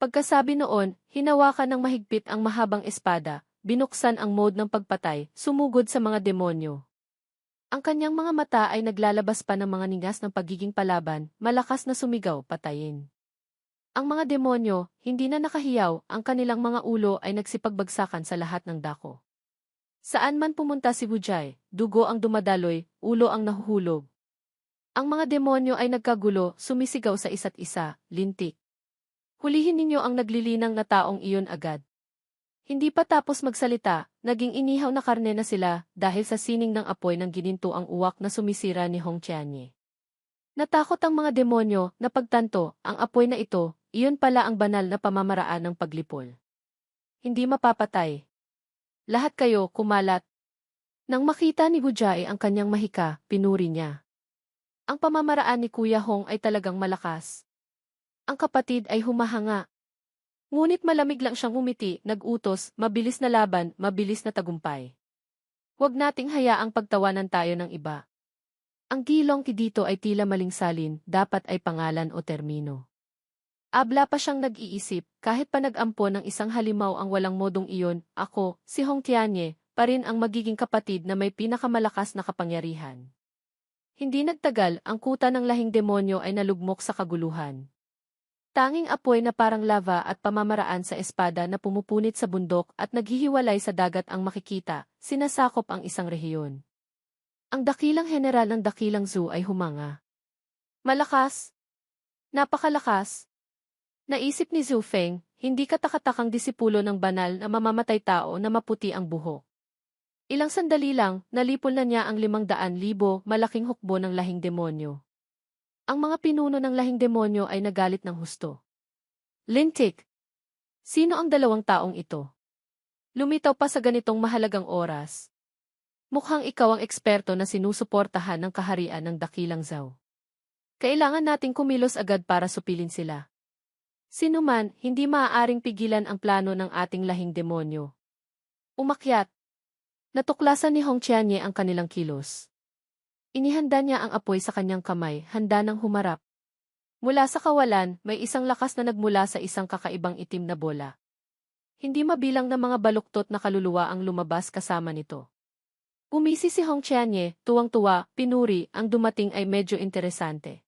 Pagkasabi noon, hinawakan ng mahigpit ang mahabang espada, binuksan ang mode ng pagpatay, sumugod sa mga demonyo. Ang kanyang mga mata ay naglalabas pa ng mga ningas ng pagiging palaban, malakas na sumigaw, patayin. Ang mga demonyo, hindi na nakahiyaw, ang kanilang mga ulo ay nagsipagbagsakan sa lahat ng dako. Saan man pumunta si Bujay, dugo ang dumadaloy, ulo ang nahuhulog. Ang mga demonyo ay nagkagulo, sumisigaw sa isa't isa, lintik. Hulihin ninyo ang naglilinang na taong iyon agad. Hindi pa tapos magsalita, naging inihaw na karne na sila dahil sa sining ng apoy ng gininto ang uwak na sumisira ni Hong Tianye. Natakot ang mga demonyo na pagtanto, ang apoy na ito, iyon pala ang banal na pamamaraan ng paglipol. Hindi mapapatay. Lahat kayo, kumalat. Nang makita ni Bujay ang kanyang mahika, pinuri niya. Ang pamamaraan ni Kuya Hong ay talagang malakas. Ang kapatid ay humahanga. Ngunit malamig lang siyang umiti, nag-utos, mabilis na laban, mabilis na tagumpay. Huwag nating hayaang pagtawanan tayo ng iba. Ang gilong dito ay tila malingsalin, dapat ay pangalan o termino. Abla pa siyang nag-iisip, kahit pa nag-ampon ng isang halimaw ang walang modong iyon, ako, si Hong Tianye, pa rin ang magiging kapatid na may pinakamalakas na kapangyarihan. Hindi nagtagal, ang kuta ng lahing demonyo ay nalugmok sa kaguluhan. Tanging apoy na parang lava at pamamaraan sa espada na pumupunit sa bundok at naghihiwalay sa dagat ang makikita, sinasakop ang isang rehiyon. Ang dakilang general ng dakilang zoo ay humanga. Malakas! Napakalakas! Naisip ni Zhu Feng, hindi katakatakang disipulo ng banal na mamamatay tao na maputi ang buhok. Ilang sandali lang, nalipol na niya ang 500,000 malaking hukbo ng lahing demonyo. Ang mga pinuno ng lahing demonyo ay nagalit ng husto. Lintik! Sino ang dalawang taong ito? Lumitaw pa sa ganitong mahalagang oras. Mukhang ikaw ang eksperto na sinusuportahan ng kaharian ng dakilang Zhao. Kailangan nating kumilos agad para supilin sila. Sino man, hindi maaaring pigilan ang plano ng ating lahing demonyo. Umakyat. Natuklasan ni Hong Tianye ang kanilang kilos. Inihanda niya ang apoy sa kanyang kamay, handa nang humarap. Mula sa kawalan, may isang lakas na nagmula sa isang kakaibang itim na bola. Hindi mabilang na mga baluktot na kaluluwa ang lumabas kasama nito. Umisi si Hong Tianye, tuwang-tuwa, pinuri, ang dumating ay medyo interesante.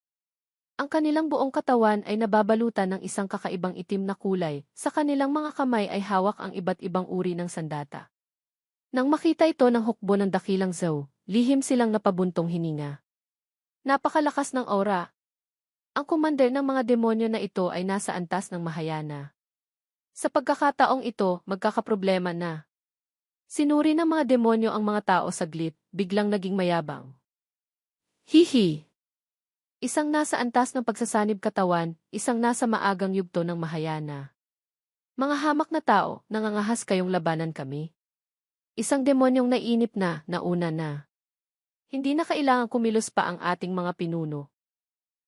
Ang kanilang buong katawan ay nababalutan ng isang kakaibang itim na kulay, sa kanilang mga kamay ay hawak ang iba't ibang uri ng sandata. Nang makita ito ng hukbo ng dakilang Zhao, lihim silang napabuntong hininga. Napakalakas ng aura. Ang commander ng mga demonyo na ito ay nasa antas ng Mahayana. Sa pagkakataong ito, magkakaproblema na. Sinuri ng mga demonyo ang mga tao saglit, biglang naging mayabang. Hihi! Isang nasa antas ng pagsasanib katawan, isang nasa maagang yugto ng Mahayana. Mga hamak na tao, nangangahas kayong labanan kami. Isang demonyong nainip na, nauna na. Hindi na kailangang kumilos pa ang ating mga pinuno.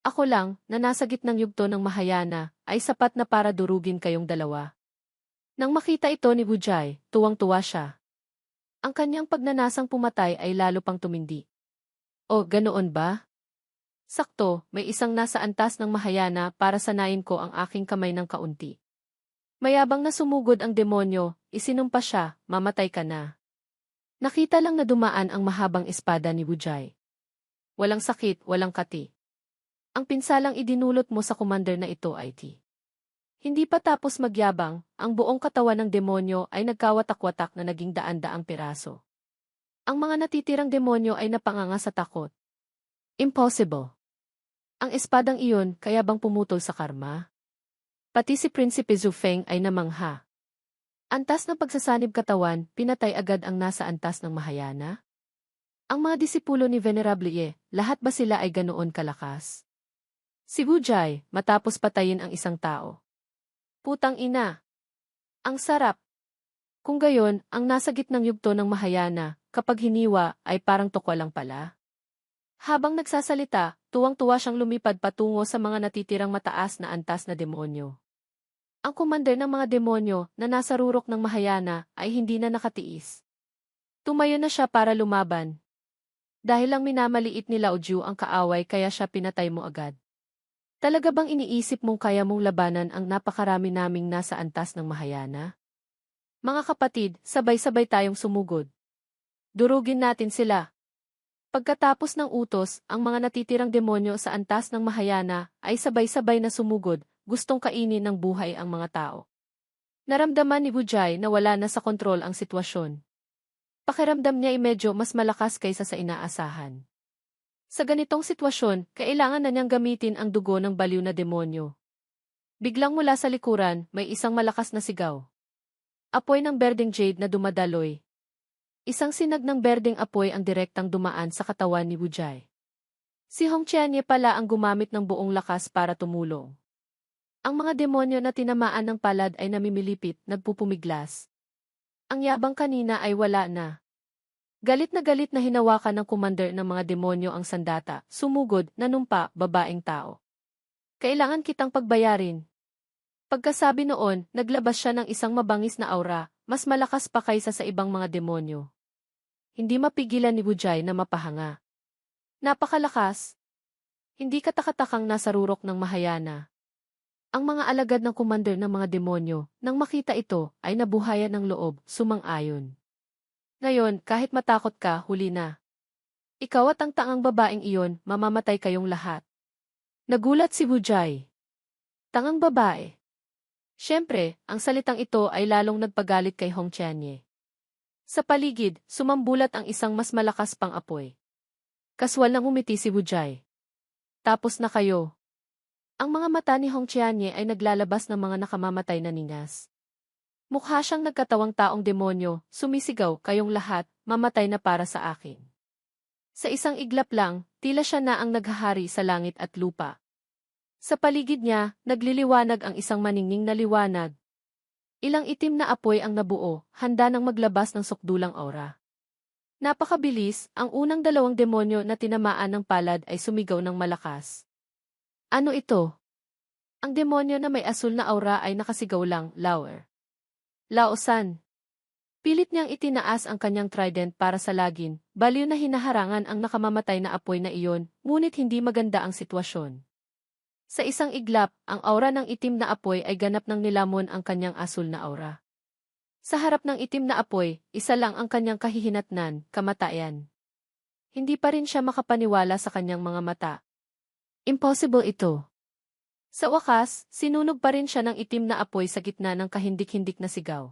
Ako lang, na nasa gitnang yugto ng Mahayana, ay sapat na para durugin kayong dalawa. Nang makita ito ni Bujay, tuwang-tuwa siya. Ang kanyang pagnanasang pumatay ay lalo pang tumindi. O, ganoon ba? Sakto, may isang nasa antas ng Mahayana para sanayin ko ang aking kamay ng kaunti. Mayabang na sumugod ang demonyo, isinumpa siya, mamatay ka na. Nakita lang na dumaan ang mahabang espada ni Bujay. Walang sakit, walang kati. Ang pinsalang idinulot mo sa commander na ito ay Hindi pa tapos magyabang, ang buong katawan ng demonyo ay nagkawatak-watak na naging daan-daang piraso. Ang mga natitirang demonyo ay napanganga sa takot. Impossible. Ang espadang iyon, kaya bang pumutol sa karma? Pati si Prinsipe Zhu Feng ay namangha. Antas ng pagsasanib katawan, pinatay agad ang nasa antas ng Mahayana? Ang mga disipulo ni Venerable Ye, lahat ba sila ay ganoon kalakas? Si Bujay, matapos patayin ang isang tao. Putang ina! Ang sarap! Kung gayon, ang nasa gitnang yugto ng Mahayana, kapag hiniwa, ay parang tokwa lang pala. Habang nagsasalita, tuwang-tuwa siyang lumipad patungo sa mga natitirang mataas na antas na demonyo. Ang commander ng mga demonyo na nasa rurok ng Mahayana ay hindi na nakatiis. Tumayo na siya para lumaban. Dahil lang minamaliit ni Lao Ju ang kaaway kaya siya pinatay mo agad. Talaga bang iniisip mong kaya mong labanan ang napakarami naming nasa antas ng Mahayana? Mga kapatid, sabay-sabay tayong sumugod. Durugin natin sila. Pagkatapos ng utos, ang mga natitirang demonyo sa antas ng Mahayana ay sabay-sabay na sumugod, gustong kainin ng buhay ang mga tao. Naramdaman ni Bujay na wala na sa kontrol ang sitwasyon. Pakiramdam niya ay medyo mas malakas kaysa sa inaasahan. Sa ganitong sitwasyon, kailangan na niyang gamitin ang dugo ng baliw na demonyo. Biglang mula sa likuran, may isang malakas na sigaw. Apoy ng berdeng jade na dumadaloy. Isang sinag ng berdeng apoy ang direktang dumaan sa katawan ni Bujay. Si Hong Qianye pala ang gumamit ng buong lakas para tumulong. Ang mga demonyo na tinamaan ng palad ay namimilipit, nagpupumiglas. Ang yabang kanina ay wala na. Galit na hinawakan ng commander ng mga demonyo ang sandata, sumugod, nanumpa, babaeng tao. Kailangan kitang pagbayarin. Pagkasabi noon, naglabas siya ng isang mabangis na aura, mas malakas pa kaysa sa ibang mga demonyo. Hindi mapigilan ni Bujay na mapahanga. Napakalakas. Hindi katakatakang nasa rurok ng Mahayana. Ang mga alagad ng commander ng mga demonyo, nang makita ito, ay nabuhayan ng loob, sumang-ayon. Ngayon, kahit matakot ka, huli na. Ikaw at ang tangang babaeng iyon, mamamatay kayong lahat. Nagulat si Bujay. Tangang babae. Siyempre, ang salitang ito ay lalong nagpagalit kay Hong Qianye. Sa paligid, sumambulat ang isang mas malakas pang apoy. Kaswal nang umiti si Bujay. Tapos na kayo. Ang mga mata ni Hong Qianye ay naglalabas ng mga nakamamatay na ningas. Mukha siyang nagkatawang taong demonyo, sumisigaw, kayong lahat, mamatay na para sa akin. Sa isang iglap lang, tila siya na ang naghahari sa langit at lupa. Sa paligid niya, nagliliwanag ang isang maningning na liwanag. Ilang itim na apoy ang nabuo, handa nang maglabas ng sukdulang aura. Napakabilis, ang unang dalawang demonyo na tinamaan ng palad ay sumigaw ng malakas. Ano ito? Ang demonyo na may asul na aura ay nakasigaw lang, Lauer. Laosan. Pilit niyang itinaas ang kanyang trident para sa lagin, baliw na hinaharangan ang nakamamatay na apoy na iyon, ngunit hindi maganda ang sitwasyon. Sa isang iglap, ang aura ng itim na apoy ay ganap ng nilamon ang kanyang asul na aura. Sa harap ng itim na apoy, isa lang ang kanyang kahihinatnan, kamatayan. Hindi pa rin siya makapaniwala sa kanyang mga mata. Impossible ito. Sa wakas, sinunog pa rin siya ng itim na apoy sa gitna ng kahindik-hindik na sigaw.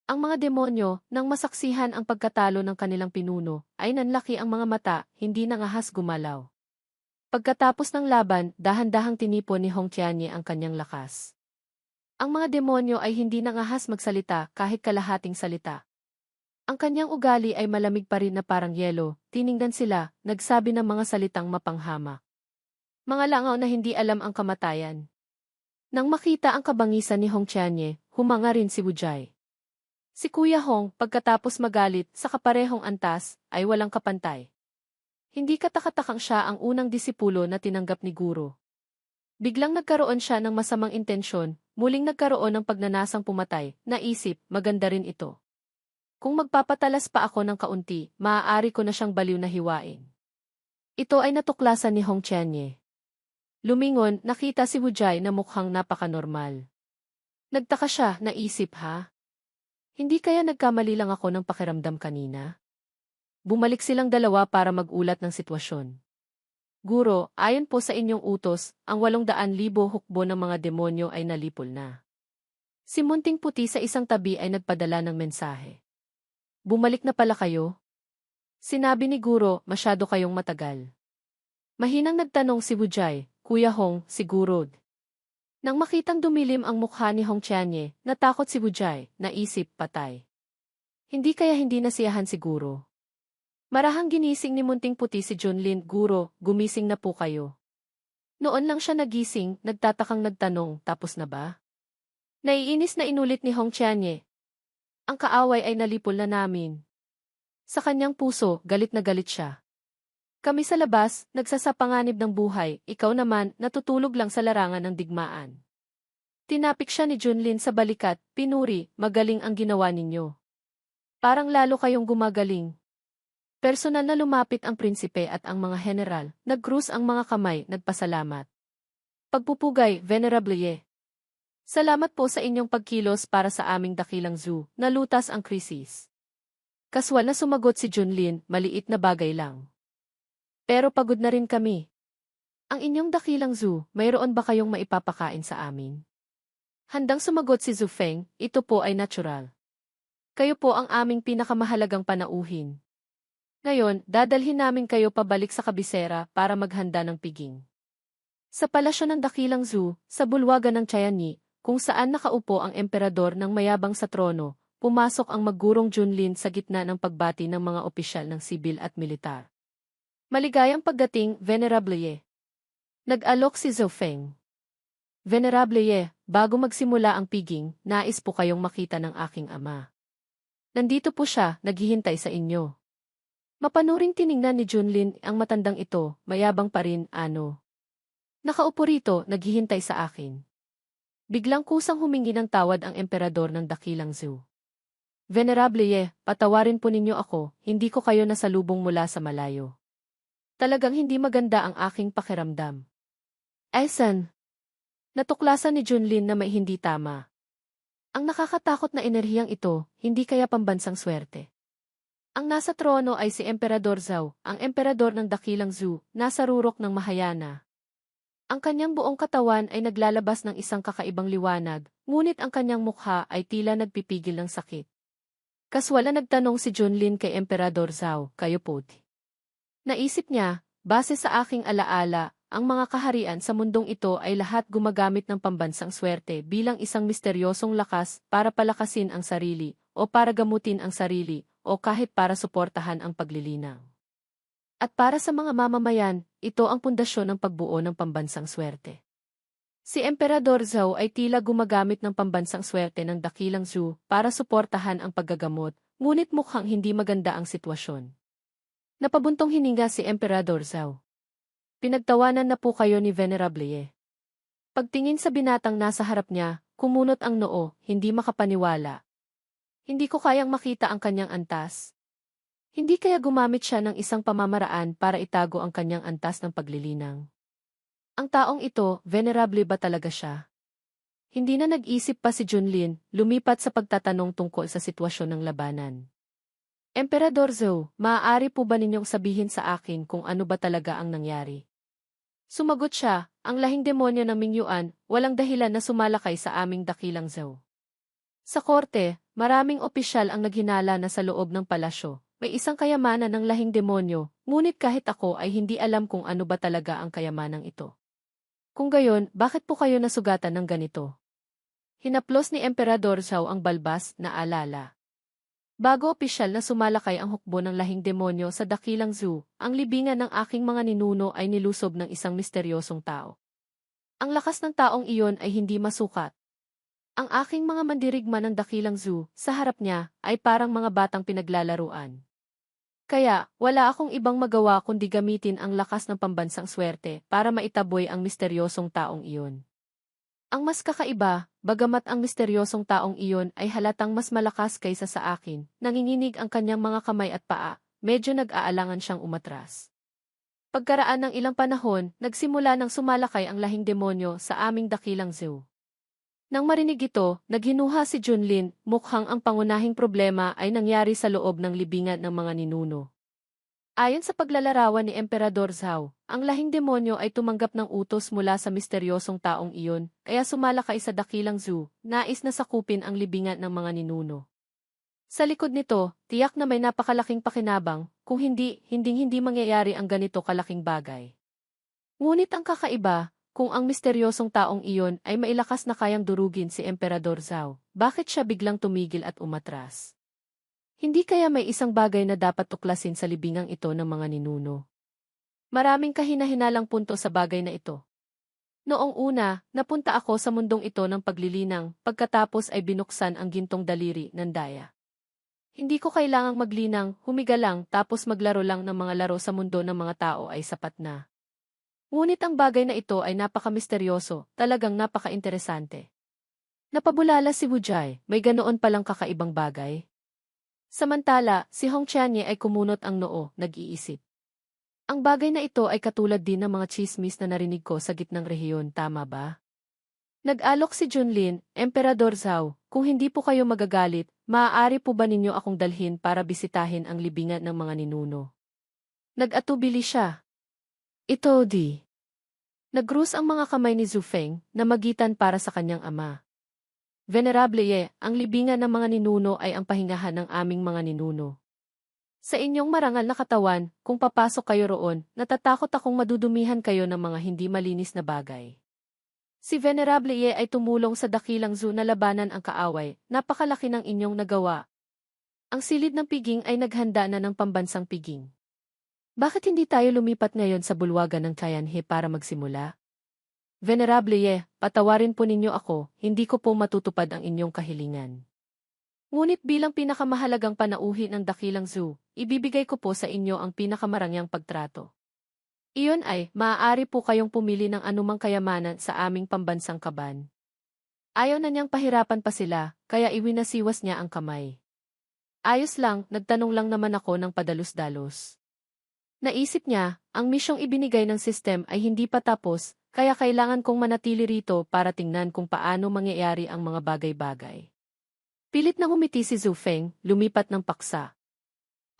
Ang mga demonyo, nang masaksihan ang pagkatalo ng kanilang pinuno, ay nanlaki ang mga mata, hindi nangahas gumalaw. Pagkatapos ng laban, dahan-dahang tinipon ni Hong Qianye ang kanyang lakas. Ang mga demonyo ay hindi nangahas magsalita kahit kalahating salita. Ang kanyang ugali ay malamig pa rin na parang yelo, tiningnan sila, nagsabi ng mga salitang mapanghama. Mga langaw na hindi alam ang kamatayan. Nang makita ang kabangisan ni Hong Qianye, humanga rin si Bujay. Si Kuya Hong, pagkatapos magalit sa kaparehong antas, ay walang kapantay. Hindi katakatakang siya ang unang disipulo na tinanggap ni Guro. Biglang nagkaroon siya ng masamang intensyon, muling nagkaroon ng pagnanasang pumatay, naisip, maganda rin ito. Kung magpapatalas pa ako ng kaunti, maaari ko na siyang baliw na hiwain. Ito ay natuklasan ni Hong Qianye. Lumingon, nakita si Bujay na mukhang napaka-normal. Nagtaka siya, naisip ha? Hindi kaya nagkamali lang ako ng pakiramdam kanina? Bumalik silang dalawa para mag-ulat ng sitwasyon. Guro, ayon po sa inyong utos, ang 800,000 hukbo ng mga demonyo ay nalipol na. Si Munting Puti sa isang tabi ay nagpadala ng mensahe. Bumalik na pala kayo? Sinabi ni Guro, masyado kayong matagal. Mahinang nagtanong si Bujay, Kuya Hong, siguro. Nang makitang dumilim ang mukha ni Hong Qianye, natakot si Bujay, naisip, patay. Hindi kaya hindi nasiyahan siguro. Marahang ginising ni Munting Puti si Junlin, Guro, gumising na po kayo. Noon lang siya nagising, nagtatakang nagtanong, tapos na ba? Naiinis na inulit ni Hong Qianye. Ang kaaway ay nalipol na namin. Sa kanyang puso, galit na galit siya. Kami sa labas, nagsasapanganib ng buhay, ikaw naman, natutulog lang sa larangan ng digmaan. Tinapik siya ni Junlin sa balikat, pinuri, magaling ang ginawa ninyo. Parang lalo kayong gumagaling. Personal na lumapit ang prinsipe at ang mga general, nag-krus ang mga kamay, nagpasalamat. Pagpupugay, Venerable Ye. Salamat po sa inyong pagkilos para sa aming dakilang zoo, nalutas ang krisis. Kaswal na sumagot si Junlin, maliit na bagay lang. Pero pagod na rin kami. Ang inyong dakilang zoo, mayroon ba kayong maipapakain sa amin? Handang sumagot si Zhu Feng, ito po ay natural. Kayo po ang aming pinakamahalagang panauhin. Ngayon, dadalhin namin kayo pabalik sa kabisera para maghanda ng piging. Sa palasyo ng dakilang zoo, sa bulwagan ng Chayani, kung saan nakaupo ang emperador ng mayabang sa trono, pumasok ang maggurong Junlin sa gitna ng pagbati ng mga opisyal ng sibil at militar. Maligayang pagdating, Venerable Ye. Nag-alok si Zhou Feng. Venerable Ye, bago magsimula ang piging, nais po kayong makita ng aking ama. Nandito po siya, naghihintay sa inyo. Mapanuring tiningnan ni Junlin ang matandang ito, mayabang pa rin, ano. Nakaupo rito, naghihintay sa akin. Biglang kusang humingi ng tawad ang emperador ng dakilang zoo. Venerable Ye, patawarin po ninyo ako, hindi ko kayo nasalubong mula sa malayo. Talagang hindi maganda ang aking pakiramdam. Aysan. Natuklasan ni Junlin na may hindi tama. Ang nakakatakot na enerhiyang ito, hindi kaya pambansang swerte. Ang nasa trono ay si Emperador Zhao, ang emperador ng dakilang zoo, nasa rurok ng Mahayana. Ang kanyang buong katawan ay naglalabas ng isang kakaibang liwanag, ngunit ang kanyang mukha ay tila nagpipigil ng sakit. Kaswala nagtanong si Junlin kay Emperador Zhao, kayo po. Naisip niya, base sa aking alaala, ang mga kaharian sa mundong ito ay lahat gumagamit ng pambansang swerte bilang isang misteryosong lakas para palakasin ang sarili, o para gamutin ang sarili, o kahit para suportahan ang paglilinang. At para sa mga mamamayan, ito ang pundasyon ng pagbuo ng pambansang swerte. Si Emperador Zhao ay tila gumagamit ng pambansang swerte ng dakilang zoo para suportahan ang paggagamot, ngunit mukhang hindi maganda ang sitwasyon. Napabuntong hininga si Emperador Zhao. Pinagtawanan na po kayo ni Venerable Ye. Pagtingin sa binatang nasa harap niya, kumunot ang noo, hindi makapaniwala. Hindi ko kayang makita ang kanyang antas. Hindi kaya gumamit siya ng isang pamamaraan para itago ang kanyang antas ng paglilinang. Ang taong ito, venerable ba talaga siya? Hindi na nag-isip pa si Junlin, lumipat sa pagtatanong tungkol sa sitwasyon ng labanan. Emperador Zhou, maaari po ba ninyong sabihin sa akin kung ano ba talaga ang nangyari? Sumagot siya, ang lahing demonyo ng Mingyuan, walang dahilan na sumalakay sa aming dakilang Zhou. Sa korte, maraming opisyal ang naghinala na sa loob ng palasyo. May isang kayamanan ng lahing demonyo, ngunit kahit ako ay hindi alam kung ano ba talaga ang kayamanang ito. Kung gayon, bakit po kayo nasugatan ng ganito? Hinaplos ni Emperador Zhao ang balbas na alala. Bago opisyal na sumalakay ang hukbo ng lahing demonyo sa dakilang zoo, ang libingan ng aking mga ninuno ay nilusob ng isang misteryosong tao. Ang lakas ng taong iyon ay hindi masukat. Ang aking mga mandirigma ng dakilang zoo, sa harap niya, ay parang mga batang pinaglalaruan. Kaya, wala akong ibang magawa kundi gamitin ang lakas ng pambansang swerte para maitaboy ang misteryosong taong iyon. Ang mas kakaiba, bagamat ang misteryosong taong iyon ay halatang mas malakas kaysa sa akin, nanginginig ang kanyang mga kamay at paa, medyo nag-aalangan siyang umatras. Pagkaraan ng ilang panahon, nagsimula ng sumalakay ang lahing demonyo sa aming dakilang zoo. Nang marinig ito, naghinuha si Junlin, mukhang ang pangunahing problema ay nangyari sa loob ng libingan ng mga ninuno. Ayon sa paglalarawan ni Emperador Zhao, ang lahing demonyo ay tumanggap ng utos mula sa misteryosong taong iyon, kaya sumalakay sa dakilang zoo, nais na sakupin ang libingan ng mga ninuno. Sa likod nito, tiyak na may napakalaking pakinabang, kung hindi mangyayari ang ganito kalaking bagay. Ngunit ang kakaiba, kung ang misteryosong taong iyon ay mailakas na kayang durugin si Emperador Zhao, bakit siya biglang tumigil at umatras? Hindi kaya may isang bagay na dapat tuklasin sa libingang ito ng mga ninuno? Maraming kahina-hinalang punto sa bagay na ito. Noong una, napunta ako sa mundong ito ng paglilinang, pagkatapos ay binuksan ang gintong daliri ng daya. Hindi ko kailangang maglinang, humiga lang tapos maglaro lang ng mga laro sa mundo ng mga tao ay sapat na. Ngunit ang bagay na ito ay napaka-misteryoso, talagang napaka-interesante. Napabulala si Wujai, may ganoon palang kakaibang bagay. Samantala, si Hong Qianye ay kumunot ang noo, nag-iisip. Ang bagay na ito ay katulad din ng mga tsismis na narinig ko sa gitnang rehiyon, tama ba? Nag-alok si Junlin, Emperador Zhao, kung hindi po kayo magagalit, maaari po ba ninyo akong dalhin para bisitahin ang libingan ng mga ninuno? Nag-atubili siya. Ito di. Nagrus ang mga kamay ni Zhu Feng na magitan para sa kanyang ama. Venerable Ye, ang libingan ng mga ninuno ay ang pahingahan ng aming mga ninuno. Sa inyong marangal na katawan, kung papasok kayo roon, natatakot akong madudumihan kayo ng mga hindi malinis na bagay. Si Venerable Ye ay tumulong sa dakilang Zhu na labanan ang kaaway, napakalaki ng inyong nagawa. Ang silid ng piging ay naghanda na ng pambansang piging. Bakit hindi tayo lumipat ngayon sa bulwagan ng Tianhe para magsimula? Venerable Ye, patawarin po ninyo ako, hindi ko po matutupad ang inyong kahilingan. Ngunit bilang pinakamahalagang panauhi ng dakilang Zhu, ibibigay ko po sa inyo ang pinakamarangyang pagtrato. Iyon ay, maaari po kayong pumili ng anumang kayamanan sa aming pambansang kaban. Ayaw na niyang pahirapan pa sila, kaya iwinasiwas niya ang kamay. Ayos lang, nagtanong lang naman ako ng padalos-dalos. Naisip niya, ang misyong ibinigay ng sistem ay hindi pa tapos, kaya kailangan kong manatili rito para tingnan kung paano mangyayari ang mga bagay-bagay. Pilit na ngumiti si Zhu Feng, lumipat ng paksa.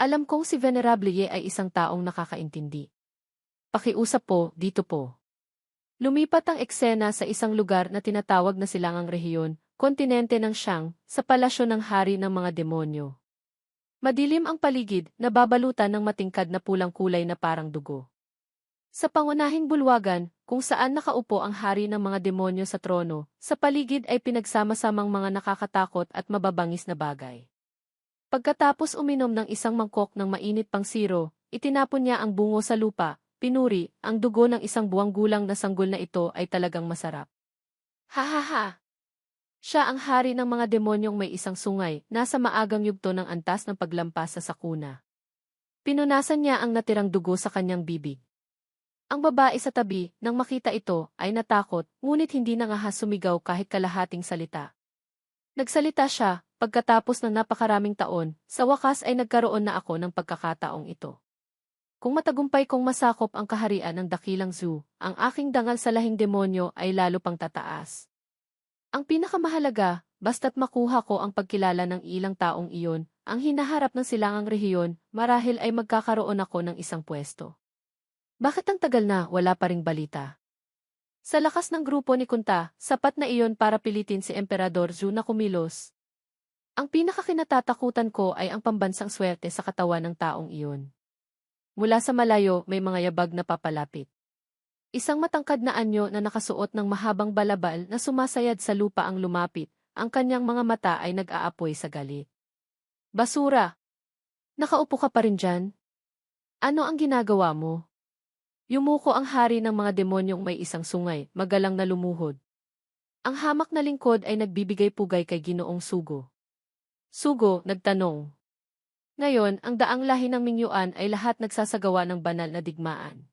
Alam kong si Venerable Ye ay isang taong nakakaintindi. Pakiusap po, dito po. Lumipat ang eksena sa isang lugar na tinatawag na Silangang Rehiyon, kontinente ng Xiang, sa palasyo ng hari ng mga demonyo. Madilim ang paligid, nababalutan ng matingkad na pulang kulay na parang dugo. Sa pangunahing bulwagan, kung saan nakaupo ang hari ng mga demonyo sa trono, sa paligid ay pinagsama-samang mga nakakatakot at mababangis na bagay. Pagkatapos uminom ng isang mangkok ng mainit pang siro, itinapon niya ang bungo sa lupa, pinuri, ang dugo ng isang buwang gulang na sanggol na ito ay talagang masarap. Ha ha ha! Siya ang hari ng mga demonyong may isang sungay, nasa maagang yugto ng antas ng paglampas sa sakuna. Pinunasan niya ang natirang dugo sa kanyang bibig. Ang babae sa tabi, nang makita ito, ay natakot, ngunit hindi nangahas sumigaw kahit kalahating salita. Nagsalita siya, pagkatapos ng napakaraming taon, sa wakas ay nagkaroon na ako ng pagkakataong ito. Kung matagumpay kong masakop ang kaharian ng dakilang Zhu, ang aking dangal sa lahing demonyo ay lalo pang tataas. Ang pinakamahalaga, basta't makuha ko ang pagkilala ng ilang taong iyon, ang hinaharap ng Silangang Rehiyon, marahil ay magkakaroon ako ng isang pwesto. Bakit ang tagal na wala pa ring balita? Sa lakas ng grupo ni Kunta, sapat na iyon para pilitin si Emperador Zhu na kumilos. Ang pinakakinatatakutan ko ay ang pambansang swerte sa katawan ng taong iyon. Mula sa malayo, may mga yabag na papalapit. Isang matangkad na anyo na nakasuot ng mahabang balabal na sumasayad sa lupa ang lumapit, ang kanyang mga mata ay nag-aapoy sa galit. Basura! Nakaupo ka pa rin dyan? Ano ang ginagawa mo? Yumuko ang hari ng mga demonyong may isang sungay, magalang na lumuhod. Ang hamak na lingkod ay nagbibigay pugay kay Ginoong Sugo. Sugo, nagtanong. Ngayon, ang daang lahi ng Mingyuan ay lahat nagsasagawa ng banal na digmaan.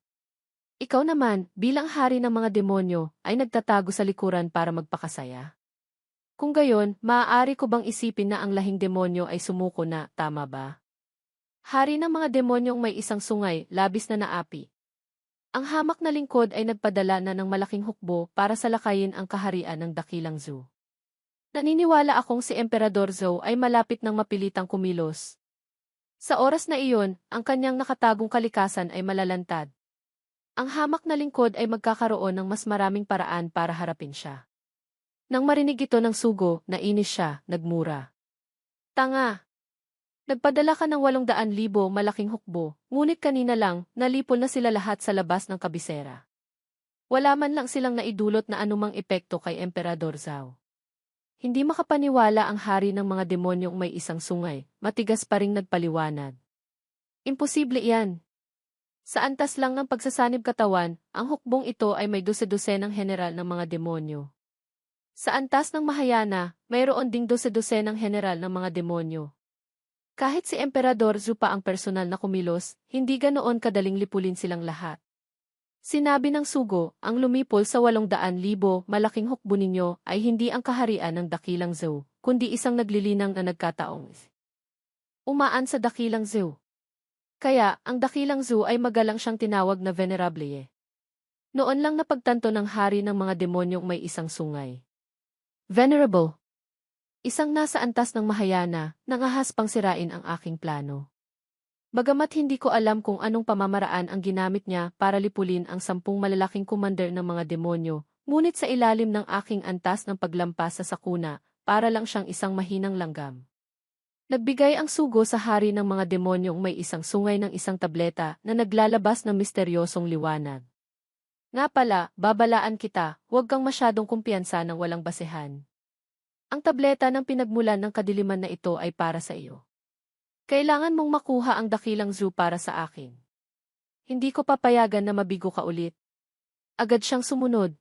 Ikaw naman, bilang hari ng mga demonyo, ay nagtatago sa likuran para magpakasaya. Kung gayon, maaari ko bang isipin na ang lahing demonyo ay sumuko na, tama ba? Hari ng mga demonyong may isang sungay, labis na naapi. Ang hamak na lingkod ay nagpadala na ng malaking hukbo para salakayin ang kaharian ng dakilang Zhu. Naniniwala akong si Emperador Zhou ay malapit ng mapilitang kumilos. Sa oras na iyon, ang kanyang nakatagong kalikasan ay malalantad. Ang hamak na lingkod ay magkakaroon ng mas maraming paraan para harapin siya. Nang marinig ito ng Sugo, nainis siya, nagmura. Tanga! Nagpadala ka ng 800,000 malaking hukbo, ngunit kanina lang, nalipol na sila lahat sa labas ng kabisera. Wala man lang silang naidulot na anumang epekto kay Emperador Zhao. Hindi makapaniwala ang hari ng mga demonyong may isang sungay, matigas pa ring nagpaliwanag. Imposible iyan. Sa antas lang ng pagsasanib katawan, ang hukbong ito ay may dose-dosenang general ng mga demonyo. Sa antas ng Mahayana, mayroon ding dose-dosenang general ng mga demonyo. Kahit si Emperador Zhu pa ang personal na kumilos, hindi ganoon kadaling lipulin silang lahat. Sinabi ng Sugo, ang lumipol sa 800,000 malaking hukbo ninyo ay hindi ang kaharian ng dakilang Zhou, kundi isang naglilinang na nagkataong umaan sa dakilang Zhou. Kaya, ang dakilang Zhu ay magalang siyang tinawag na Venerable. Noon lang napagtanto ng hari ng mga demonyong may isang sungay. Venerable. Isang nasa antas ng Mahayana, nangahas pang sirain ang aking plano. Bagamat hindi ko alam kung anong pamamaraan ang ginamit niya para lipulin ang 10 malalaking commander ng mga demonyo, ngunit sa ilalim ng aking antas ng paglampas sa sakuna, para lang siyang isang mahinang langgam. Nagbigay ang sugo sa hari ng mga demonyong may isang sungay ng isang tableta na naglalabas ng misteryosong liwanag. Nga pala, babalaan kita, huwag kang masyadong kumpiyansa ng walang basehan. Ang tableta ng pinagmulan ng kadiliman na ito ay para sa iyo. Kailangan mong makuha ang dakilang Zhu para sa akin. Hindi ko papayagan na mabigo ka ulit. Agad siyang sumunod.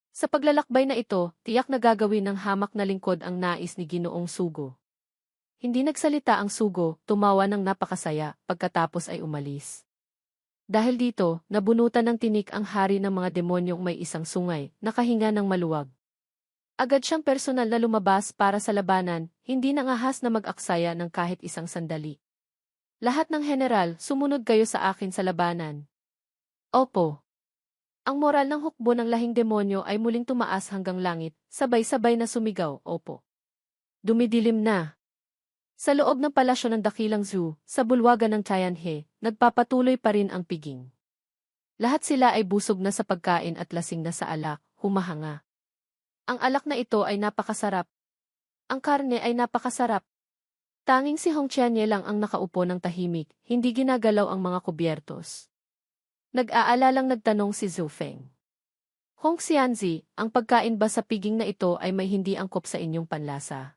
Sa paglalakbay na ito, tiyak na gagawin ng hamak na lingkod ang nais ni Ginoong Sugo. Hindi nagsalita ang Sugo, tumawa ng napakasaya, pagkatapos ay umalis. Dahil dito, nabunutan ng tinik ang hari ng mga demonyong may isang sungay, nakahinga ng maluwag. Agad siyang personal na lumabas para sa labanan, hindi nangahas na mag-aksaya ng kahit isang sandali. Lahat ng general, sumunod kayo sa akin sa labanan. Opo. Ang moral ng hukbo ng lahing demonyo ay muling tumaas hanggang langit, sabay-sabay na sumigaw, opo. Dumidilim na. Sa loob ng palasyo ng dakilang Zhu, sa bulwagan ng Tianhe, nagpapatuloy pa rin ang piging. Lahat sila ay busog na sa pagkain at lasing na sa alak, humahanga. Ang alak na ito ay napakasarap. Ang karne ay napakasarap. Tanging si Hong Qianye lang ang nakaupo ng tahimik, hindi ginagalaw ang mga kubyertos. Nag-aalalang nagtanong si Zhu Feng. Hong Xianzi, ang pagkain ba sa piging na ito ay may hindi angkop sa inyong panlasa?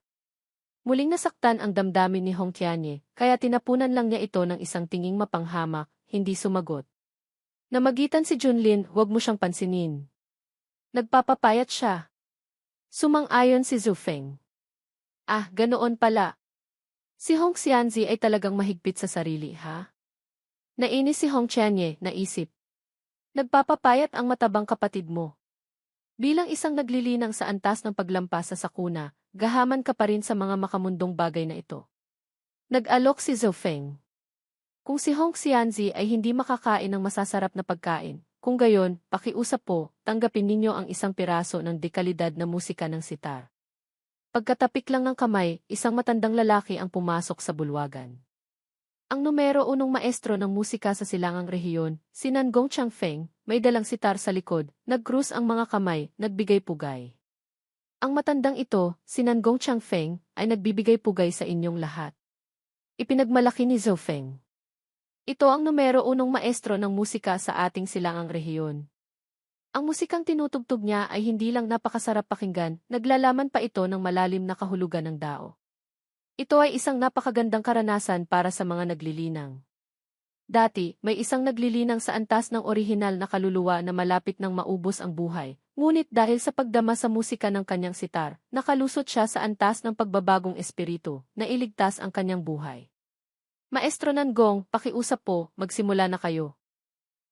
Muling nasaktan ang damdamin ni Hong Qianye, kaya tinapunan lang niya ito ng isang tinging mapanghamak, hindi sumagot. Namagitan si Junlin, huwag mo siyang pansinin. Nagpapapayat siya. Sumang-ayon si Zhu Feng. Ah, ganoon pala. Si Hong Xianzi ay talagang mahigpit sa sarili, ha? Nainis si Hong Qianye, naisip. Nagpapapayat ang matabang kapatid mo. Bilang isang naglilinang sa antas ng paglampas sa sakuna, gahaman ka pa rin sa mga makamundong bagay na ito. Nag-alok si Zhu Feng. Kung si Hong Xianzi ay hindi makakain ng masasarap na pagkain, kung gayon, pakiusap po, tanggapin ninyo ang isang piraso ng dekalidad na musika ng sitar. Pagkatapik lang ng kamay, isang matandang lalaki ang pumasok sa bulwagan. Ang numero 1 maestro ng musika sa silangang rehiyon, si Nangong Changfeng, may dalang sitar sa likod, nag-cruise ang mga kamay, nagbigay pugay. Ang matandang ito, si Nangong Changfeng, ay nagbibigay pugay sa inyong lahat. Ipinagmalaki ni Zhu Feng. Ito ang numero 1 maestro ng musika sa ating silangang rehiyon. Ang musikang tinutugtog niya ay hindi lang napakasarap pakinggan, naglalaman pa ito ng malalim na kahulugan ng dao. Ito ay isang napakagandang karanasan para sa mga naglilinang. Dati, may isang naglilinang sa antas ng orihinal na kaluluwa na malapit nang maubos ang buhay, ngunit dahil sa pagdama sa musika ng kanyang sitar, nakalusot siya sa antas ng pagbabagong espiritu, na iligtas ang kanyang buhay. Maestro Nangong, pakiusap po, magsimula na kayo.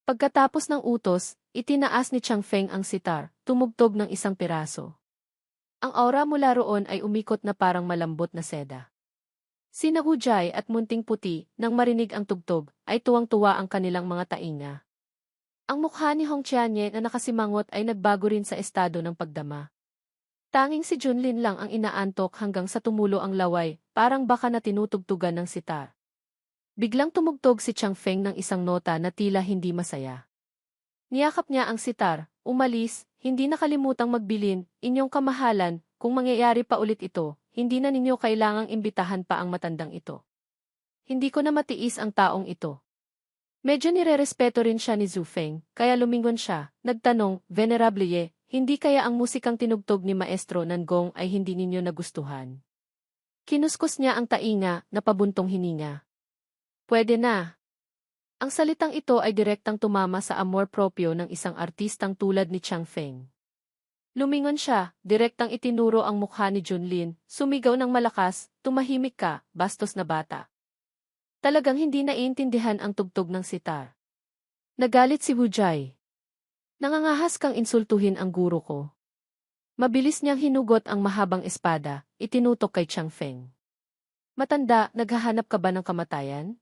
Pagkatapos ng utos, itinaas ni Changfeng ang sitar, tumugtog ng isang piraso. Ang aura mula roon ay umikot na parang malambot na seda. Sina Hujay at Munting Puti, nang marinig ang tugtog, ay tuwang-tuwa ang kanilang mga tainga. Ang mukha ni Hong Qianye na nakasimangot ay nagbago rin sa estado ng pagdama. Tanging si Junlin lang ang inaantok hanggang sa tumulo ang laway, parang baka na tinutugtugan ng sitar. Biglang tumugtog si Changfeng ng isang nota na tila hindi masaya. Niyakap niya ang sitar, umalis, hindi nakalimutang magbilin, inyong kamahalan, kung mangyayari pa ulit ito, hindi na ninyo kailangang imbitahan pa ang matandang ito. Hindi ko na matiis ang taong ito. Medyo nirerespeto rin siya ni Zhu Feng, kaya lumingon siya, nagtanong, Venerable, hindi kaya ang musikang tinugtog ni Maestro Nangong ay hindi ninyo nagustuhan? Kinuskos niya ang tainga, napabuntong hininga. Pwede na. Ang salitang ito ay direktang tumama sa amor proprio ng isang artistang tulad ni Changfeng. Lumingon siya, direktang itinuro ang mukha ni Junlin, sumigaw ng malakas, tumahimik ka, bastos na bata. Talagang hindi naiintindihan ang tugtog ng sitar. Nagalit si Hujay. Nangangahas kang insultuhin ang guro ko. Mabilis niyang hinugot ang mahabang espada, itinutok kay Changfeng. Matanda, naghahanap ka ba ng kamatayan?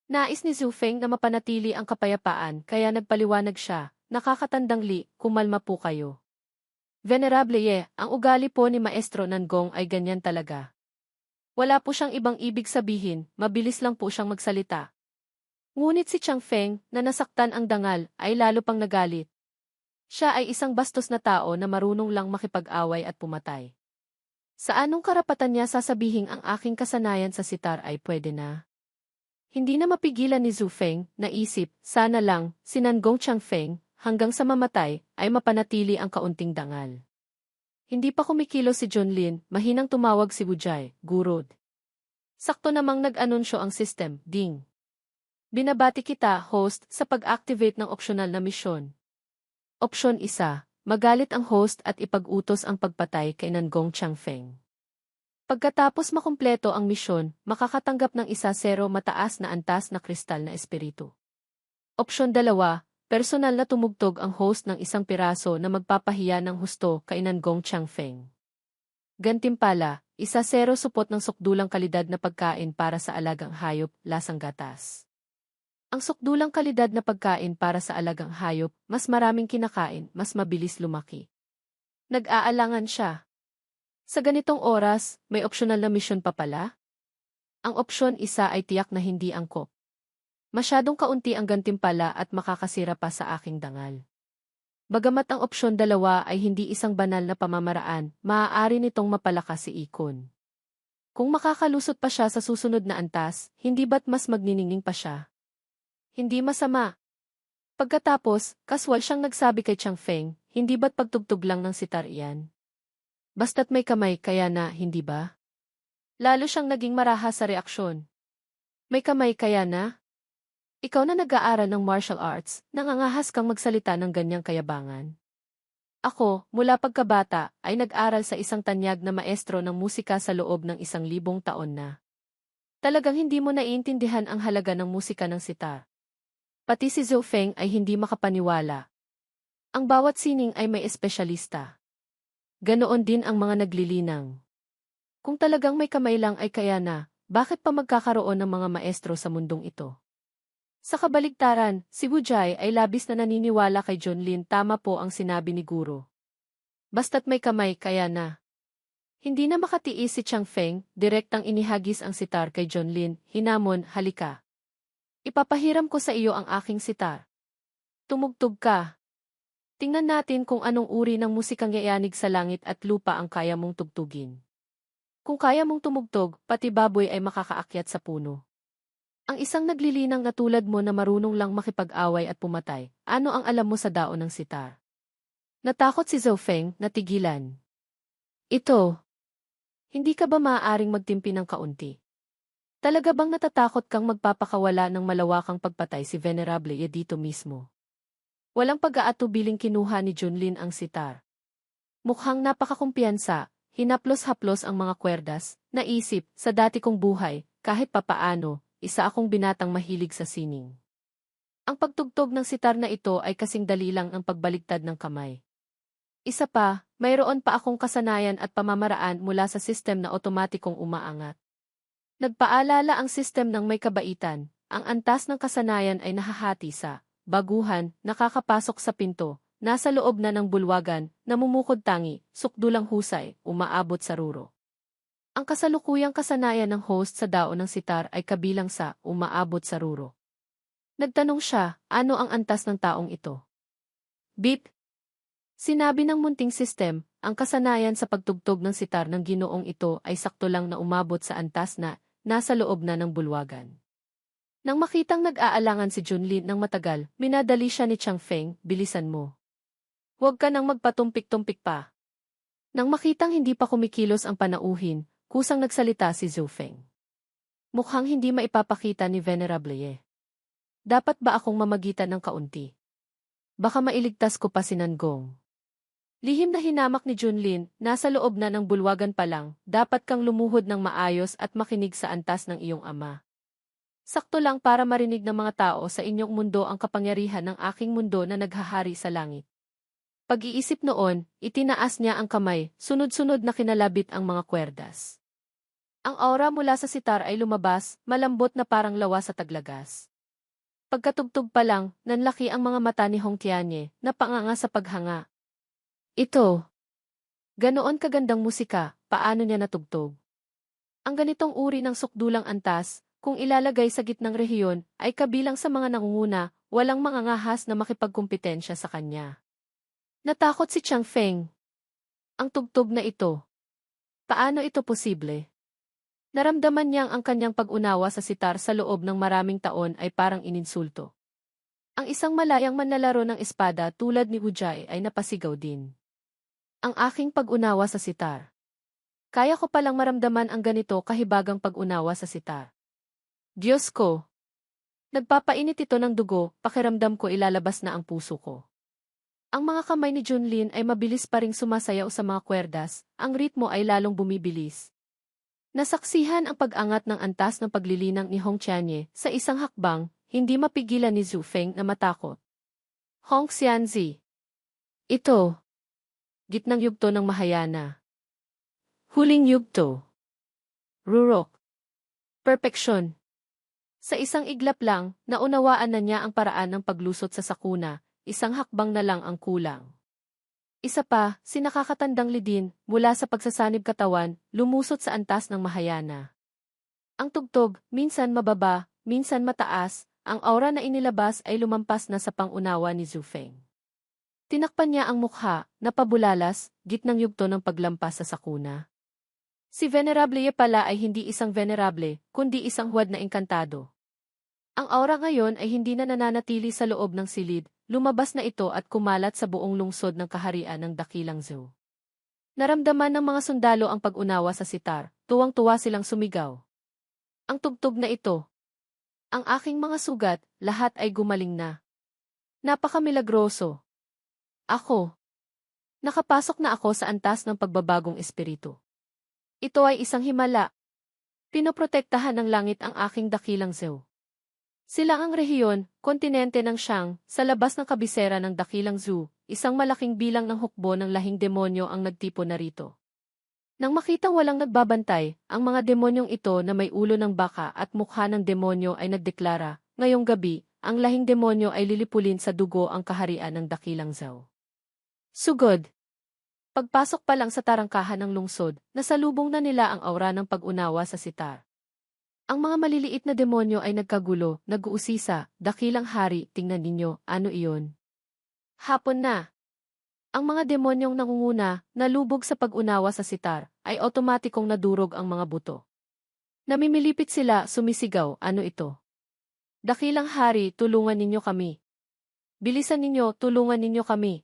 Nais ni Zhu Feng na mapanatili ang kapayapaan kaya nagpaliwanag siya, nakakatandang Li, kumalma po kayo. Venerable Ye, ang ugali po ni Maestro Nangong ay ganyan talaga. Wala po siyang ibang ibig sabihin, mabilis lang po siyang magsalita. Ngunit si Chang Feng, na nasaktan ang dangal, ay lalo pang nagalit. Siya ay isang bastos na tao na marunong lang makipag-away at pumatay. Sa anong karapatan niya sasabihing ang aking kasanayan sa sitar ay pwede na? Hindi na mapigilan ni Zhu Feng, naisip, sana lang, si Nangong Chang Feng, hanggang sa mamatay, ay mapanatili ang kaunting dangal. Hindi pa kumikilos si Junlin, mahinang tumawag si Wujai, gurod. Sakto namang nag-anunsyo ang system, ding. Binabati kita, host, sa pag-activate ng opsyonal na misyon. Opsyon 1, magalit ang host at ipag-utos ang pagpatay kay Nangong Chang Feng. Pagkatapos makumpleto ang misyon, makakatanggap ng 1-0 mataas na antas na kristal na espiritu. Opsyon 2, personal na tumugtog ang host ng isang piraso na magpapahiya ng husto kay Nangong Chang Feng. Gantimpala, 1-0 supot ng sukdulang kalidad na pagkain para sa alagang hayop, lasang gatas. Ang sukdulang kalidad na pagkain para sa alagang hayop, mas maraming kinakain, mas mabilis lumaki. Nag-aalangan siya. Sa ganitong oras, may opsyonal na misyon pa pala? Ang opsyon 1 ay tiyak na hindi angkop. Masyadong kaunti ang gantimpala at makakasira pa sa aking dangal. Bagamat ang opsyon 2 ay hindi isang banal na pamamaraan, maaari nitong mapalakas si Ikon. Kung makakalusot pa siya sa susunod na antas, hindi ba't mas magniningning pa siya? Hindi masama. Pagkatapos, kaswal siyang nagsabi kay Chang Feng, hindi ba't pagtugtog lang ng sitar iyan? Basta't may kamay kaya na, hindi ba? Lalo siyang naging marahas sa reaksyon. May kamay kaya na? Ikaw na nag-aaral ng martial arts, nangangahas kang magsalita ng ganyang kayabangan. Ako, mula pagkabata, ay nag-aral sa isang tanyag na maestro ng musika sa loob ng 1,000 taon na. Talagang hindi mo naiintindihan ang halaga ng musika ng sitar. Pati si Zhu Feng ay hindi makapaniwala. Ang bawat sining ay may espesyalista. Ganoon din ang mga naglilinang. Kung talagang may kamay lang ay kaya na, bakit pa magkakaroon ng mga maestro sa mundong ito? Sa kabaligtaran, si Wujai ay labis na naniniwala kay Junlin, tama po ang sinabi ni Guro. Basta't may kamay kaya na. Hindi na makatiis si Chang Feng, direktang inihagis ang sitar kay Junlin, hinamon, halika. Ipapahiram ko sa iyo ang aking sitar. Tumugtog ka. Tingnan natin kung anong uri ng musikang yayanig sa langit at lupa ang kaya mong tugtugin. Kung kaya mong tumugtog, pati baboy ay makakaakyat sa puno. Ang isang naglilinang na tulad mo na marunong lang makipag-away at pumatay, ano ang alam mo sa daon ng sitar? Natakot si Zhou Feng, natigilan. Ito. Hindi ka ba maaaring magtimpi ng kaunti? Talaga bang natatakot kang magpapakawala ng malawakang pagpatay si Venerable Ye dito mismo? Walang pag-aatubiling kinuha ni Junlin ang sitar. Mukhang napakakumpiyansa, hinaplos-haplos ang mga kwerdas, naisip, sa dati kong buhay, kahit papaano, isa akong binatang mahilig sa sining. Ang pagtugtog ng sitar na ito ay kasing dali lang ang pagbaligtad ng kamay. Isa pa, mayroon pa akong kasanayan at pamamaraan mula sa sistem na otomatikong umaangat. Nagpaalala ang sistem ng may kabaitan, ang antas ng kasanayan ay nahahati sa baguhan, nakakapasok sa pinto, nasa loob na ng bulwagan, namumukod tangi, sukdulang husay, umaabot sa ruro. Ang kasalukuyang kasanayan ng host sa daon ng sitar ay kabilang sa umaabot sa ruro. Nagtanong siya, ano ang antas ng taong ito? Beep! Sinabi ng munting sistem, ang kasanayan sa pagtugtog ng sitar ng ginoong ito ay sakto lang na umabot sa antas na nasa loob na ng bulwagan. Nang makitang nag-aalangan si Junlin ng matagal, minadali siya ni Chang Feng, bilisan mo. Huwag ka nang magpatumpik-tumpik pa. Nang makitang hindi pa kumikilos ang panauhin, kusang nagsalita si Zhu Feng. Mukhang hindi maipapakita ni Venerable Ye. Dapat ba akong mamagitan ng kaunti? Baka mailigtas ko pa si Nangong. Lihim na hinamak ni Junlin, nasa loob na ng bulwagan pa lang, dapat kang lumuhod ng maayos at makinig sa antas ng iyong ama. Sakto lang para marinig ng mga tao sa inyong mundo ang kapangyarihan ng aking mundo na naghahari sa langit. Pag-iisip noon, itinaas niya ang kamay, sunod-sunod na kinalabit ang mga kwerdas. Ang aura mula sa sitar ay lumabas, malambot na parang lawa sa taglagas. Pagkatugtog pa lang, nanlaki ang mga mata ni Hong Tianye, na panganga sa paghanga. Ito. Ganoon kagandang musika, paano niya natugtog? Ang ganitong uri ng sukdulang antas, kung ilalagay sa gitnang rehiyon, ay kabilang sa mga nangunguna, walang mangangahas na makipagkumpetensya sa kanya. Natakot si Chang Feng. Ang tugtog na ito. Paano ito posible? Naramdaman niyang ang kanyang pag-unawa sa sitar sa loob ng maraming taon ay parang ininsulto. Ang isang malayang manlalaro ng espada tulad ni Wu Jai ay napasigaw din. Ang aking pag-unawa sa sitar. Kaya ko palang maramdaman ang ganito kahibagang pag-unawa sa sitar. Diyos ko! Nagpapainit ito ng dugo, pakiramdam ko ilalabas na ang puso ko. Ang mga kamay ni Junlin ay mabilis pa ring sumasayaw sa mga kwerdas, ang ritmo ay lalong bumibilis. Nasaksihan ang pag-angat ng antas ng paglilinang ni Hong Tianye sa isang hakbang, hindi mapigilan ni Zhu Feng na matakot. Hong Xianzi. Ito. Gitnang yugto ng Mahayana. Huling yugto. Rurok. Perfeksyon. Sa isang iglap lang, naunawaan na niya ang paraan ng paglusot sa sakuna, isang hakbang na lang ang kulang. Isa pa, si nakakatandang Lidin, mula sa pagsasanib katawan, lumusot sa antas ng Mahayana. Ang tugtog, minsan mababa, minsan mataas, ang aura na inilabas ay lumampas na sa pangunawa ni Zhu Feng. Tinakpan niya ang mukha, napabulalas, gitnang yugto ng paglampas sa sakuna. Si Venerable Ye pala ay hindi isang venerable, kundi isang huwad na engkantado. Ang aura ngayon ay hindi na nananatili sa loob ng silid, lumabas na ito at kumalat sa buong lungsod ng kaharian ng Dakilang Zhou. Naramdaman ng mga sundalo ang pag-unawa sa sitar, tuwang-tuwa silang sumigaw. Ang tugtog na ito. Ang aking mga sugat, lahat ay gumaling na. Napakamilagroso. Ako. Nakapasok na ako sa antas ng pagbabagong espiritu. Ito ay isang himala. Pinoprotektahan ng langit ang aking Dakilang Zhou. Sila ang rehiyon, kontinente ng Shang, sa labas ng kabisera ng Dakilang Zhou, isang malaking bilang ng hukbo ng lahing demonyo ang nagtipon narito. Nang makitang walang nagbabantay, ang mga demonyong ito na may ulo ng baka at mukha ng demonyo ay nagdeklara, ngayong gabi, ang lahing demonyo ay lilipulin sa dugo ang kaharian ng Dakilang Zhou. Sugod! Pagpasok pa lang sa tarangkahan ng lungsod, nasalubong na nila ang aura ng pag-unawa sa sitar. Ang mga maliliit na demonyo ay nagkagulo, nag-uusisa, dakilang hari, tingnan ninyo, ano iyon? Hapon na. Ang mga demonyong nangunguna, nalubog sa pag-unawa sa sitar, ay otomatikong nadurog ang mga buto. Namimilipit sila, sumisigaw, ano ito? Dakilang hari, tulungan ninyo kami. Bilisan ninyo, tulungan ninyo kami.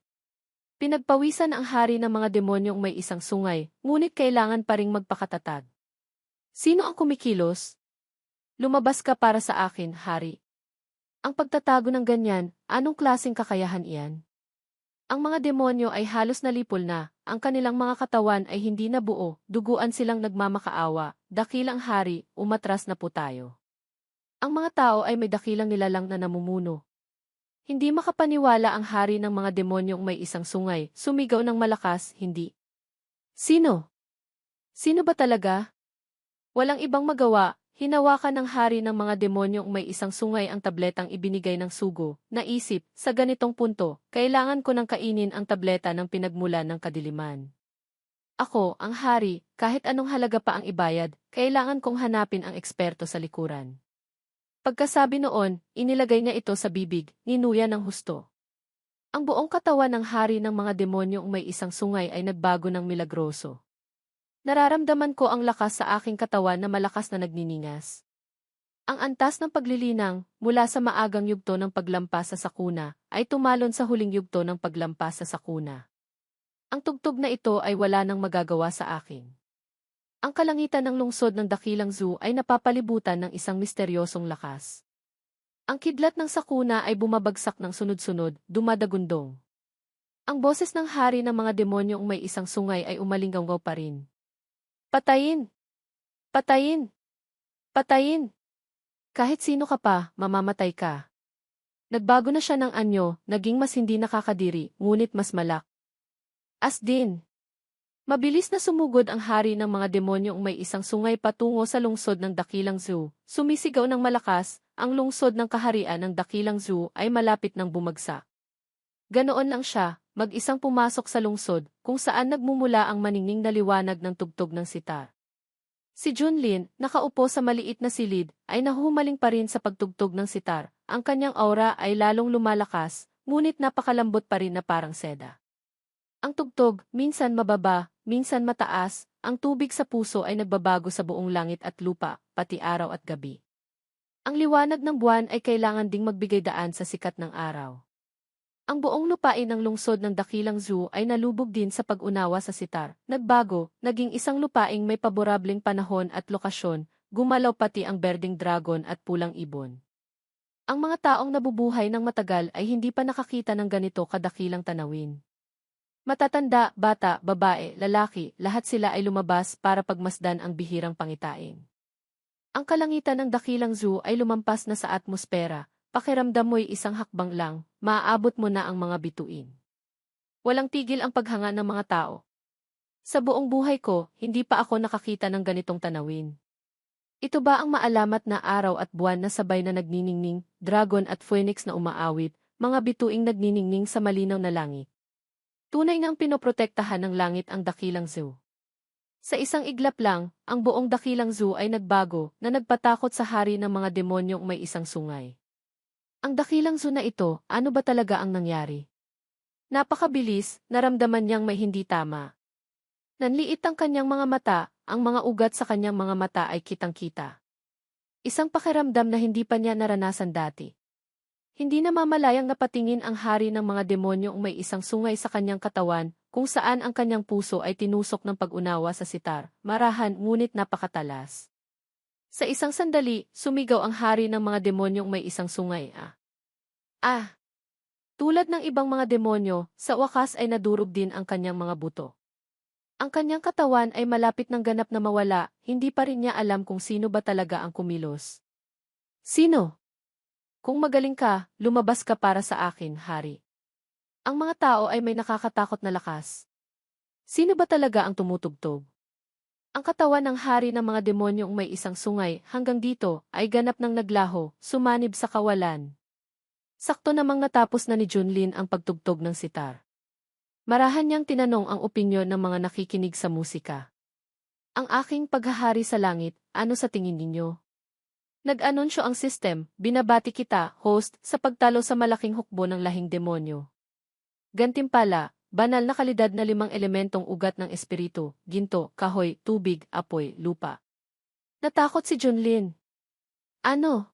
Pinagpawisan ang hari ng mga demonyong may isang sungay, ngunit kailangan pa ring magpakatatag. Sino ang kumikilos? Lumabas ka para sa akin, hari. Ang pagtatago ng ganyan, anong klaseng kakayahan iyan? Ang mga demonyo ay halos nalipol na, ang kanilang mga katawan ay hindi na buo, duguan silang nagmamakaawa, dakilang hari, umatras na po tayo. Ang mga tao ay may dakilang nilalang na namumuno. Hindi makapaniwala ang hari ng mga demonyong may isang sungay, sumigaw ng malakas, hindi. Sino? Sino ba talaga? Walang ibang magawa. Hinawakan ng hari ng mga demonyong may isang sungay ang tabletang ibinigay ng sugo, naisip, sa ganitong punto, kailangan ko nang kainin ang tableta ng pinagmulan ng kadiliman. Ako, ang hari, kahit anong halaga pa ang ibayad, kailangan kong hanapin ang eksperto sa likuran. Pagkasabi noon, inilagay niya ito sa bibig, ninuya ng husto. Ang buong katawan ng hari ng mga demonyong may isang sungay ay nagbago ng milagroso. Nararamdaman ko ang lakas sa aking katawan na malakas na nagniningas. Ang antas ng paglilinang, mula sa maagang yugto ng paglampas sa sakuna, ay tumalon sa huling yugto ng paglampas sa sakuna. Ang tugtog na ito ay wala nang magagawa sa akin. Ang kalangitan ng lungsod ng Dakilang Zhou ay napapalibutan ng isang misteryosong lakas. Ang kidlat ng sakuna ay bumabagsak ng sunod-sunod, dumadagundong. Ang boses ng hari ng mga demonyong may isang sungay ay umalinggaw pa rin. Patayin! Patayin! Patayin! Kahit sino ka pa, mamamatay ka. Nagbago na siya ng anyo, naging mas hindi nakakadiri, ngunit mas malak. As din. Mabilis na sumugod ang hari ng mga demonyong may isang sungay patungo sa lungsod ng Dakilang Zoo. Sumisigaw ng malakas, ang lungsod ng kaharian ng Dakilang Zoo ay malapit ng bumagsak. Ganoon lang siya, mag-isang pumasok sa lungsod, kung saan nagmumula ang maningning na liwanag ng tugtog ng sitar. Si Junlin, nakaupo sa maliit na silid, ay nahuhumaling pa rin sa pagtugtog ng sitar. Ang kanyang aura ay lalong lumalakas, ngunit napakalambot pa rin na parang seda. Ang tugtog, minsan mababa, minsan mataas, ang tubig sa puso ay nagbabago sa buong langit at lupa, pati araw at gabi. Ang liwanag ng buwan ay kailangan ding magbigay daan sa sikat ng araw. Ang buong lupain ng lungsod ng Dakilang Zoo ay nalubog din sa pag-unawa sa sitar. Nagbago, naging isang lupaing may paborableng panahon at lokasyon, gumalaw pati ang berdeng dragon at pulang ibon. Ang mga taong nabubuhay ng matagal ay hindi pa nakakita ng ganito kadakilang tanawin. Matatanda, bata, babae, lalaki, lahat sila ay lumabas para pagmasdan ang bihirang pangitain. Ang kalangitan ng Dakilang Zoo ay lumampas na sa atmosfera. Pakiramdam mo'y isang hakbang lang, maaabot mo na ang mga bituin. Walang tigil ang paghanga ng mga tao. Sa buong buhay ko, hindi pa ako nakakita ng ganitong tanawin. Ito ba ang maalamat na araw at buwan na sabay na nagniningning, dragon at phoenix na umaawit, mga bituing nagniningning sa malinaw na langit? Tunay ngang pinoprotektahan ng langit ang Dakilang Zoo. Sa isang iglap lang, ang buong Dakilang Zoo ay nagbago na nagpatakot sa hari ng mga demonyong may isang sungay. Ang Dakilang Zoo na ito, ano ba talaga ang nangyari? Napakabilis, naramdaman niyang may hindi tama. Nanliit ang kanyang mga mata, ang mga ugat sa kanyang mga mata ay kitang-kita. Isang pakiramdam na hindi pa niya naranasan dati. Hindi namamalayang napatingin ang hari ng mga demonyong may isang sungay sa kanyang katawan, kung saan ang kanyang puso ay tinusok ng pag-unawa sa sitar, marahan ngunit napakatalas. Sa isang sandali, sumigaw ang hari ng mga demonyong may isang sungay. Tulad ng ibang mga demonyo, sa wakas ay nadurog din ang kanyang mga buto. Ang kanyang katawan ay malapit ng ganap na mawala, hindi pa rin niya alam kung sino ba talaga ang kumilos. Sino? Kung magaling ka, lumabas ka para sa akin, hari. Ang mga tao ay may nakakatakot na lakas. Sino ba talaga ang tumutugtog? Ang katawan ng hari ng mga demonyong may isang sungay hanggang dito ay ganap ng naglaho, sumanib sa kawalan. Sakto namang natapos na ni Junlin ang pagtugtog ng sitar. Marahan niyang tinanong ang opinyon ng mga nakikinig sa musika. Ang aking paghahari sa langit, ano sa tingin ninyo? Nag-anunsyo ang system, binabati kita, host, sa pagtalo sa malaking hukbo ng lahing demonyo. Gantimpala, banal na kalidad na 5 elementong ugat ng espiritu, ginto, kahoy, tubig, apoy, lupa. Natakot si Junlin. Ano?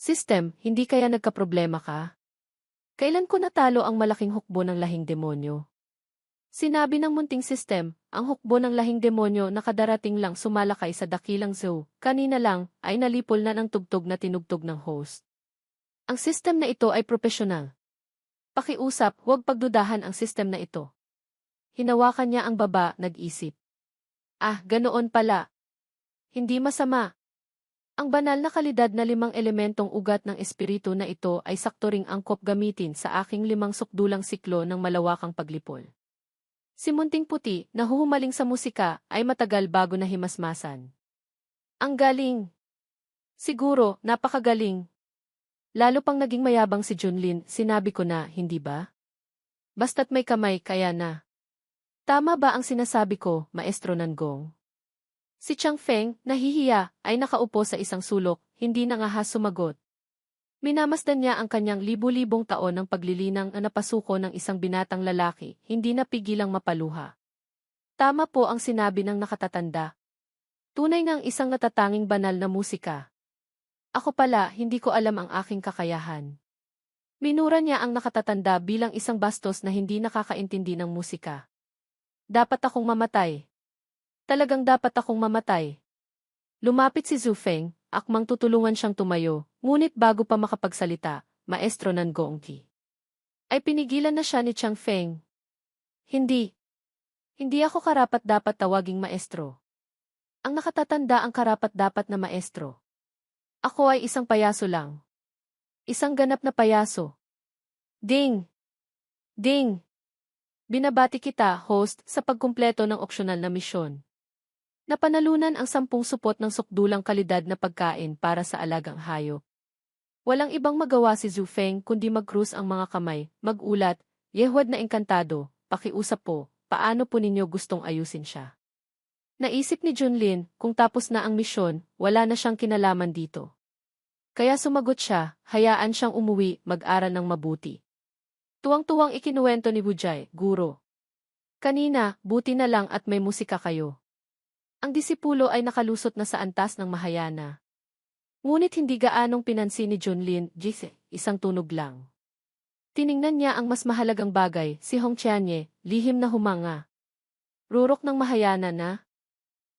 System, hindi kaya nagkaproblema ka? Kailan ko natalo ang malaking hukbo ng lahing demonyo? Sinabi ng munting system, ang hukbo ng lahing demonyo na kadarating lang sumalakay sa Dakilang Zoo, kanina lang ay nalipol na ng tugtog na tinugtog ng host. Ang system na ito ay propesyonal. Pakiusap, huwag pagdudahan ang system na ito. Hinawakan niya ang baba, nag-isip. Ganoon pala. Hindi masama. Ang banal na kalidad na 5 elementong ugat ng espiritu na ito ay sakto ring angkop gamitin sa aking 5 sukdulang siklo ng malawakang paglipol. Si Munting Puti, nahuhumaling sa musika, ay matagal bago na himasmasan. Ang galing! Siguro, napakagaling. Lalo pang naging mayabang si Junlin, sinabi ko na, hindi ba? Basta't may kamay, kaya na. Tama ba ang sinasabi ko, Maestro Nangong? Si Chang Feng, nahihiya, ay nakaupo sa isang sulok, hindi nangahas sumagot. Minamasdan niya ang kanyang libu-libong taon ng paglilinang na napasuko ng isang binatang lalaki, hindi napigilang mapaluha. Tama po ang sinabi ng nakatatanda. Tunay ngang isang natatanging banal na musika. Ako pala, hindi ko alam ang aking kakayahan. Minura niya ang nakatatanda bilang isang bastos na hindi nakakaintindi ng musika. Dapat akong mamatay. Talagang dapat akong mamatay. Lumapit si Zhu Feng, akmang tutulungan siyang tumayo, ngunit bago pa makapagsalita, Maestro Nangongki. Ay pinigilan na siya ni Chang Feng. Hindi. Hindi ako karapat-dapat tawaging maestro. Ang nakatatanda ang karapat-dapat na maestro. Ako ay isang payaso lang. Isang ganap na payaso. Ding! Ding! Binabati kita, host, sa pagkumpleto ng opsyonal na misyon. Napanalunan ang 10 supot ng sukdulang kalidad na pagkain para sa alagang hayop. Walang ibang magawa si Zhu Feng kundi mag-cruise ang mga kamay, mag-ulat, yehwad na engkantado, pakiusap po, paano po ninyo gustong ayusin siya? Naisip ni Junlin, kung tapos na ang misyon, wala na siyang kinalaman dito. Kaya sumagot siya, hayaan siyang umuwi, mag-aral ng mabuti. Tuwang-tuwang ikinuwento ni Bujay, guro. Kanina, buti na lang at may musika kayo. Ang disipulo ay nakalusot na sa antas ng Mahayana. Ngunit hindi gaanong pinansin ni Junlin, isang tunog lang. Tiningnan niya ang mas mahalagang bagay, si Hong Qianye, lihim na humanga. Rurok ng Mahayana na.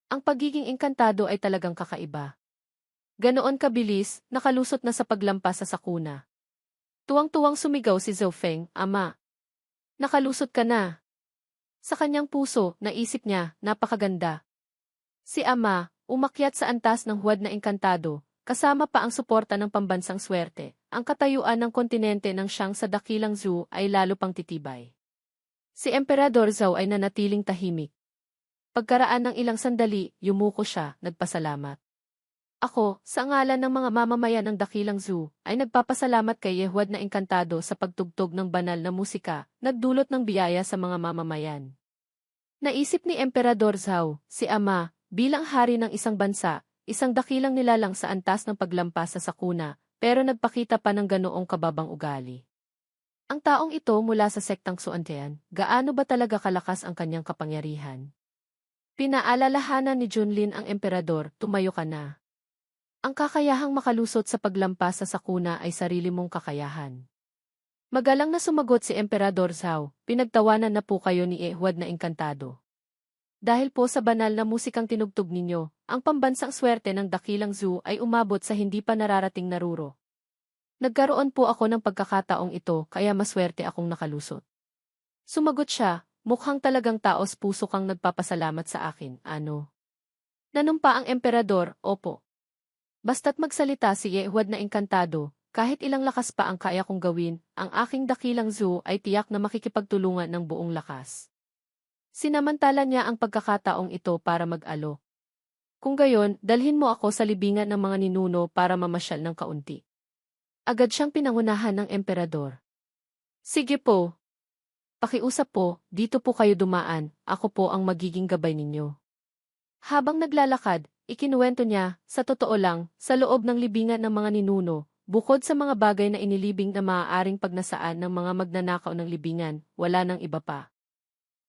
Ang pagiging engkantado ay talagang kakaiba. Ganoon kabilis, nakalusot na sa paglampas sa sakuna. Tuwang-tuwang sumigaw si Zhou Feng, Ama. Nakalusot ka na. Sa kanyang puso, naisip niya, napakaganda. Si Ama, umakyat sa antas ng huwad na engkantado, kasama pa ang suporta ng pambansang swerte. Ang katayuan ng kontinente ng Shang sa dakilang Zhou ay lalo pang titibay. Si Emperador Zhao ay nanatiling tahimik. Pagkaraan ng ilang sandali, yumuko siya, nagpasalamat. Ako, sa ngalan ng mga mamamayan ng dakilang Zhou, ay nagpapasalamat kay Yehuad na engkantado sa pagtugtog ng banal na musika, nagdulot ng biyaya sa mga mamamayan. Naisip ni Emperador Zhao, si Ama, bilang hari ng isang bansa, isang dakilang nilalang sa antas ng paglampas sa sakuna, pero nagpakita pa ng ganoong kababang ugali. Ang taong ito mula sa sektang Xuantian, gaano ba talaga kalakas ang kanyang kapangyarihan? Pinaalalahanan ni Junlin ang emperador, tumayo ka na. Ang kakayahang makalusot sa paglampas sa sakuna ay sarili mong kakayahan. Magalang na sumagot si Emperador Zhao, pinagtawanan na po kayo ni Ehwad na engkantado. Dahil po sa banal na musikang tinugtog ninyo, ang pambansang swerte ng dakilang Zhou ay umabot sa hindi pa nararating na ruro. Nagkaroon po ako ng pagkakataong ito kaya maswerte akong nakalusot. Sumagot siya, mukhang talagang taos puso kang nagpapasalamat sa akin, ano? Nanumpa ang emperador, opo. Basta't magsalita si Ehwad na engkantado, kahit ilang lakas pa ang kaya kong gawin, ang aking dakilang Zhou ay tiyak na makikipagtulungan ng buong lakas. Sinamantala niya ang pagkakataong ito para mag-alok. Kung gayon, dalhin mo ako sa libingan ng mga ninuno para mamasyal ng kaunti. Agad siyang pinangunahan ng emperador. Sige po. Pakiusap po, dito po kayo dumaan, ako po ang magiging gabay ninyo. Habang naglalakad, ikinuwento niya, sa totoo lang, sa loob ng libingan ng mga ninuno, bukod sa mga bagay na inilibing na maaaring pagnasaan ng mga magnanakaw ng libingan, wala nang iba pa.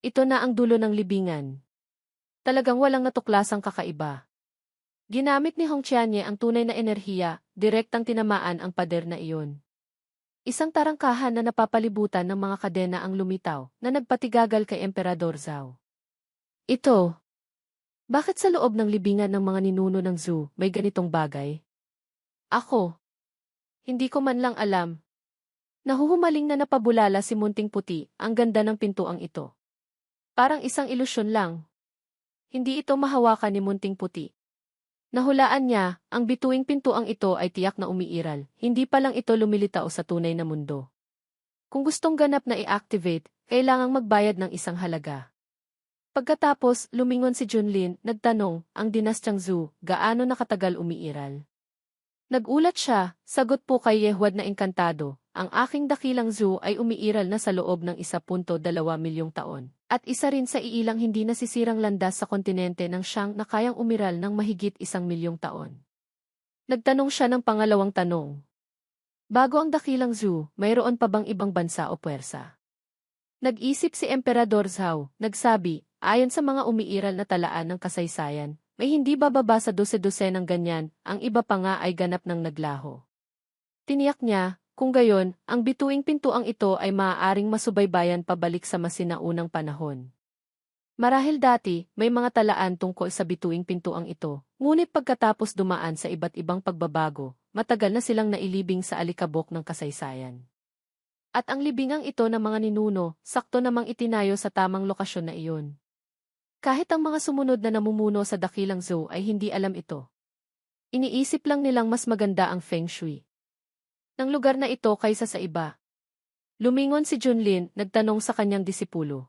Ito na ang dulo ng libingan. Talagang walang natuklasang kakaiba. Ginamit ni Hong Qianye ang tunay na enerhiya, direktang tinamaan ang pader na iyon. Isang tarangkahan na napapalibutan ng mga kadena ang lumitaw, na nagpatigagal kay Emperador Zhao. Ito. Bakit sa loob ng libingan ng mga ninuno ng Zhou may ganitong bagay? Ako. Hindi ko man lang alam. Nahuhumaling na napabulala si Munting Puti, ang ganda ng pintuang ito. Parang isang ilusyon lang. Hindi ito mahawakan ni Munting Puti. Nahulaan niya, ang bituing pintuang ito ay tiyak na umiiral, hindi pa lang ito lumilitaw sa tunay na mundo. Kung gustong ganap na i-activate, kailangang magbayad ng isang halaga. Pagkatapos, lumingon si Junlin, nagtanong, ang dinastyang Zhou, gaano nakatagal umiiral? Nagulat siya, sagot po kay Yehuad na engkantado, ang aking dakilang Zhou ay umiiral na sa loob ng 1.2 milyong taon. At isa rin sa iilang hindi nasisirang landas sa kontinente ng Shang na kayang umiral ng mahigit 1 milyong taon. Nagtanong siya ng pangalawang tanong. Bago ang dakilang Zhou, mayroon pa bang ibang bansa o puwersa? Nag-isip si Emperador Zhao, nagsabi, ayon sa mga umiiral na talaan ng kasaysayan, may hindi bababa sa 12 ng ganyan, ang iba pa nga ay ganap ng naglaho. Tiniyak niya, kung gayon, ang bituing pintuang ito ay maaaring masubaybayan pabalik sa masinaunang panahon. Marahil dati, may mga talaan tungkol sa bituing pintuang ito, ngunit pagkatapos dumaan sa iba't ibang pagbabago, matagal na silang nailibing sa alikabok ng kasaysayan. At ang libingang ito ng mga ninuno, sakto namang itinayo sa tamang lokasyon na iyon. Kahit ang mga sumunod na namumuno sa dakilang Zhou ay hindi alam ito. Iniisip lang nilang mas maganda ang Feng Shui ng lugar na ito kaysa sa iba. Lumingon si Junlin, nagtanong sa kanyang disipulo.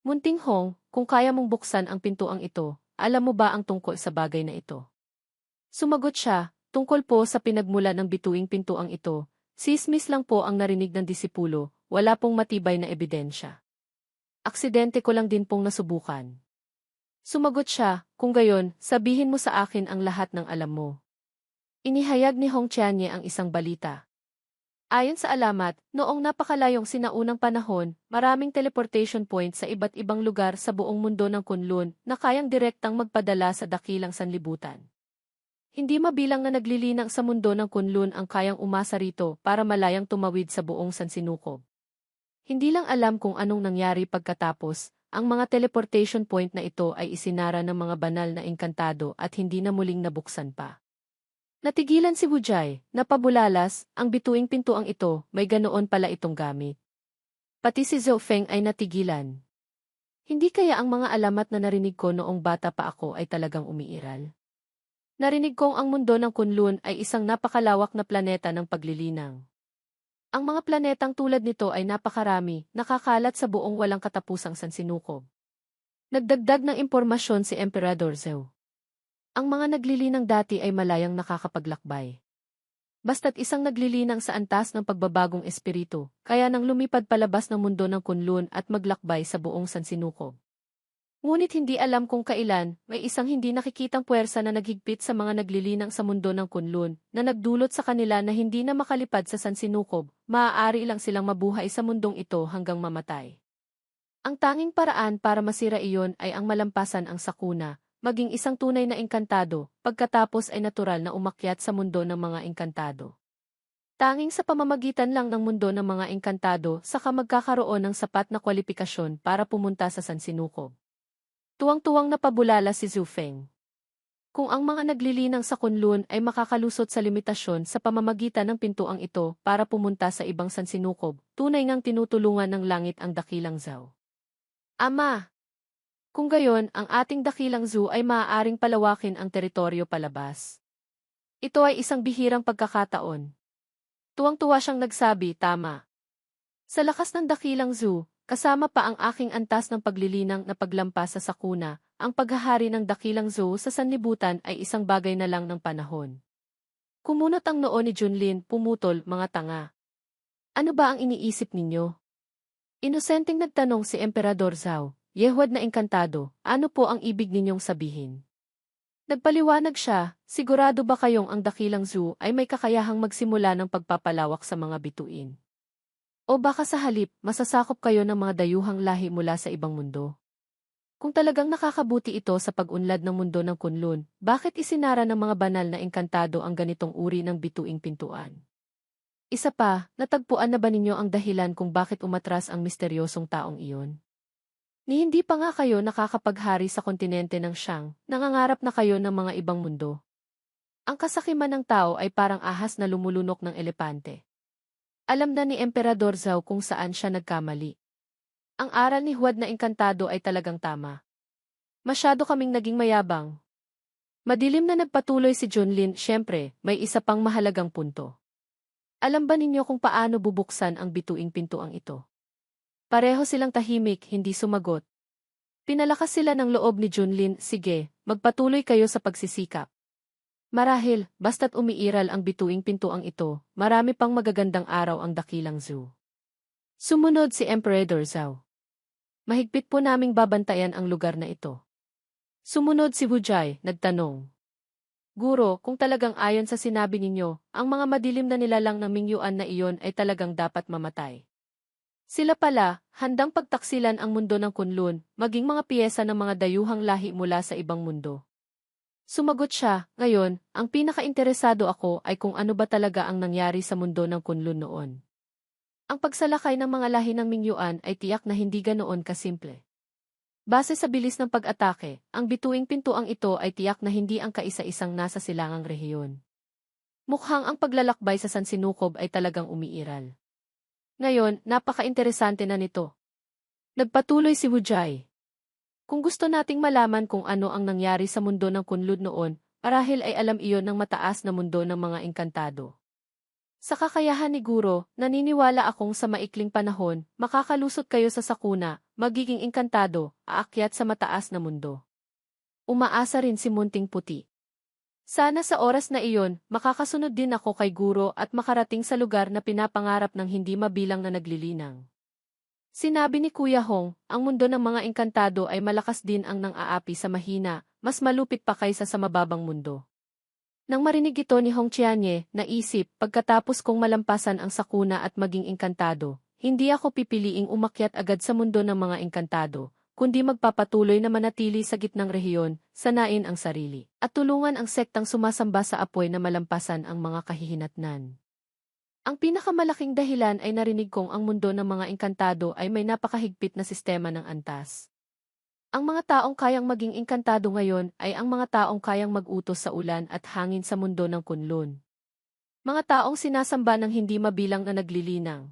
Munting Hong, kung kaya mong buksan ang pintuang ito, alam mo ba ang tungkol sa bagay na ito? Sumagot siya, tungkol po sa pinagmula ng bituing pintuang ito, sismis lang po ang narinig ng disipulo, wala pong matibay na ebidensya. Aksidente ko lang din pong nasubukan. Sumagot siya, kung gayon, sabihin mo sa akin ang lahat ng alam mo. Inihayag ni Hong Qianye ang isang balita. Ayon sa alamat, noong napakalayong sinaunang panahon, maraming teleportation point sa iba't ibang lugar sa buong mundo ng Kunlun na kayang direktang magpadala sa dakilang sanlibutan. Hindi mabilang na naglilinang sa mundo ng Kunlun ang kayang umasa rito para malayang tumawid sa buong sansinukob. Hindi lang alam kung anong nangyari pagkatapos, ang mga teleportation point na ito ay isinara ng mga banal na engkantado at hindi na muling nabuksan pa. Natigilan si Wujay, napabulalas, ang bituing pintuang ito, may ganoon pala itong gamit. Pati si Zhou Feng ay natigilan. Hindi kaya ang mga alamat na narinig ko noong bata pa ako ay talagang umiiral? Narinig kong ang mundo ng Kunlun ay isang napakalawak na planeta ng paglilinang. Ang mga planetang tulad nito ay napakarami, nakakalat sa buong walang katapusang sansinukob. Nagdagdag ng impormasyon si Emperador Zhou. Ang mga naglilinang dati ay malayang nakakapaglakbay. Basta't isang naglilinang sa antas ng pagbabagong espiritu, kaya nang lumipad palabas ng mundo ng Kunlun at maglakbay sa buong sansinukob. Ngunit hindi alam kung kailan, may isang hindi nakikitang puwersa na naghigpit sa mga naglilinang sa mundo ng Kunlun, na nagdulot sa kanila na hindi na makalipad sa sansinukob, maaari lang silang mabuhay sa mundong ito hanggang mamatay. Ang tanging paraan para masira iyon ay ang malampasan ang sakuna, maging isang tunay na engkantado, pagkatapos ay natural na umakyat sa mundo ng mga engkantado. Tanging sa pamamagitan lang ng mundo ng mga engkantado saka magkakaroon ng sapat na kwalifikasyon para pumunta sa sansinukob. Tuwang-tuwang napabulala si Zhou Feng. Kung ang mga naglilinang sa Kunlun ay makakalusot sa limitasyon sa pamamagitan ng pintuang ito para pumunta sa ibang sansinukob, tunay ngang tinutulungan ng langit ang dakilang Zhao. Ama! Kung gayon, ang ating dakilang zoo ay maaaring palawakin ang teritoryo palabas. Ito ay isang bihirang pagkakataon. Tuwang-tuwa siyang nagsabi, tama. Sa lakas ng dakilang zoo, kasama pa ang aking antas ng paglilinang na paglampas sa sakuna, ang paghahari ng dakilang zoo sa sanlibutan ay isang bagay na lang ng panahon. Kumunot ang noo ni Junlin, pumutol, mga tanga. Ano ba ang iniisip ninyo? Inosenteng nagtanong si Emperador Zhao. Yehwad na engkantado, ano po ang ibig ninyong sabihin? Nagpaliwanag siya, sigurado ba kayong ang dakilang zoo ay may kakayahang magsimula ng pagpapalawak sa mga bituin? O baka sa halip, masasakop kayo ng mga dayuhang lahi mula sa ibang mundo? Kung talagang nakakabuti ito sa pag-unlad ng mundo ng Kunlun, bakit isinara ng mga banal na engkantado ang ganitong uri ng bituing pintuan? Isa pa, natagpuan na ba ninyo ang dahilan kung bakit umatras ang misteryosong taong iyon? Ni hindi pa nga kayo nakakapaghari sa kontinente ng Shang, nangangarap na kayo ng mga ibang mundo. Ang kasakiman ng tao ay parang ahas na lumulunok ng elepante. Alam na ni Emperador Zhao kung saan siya nagkamali. Ang aral ni Huwad na engkantado ay talagang tama. Masyado kaming naging mayabang. Madilim na nagpatuloy si Junlin, syempre, may isa pang mahalagang punto. Alam ba ninyo kung paano bubuksan ang bituing pintuang ito? Pareho silang tahimik, hindi sumagot. Pinalakas sila ng loob ni Junlin, sige, magpatuloy kayo sa pagsisikap. Marahil, basta't umiiral ang bituing pintuang ito, marami pang magagandang araw ang dakilang zoo. Sumunod si Emperador Zhao. Mahigpit po naming babantayan ang lugar na ito. Sumunod si Wujay, nagtanong. Guro, kung talagang ayon sa sinabi ninyo, ang mga madilim na nilalang ng Mingyuan na iyon ay talagang dapat mamatay. Sila pala, handang pagtaksilan ang mundo ng Kunlun, maging mga piyesa ng mga dayuhang lahi mula sa ibang mundo. Sumagot siya, ngayon, ang pinaka-interesado ako ay kung ano ba talaga ang nangyari sa mundo ng Kunlun noon. Ang pagsalakay ng mga lahi ng Mingyuan ay tiyak na hindi ganoon kasimple. Base sa bilis ng pag-atake, ang bituing pintuang ito ay tiyak na hindi ang kaisa-isang nasa silangang rehiyon. Mukhang ang paglalakbay sa sansinukob ay talagang umiiral. Ngayon, napaka-interesante na nito. Nagpatuloy si Wujay. Kung gusto nating malaman kung ano ang nangyari sa mundo ng Kunlun noon, marahil ay alam iyon ng mataas na mundo ng mga engkantado. Sa kakayahan ni Guro, naniniwala akong sa maikling panahon, makakalusot kayo sa sakuna, magiging engkantado, aakyat sa mataas na mundo. Umaasa rin si Munting Puti. Sana sa oras na iyon, makakasunod din ako kay Guro at makarating sa lugar na pinapangarap ng hindi mabilang na naglilinang. Sinabi ni Kuya Hong, ang mundo ng mga engkantado ay malakas din ang nang-aapi sa mahina, mas malupit pa kaysa sa mababang mundo. Nang marinig ito ni Hong Qianye, naisip, pagkatapos kong malampasan ang sakuna at maging engkantado, hindi ako pipiliing umakyat agad sa mundo ng mga engkantado, kundi magpapatuloy na manatili sa gitnang rehiyon, sanain ang sarili, at tulungan ang sektang sumasamba sa apoy na malampasan ang mga kahihinatnan. Ang pinakamalaking dahilan ay narinig kong ang mundo ng mga engkantado ay may napakahigpit na sistema ng antas. Ang mga taong kayang maging engkantado ngayon ay ang mga taong kayang mag-utos sa ulan at hangin sa mundo ng kunlun. Mga taong sinasamba ng hindi mabilang na naglilinang.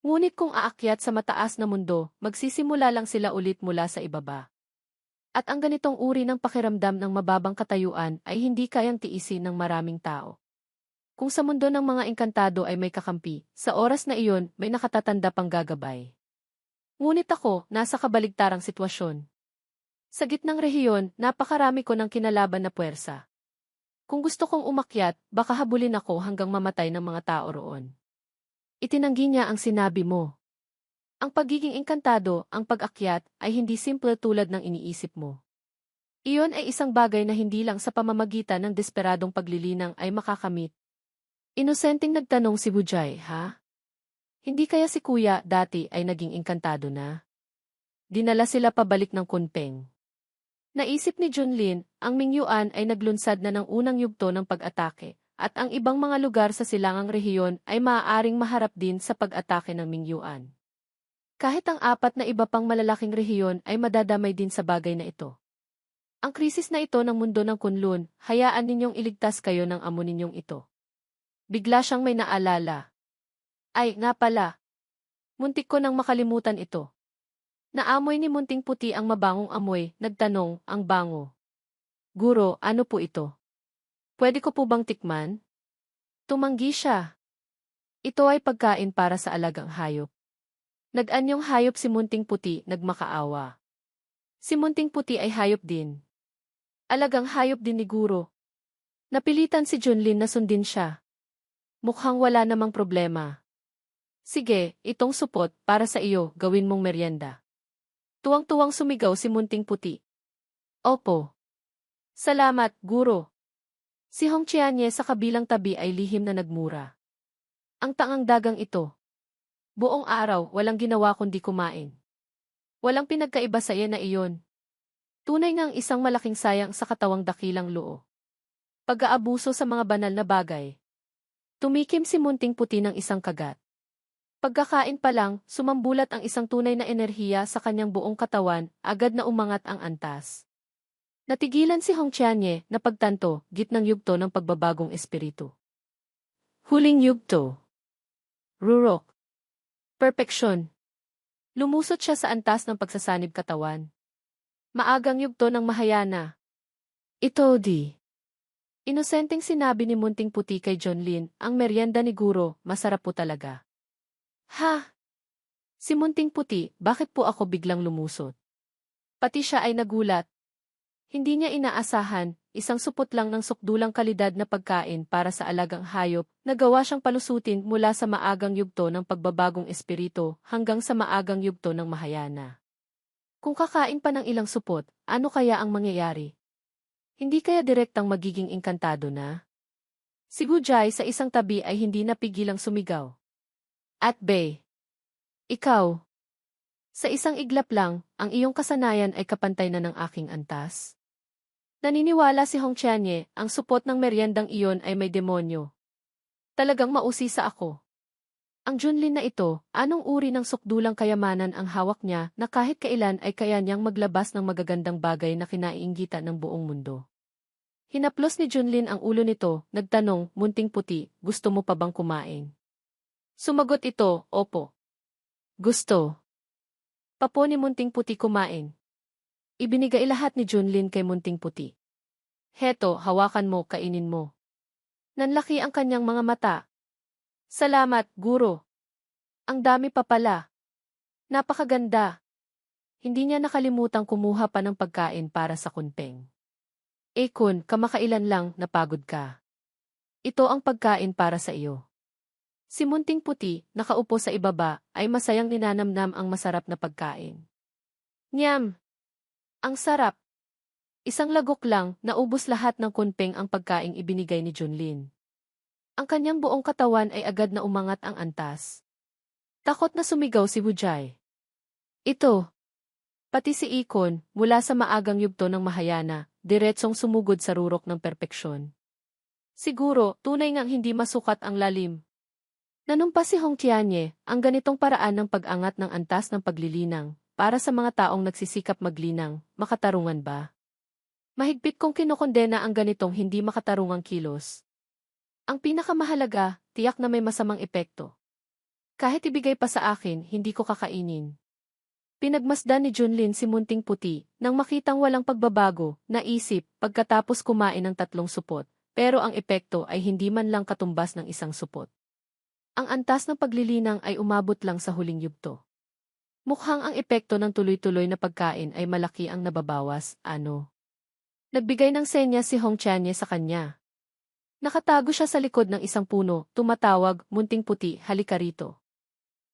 Ngunit kung aakyat sa mataas na mundo, magsisimula lang sila ulit mula sa ibaba. At ang ganitong uri ng pakiramdam ng mababang katayuan ay hindi kayang tiisin ng maraming tao. Kung sa mundo ng mga engkantado ay may kakampi, sa oras na iyon may nakatatanda pang gagabay. Ngunit ako, nasa kabaligtarang sitwasyon. Sa gitnang rehiyon, napakarami ko ng kinalaban na puwersa. Kung gusto kong umakyat, baka habulin ako hanggang mamatay ng mga tao roon. Itinanggi niya ang sinabi mo. Ang pagiging engkantado, ang pag-akyat, ay hindi simple tulad ng iniisip mo. Iyon ay isang bagay na hindi lang sa pamamagitan ng desperadong paglilinang ay makakamit. Inosenteng nagtanong si Bujay, ha? Hindi kaya si Kuya dati ay naging engkantado na? Dinala sila pabalik ng Kunpeng. Naisip ni Junlin, ang Mingyuan ay naglunsad na ng unang yugto ng pag-atake, at ang ibang mga lugar sa silangang rehiyon ay maaaring maharap din sa pag-atake ng Mingyuan. Kahit ang apat na iba pang malalaking rehiyon ay madadamay din sa bagay na ito. Ang krisis na ito ng mundo ng Kunlun, hayaan ninyong iligtas kayo ng amo ninyong ito. Bigla siyang may naalala. Ay, nga pala. Muntik ko nang makalimutan ito. Naamoy ni Munting Puti ang mabangong amoy, nagtanong, ang bango. Guro, ano po ito? Pwede ko po bang tikman? Tumanggi siya. Ito ay pagkain para sa alagang hayop. Nag-anyong hayop si Munting Puti, nagmakaawa. Si Munting Puti ay hayop din. Alagang hayop din ni Guro. Napilitan si Junlin na sundin siya. Mukhang wala namang problema. Sige, itong supot, para sa iyo, gawin mong merienda. Tuwang-tuwang sumigaw si Munting Puti. Opo. Salamat, Guro. Si Hong Qianye sa kabilang tabi ay lihim na nagmura. Ang tangang dagang ito. Buong araw, walang ginawa kundi kumain. Walang pinagkaiba sa iya na iyon. Tunay ngang isang malaking sayang sa katawang dakilang loo. Pag-aabuso sa mga banal na bagay. Tumikim si Munting Puti ng isang kagat. Pagkakain pa lang, sumambulat ang isang tunay na enerhiya sa kanyang buong katawan, agad na umangat ang antas. Natigilan si Hong Qianye na pagtanto, gitnang yugto ng pagbabagong espiritu. Huling yugto. Rurok. Perpeksyon. Lumusot siya sa antas ng pagsasanib katawan. Maagang yugto ng Mahayana. Ito di. Inosenteng sinabi ni Munting Puti kay Junlin, ang merienda ni Guro, masarap po talaga. Ha? Si Munting Puti, bakit po ako biglang lumusot? Pati siya ay nagulat. Hindi niya inaasahan, isang supot lang ng sukdulang kalidad na pagkain para sa alagang hayop, nagawa siyang palusutin mula sa maagang yugto ng pagbabagong espiritu hanggang sa maagang yugto ng Mahayana. Kung kakain pa ng ilang supot, ano kaya ang mangyayari? Hindi kaya direktang magiging engkantado na? Si Bujay sa isang tabi ay hindi napigilang sumigaw. At Bay. Ikaw. Sa isang iglap lang, ang iyong kasanayan ay kapantay na ng aking antas. Naniniwala si Hong Qianye, ang supot ng meriendang iyon ay may demonyo. Talagang mausisa ako. Ang Junlin na ito, anong uri ng sukdulang kayamanan ang hawak niya na kahit kailan ay kaya niyang maglabas ng magagandang bagay na kinaiinggitan ng buong mundo. Hinaplos ni Junlin ang ulo nito, nagtanong, Munting Puti, gusto mo pa bang kumain? Sumagot ito, opo. Gusto. Papo ni Munting Puti kumain. Ibinigay lahat ni Junlin kay Munting Puti. Heto, hawakan mo, kainin mo. Nanlaki ang kanyang mga mata. Salamat, guro. Ang dami pa pala. Napakaganda. Hindi niya nakalimutang kumuha pa ng pagkain para sa kunpeng. Kun, kamakailan lang, napagod ka. Ito ang pagkain para sa iyo. Si Munting Puti, nakaupo sa ibaba, ay masayang ninanamnam ang masarap na pagkain. Nyam! Ang sarap! Isang lagok lang, naubos lahat ng kunpeng ang pagkaing ibinigay ni Junlin. Ang kanyang buong katawan ay agad na umangat ang antas. Takot na sumigaw si Wujay. Ito! Pati si Ikon, mula sa maagang yugto ng Mahayana, diretsong sumugod sa rurok ng perpeksyon. Siguro, tunay ngang hindi masukat ang lalim. Nanumpa si Hong Tianye, ang ganitong paraan ng pag-angat ng antas ng paglilinang, para sa mga taong nagsisikap maglinang, makatarungan ba? Mahigpit kong kinokondena ang ganitong hindi makatarungang kilos. Ang pinakamahalaga, tiyak na may masamang epekto. Kahit ibigay pa sa akin, hindi ko kakainin. Pinagmasdan ni Junlin si Munting Puti, nang makitang walang pagbabago, naisip, pagkatapos kumain ng 3 supot, pero ang epekto ay hindi man lang katumbas ng 1 supot. Ang antas ng paglilinang ay umabot lang sa huling yugto. Mukhang ang epekto ng tuloy-tuloy na pagkain ay malaki ang nababawas, ano? Nagbigay ng senya si Hong Tianye sa kanya. Nakatago siya sa likod ng isang puno, tumatawag, Munting Puti, halika rito.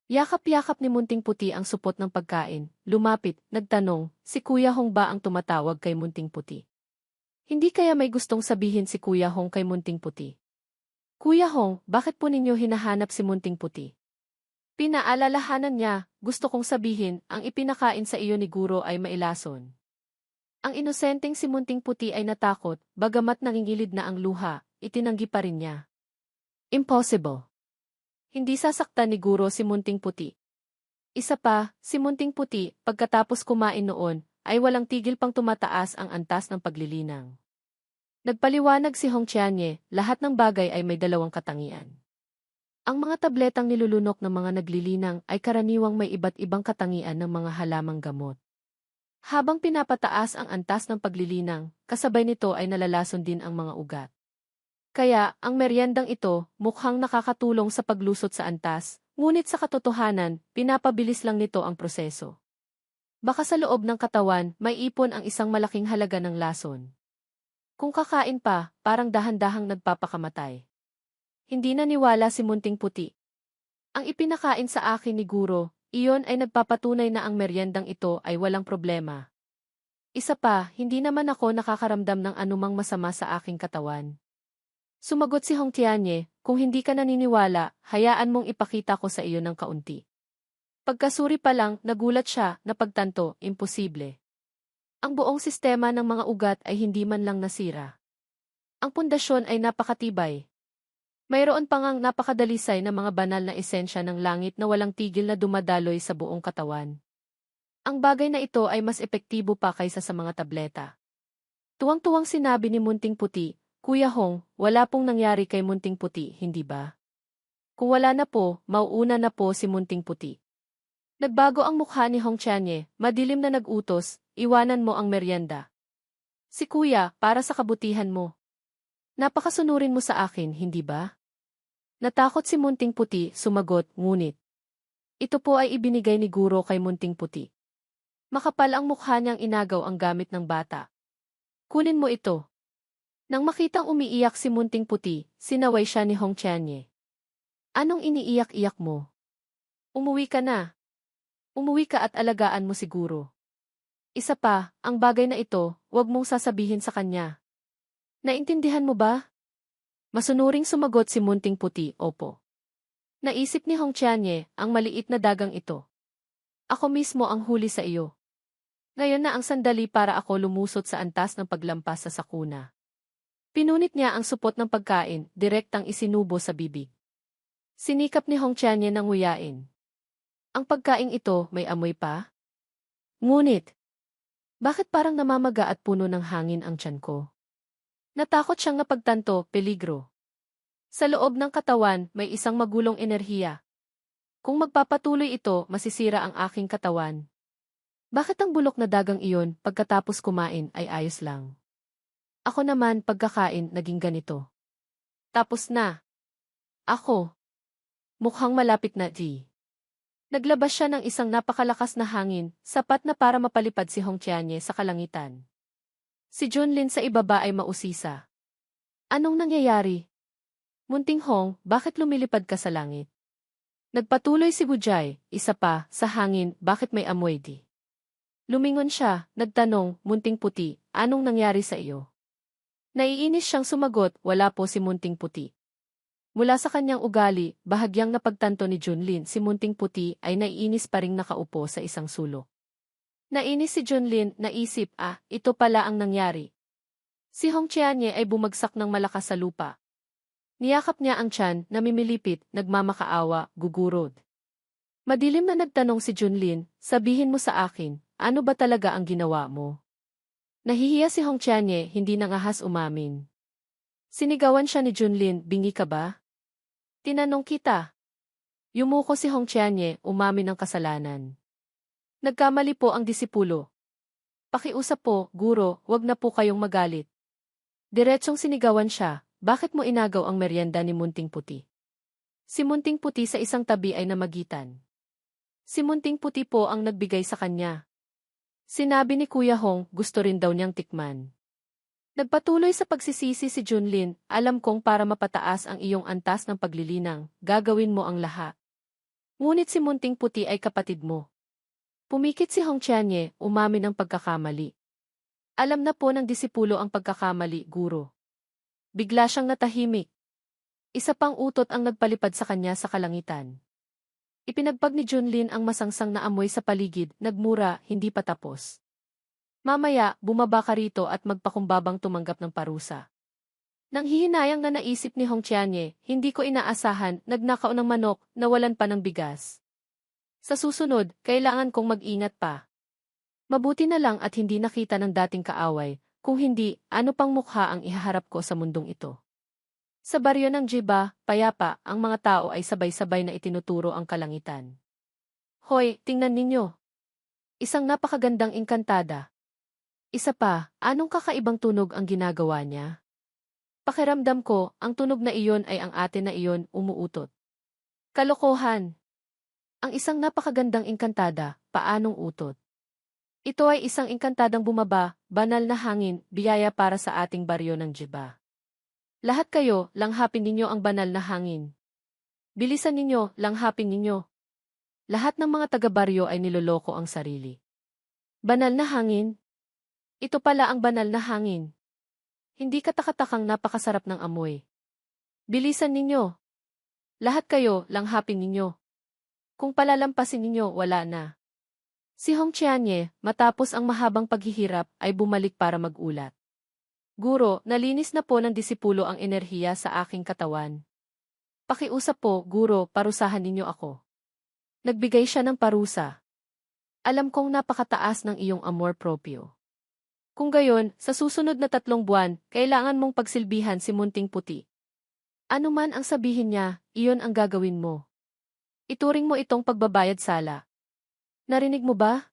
Yakap-yakap ni Munting Puti ang supot ng pagkain, lumapit, nagtanong, si Kuya Hong ba ang tumatawag kay Munting Puti? Hindi kaya may gustong sabihin si Kuya Hong kay Munting Puti? Kuya Hong, bakit po ninyo hinahanap si Munting Puti? Pinaalalahanan niya, gusto kong sabihin, ang ipinakain sa iyo ni Guro ay mailason. Ang inosenteng si Munting Puti ay natakot, bagamat nangingilid na ang luha, itinanggi pa rin niya. Impossible. Hindi sasaktan ni Guro si Munting Puti. Isa pa, si Munting Puti, pagkatapos kumain noon, ay walang tigil pang tumataas ang antas ng paglilinang. Nagpaliwanag si Hong Tianye, lahat ng bagay ay may 2 katangian. Ang mga tabletang nilulunok ng mga naglilinang ay karaniwang may iba't ibang katangian ng mga halamang gamot. Habang pinapataas ang antas ng paglilinang, kasabay nito ay nalalason din ang mga ugat. Kaya, ang meryendang ito, mukhang nakakatulong sa paglusot sa antas, ngunit sa katotohanan, pinapabilis lang nito ang proseso. Baka sa loob ng katawan, may ipon ang isang malaking halaga ng lason. Kung kakain pa, parang dahan-dahang nagpapakamatay. Hindi naniwala si Munting Puti. Ang ipinakain sa akin ni Guro, iyon ay nagpapatunay na ang meryendang ito ay walang problema. Isa pa, hindi naman ako nakakaramdam ng anumang masama sa aking katawan. Sumagot si Hong Tianye, kung hindi ka naniniwala, hayaan mong ipakita ko sa iyo ng kaunti. Pagkasuri pa lang, nagulat siya, napagtanto, imposible. Ang buong sistema ng mga ugat ay hindi man lang nasira. Ang pundasyon ay napakatibay. Mayroon pa ngang napakadalisay na mga banal na esensya ng langit na walang tigil na dumadaloy sa buong katawan. Ang bagay na ito ay mas epektibo pa kaysa sa mga tableta. Tuwang-tuwang sinabi ni Munting Puti, Kuya Hong, wala pong nangyari kay Munting Puti, hindi ba? Kung wala na po, mauuna na po si Munting Puti. Nagbago ang mukha ni Hong Tianye, madilim na nag-utos, iwanan mo ang meryenda. Si Kuya, para sa kabutihan mo. Napakasunurin mo sa akin, hindi ba? Natakot si Munting Puti, sumagot, ngunit. Ito po ay ibinigay ni Guro kay Munting Puti. Makapal ang mukha niyang inagaw ang gamit ng bata. Kunin mo ito. Nang makitang umiiyak si Munting Puti, sinaway siya ni Hong Tianye. Anong iniiyak-iyak mo? Umuwi ka na. Umuwi ka at alagaan mo siguro. Isa pa, ang bagay na ito, huwag mong sasabihin sa kanya. Naintindihan mo ba? Masunuring sumagot si Munting Puti, opo. Naisip ni Hong Tianye, ang maliit na dagang ito. Ako mismo ang huli sa iyo. Ngayon na ang sandali para ako lumusot sa antas ng paglampas sa sakuna. Pinunit niya ang supot ng pagkain, direktang isinubo sa bibig. Sinikap ni Hong Tianye nang nguyain. Ang pagkaing ito may amoy pa? Ngunit, bakit parang namamaga at puno ng hangin ang tiyan ko? Natakot siyang napagtanto, peligro. Sa loob ng katawan, may isang magulong enerhiya. Kung magpapatuloy ito, masisira ang aking katawan. Bakit ang bulok na dagang iyon, pagkatapos kumain, ay ayos lang? Ako naman, pagkakain, naging ganito. Tapos na. Ako. Mukhang malapit na, G. Naglabas siya ng isang napakalakas na hangin, sapat na para mapalipad si Hong Qianye sa kalangitan. Si Junlin sa ibaba ay mausisa. Anong nangyayari? Munting Hong, bakit lumilipad ka sa langit? Nagpatuloy si Bujay, isa pa, sa hangin, bakit may amoy di? Lumingon siya, nagtanong, Munting Puti, anong nangyari sa iyo? Naiinis siyang sumagot, wala po si Munting Puti. Mula sa kanyang ugali, bahagyang napagtanto ni Junlin si Munting Puti ay naiinis pa ring nakaupo sa isang sulok. Nainis si Junlin, naisip, ito pala ang nangyari. Si Hong Qianye ay bumagsak ng malakas sa lupa. Niyakap niya ang tiyan, namimilipit, nagmamakaawa, gugurod. Madilim na nagtanong si Junlin, sabihin mo sa akin, ano ba talaga ang ginawa mo? Nahihiya si Hong Qianye, hindi nangahas umamin. Sinigawan siya ni Junlin, bingi ka ba? Tinanong kita. Yumuko si Hong Qianye, umamin ng kasalanan. Nagkamali po ang disipulo. Pakiusap po, guro, wag na po kayong magalit. Diretsong sinigawan siya, bakit mo inagaw ang merienda ni Munting Puti? Si Munting Puti sa isang tabi ay namagitan. Si Munting Puti po ang nagbigay sa kanya. Sinabi ni Kuya Hong, gusto rin daw niyang tikman. Nagpatuloy sa pagsisisi si Junlin, alam kong para mapataas ang iyong antas ng paglilinang, gagawin mo ang lahat. Ngunit si Munting Puti ay kapatid mo. Pumikit si Hong Qianye, umamin ng pagkakamali. Alam na po ng disipulo ang pagkakamali, guro. Bigla siyang natahimik. Isa pang utot ang nagpalipad sa kanya sa kalangitan. Ipinagpag ni Junlin ang masangsang na amoy sa paligid, nagmura, hindi pa tapos. Mamaya, bumaba ka rito at magpakumbabang tumanggap ng parusa. Nang hihinayang na naisip ni Hong Qianye, hindi ko inaasahan, nagnakaw ng manok, nawalan pa ng bigas. Sa susunod, kailangan kong mag-ingat pa. Mabuti na lang at hindi nakita ng dating kaaway, kung hindi, ano pang mukha ang ihaharap ko sa mundong ito. Sa baryo ng Jiba, payapa, ang mga tao ay sabay-sabay na itinuturo ang kalangitan. Hoy, tingnan ninyo. Isang napakagandang engkantada. Isa pa, anong kakaibang tunog ang ginagawa niya? Pakiramdam ko, ang tunog na iyon ay ang atin na iyon umuutot. Kalokohan! Ang isang napakagandang engkantada, paanong utot? Ito ay isang engkantadang bumaba, banal na hangin, biyaya para sa ating baryo ng Jiba. Lahat kayo, langhapin ninyo ang banal na hangin. Bilisan ninyo, langhapin ninyo. Lahat ng mga taga-baryo ay niloloko ang sarili. Banal na hangin? Ito pala ang banal na hangin. Hindi katakatakang napakasarap ng amoy. Bilisan ninyo. Lahat kayo, langhapin ninyo. Kung palalampasin ninyo, wala na. Si Hong Qianye, matapos ang mahabang paghihirap, ay bumalik para magulat. Guro, nalinis na po ng disipulo ang enerhiya sa aking katawan. Pakiusap po, guro, parusahan ninyo ako. Nagbigay siya ng parusa. Alam kong napakataas ng iyong amor proprio. Kung gayon, sa susunod na 3 buwan, kailangan mong pagsilbihan si Munting Puti. Ano man ang sabihin niya, iyon ang gagawin mo. Ituring mo itong pagbabayad sala. Narinig mo ba?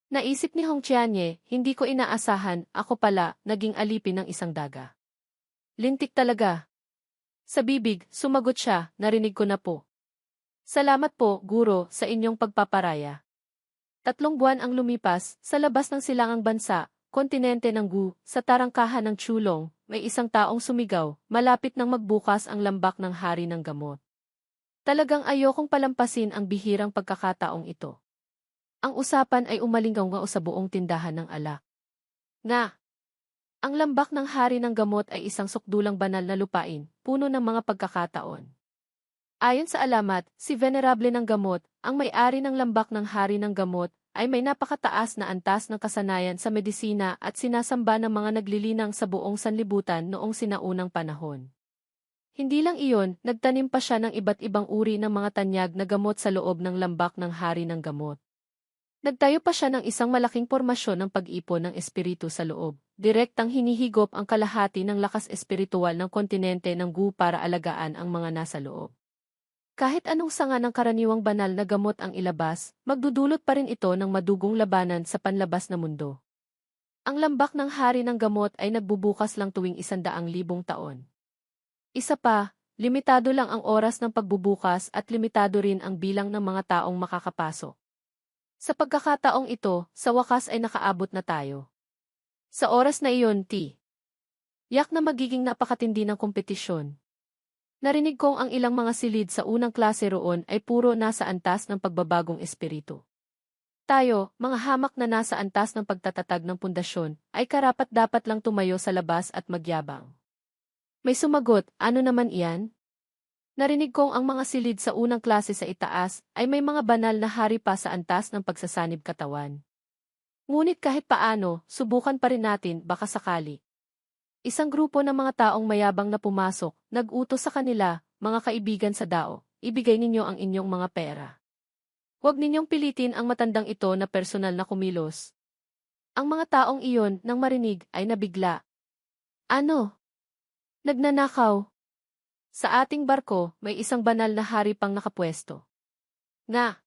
Naisip ni Hong Qianye, hindi ko inaasahan, ako pala, naging alipin ng isang daga. Lintik talaga. Sa bibig, sumagot siya, narinig ko na po. Salamat po, guro, sa inyong pagpaparaya. 3 buwan ang lumipas, sa labas ng silangang bansa, kontinente ng Gu, sa tarangkahan ng Chulong, may isang taong sumigaw, malapit nang magbukas ang lambak ng hari ng gamot. Talagang ayokong palampasin ang bihirang pagkakataong ito. Ang usapan ay umalingaw sa buong tindahan ng alak. Ang lambak ng hari ng gamot ay isang sukdulang banal na lupain, puno ng mga pagkakataon. Ayon sa alamat, si Venerable ng gamot, ang may-ari ng lambak ng hari ng gamot, ay may napakataas na antas ng kasanayan sa medisina at sinasamba ng mga naglilinang sa buong sanlibutan noong sinaunang panahon. Hindi lang iyon, nagtanim pa siya ng iba't ibang uri ng mga tanyag na gamot sa loob ng lambak ng hari ng gamot. Nagtayo pa siya ng isang malaking pormasyon ng pag-ipon ng espiritu sa loob, direktang hinihigop ang kalahati ng lakas espiritual ng kontinente ng Gu para alagaan ang mga nasa loob. Kahit anong sanga ng karaniwang banal na gamot ang ilabas, magdudulot pa rin ito ng madugong labanan sa panlabas na mundo. Ang lambak ng hari ng gamot ay nagbubukas lang tuwing 100,000 taon. Isa pa, limitado lang ang oras ng pagbubukas at limitado rin ang bilang ng mga taong makakapasok. Sa pagkakataong ito, sa wakas ay nakaabot na tayo. Sa oras na iyon, yak na magiging napakatindi ng kompetisyon. Narinig kong ang ilang mga silid sa unang klase roon ay puro nasa antas ng pagbabagong espiritu. Tayo, mga hamak na nasa antas ng pagtatatag ng pundasyon, ay karapat-dapat lang tumayo sa labas at magyabang. May sumagot, ano naman iyan? Narinig kong ang mga silid sa unang klase sa itaas ay may mga banal na hari pa sa antas ng pagsasanib katawan. Ngunit kahit paano, subukan pa rin natin baka sakali. Isang grupo ng mga taong mayabang na pumasok, nag-utos sa kanila, mga kaibigan sa dao, ibigay ninyo ang inyong mga pera. Huwag ninyong pilitin ang matandang ito na personal na kumilos. Ang mga taong iyon, nang marinig, ay nabigla. Ano? Nagnanakaw? Sa ating barko, may isang banal na hari pang nakapwesto. Nga!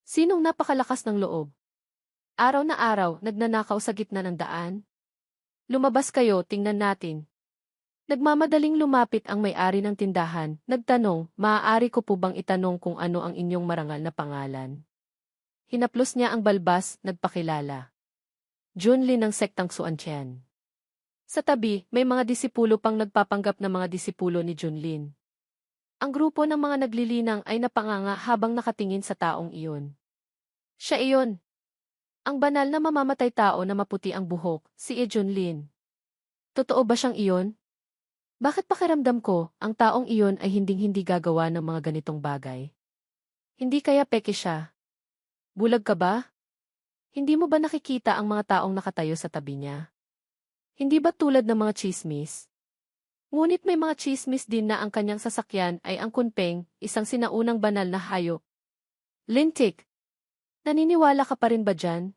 Sinong napakalakas ng loob? Araw na araw, nagnanakaw sa gitna ng daan? Lumabas kayo, tingnan natin. Nagmamadaling lumapit ang may-ari ng tindahan, nagtanong, maaari ko po bang itanong kung ano ang inyong marangal na pangalan? Hinaplos niya ang balbas, nagpakilala. Junlin ng sektang Xuantian. Sa tabi, may mga disipulo pang nagpapanggap na mga disipulo ni Junlin. Ang grupo ng mga naglilinang ay napanganga habang nakatingin sa taong iyon. Siya iyon. Ang banal na mamamatay tao na maputi ang buhok, si Junlin. Totoo ba siyang iyon? Bakit pakiramdam ko, ang taong iyon ay hinding-hindi gagawa ng mga ganitong bagay? Hindi kaya peke siya? Bulag ka ba? Hindi mo ba nakikita ang mga taong nakatayo sa tabi niya? Hindi ba tulad ng mga tsismis? Ngunit may mga tsismis din na ang kanyang sasakyan ay ang kunpeng, isang sinaunang banal na hayop. Lintik! Naniniwala ka pa rin ba dyan?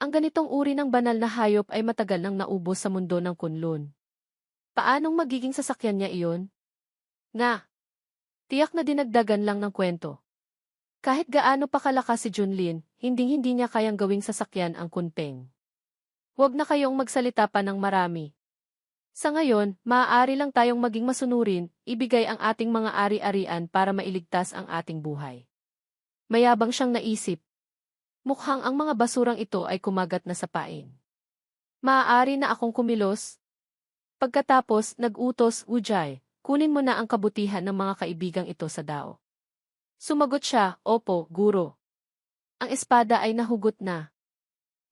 Ang ganitong uri ng banal na hayop ay matagal nang naubos sa mundo ng Kunlun. Paanong magiging sasakyan niya iyon? Nga! Tiyak na dinagdagan lang ng kwento. Kahit gaano pa kalakas si Junlin, hinding-hindi niya kayang gawing sasakyan ang kunpeng. Huwag na kayong magsalita pa ng marami. Sa ngayon, maaari lang tayong maging masunurin, ibigay ang ating mga ari-arian para mailigtas ang ating buhay. Mayabang siyang naisip. Mukhang ang mga basurang ito ay kumagat na sa pain. Maaari na akong kumilos? Pagkatapos, nag-utos, Ujay, kunin mo na ang kabutihan ng mga kaibigang ito sa dao. Sumagot siya, opo, guro. Ang espada ay nahugot na.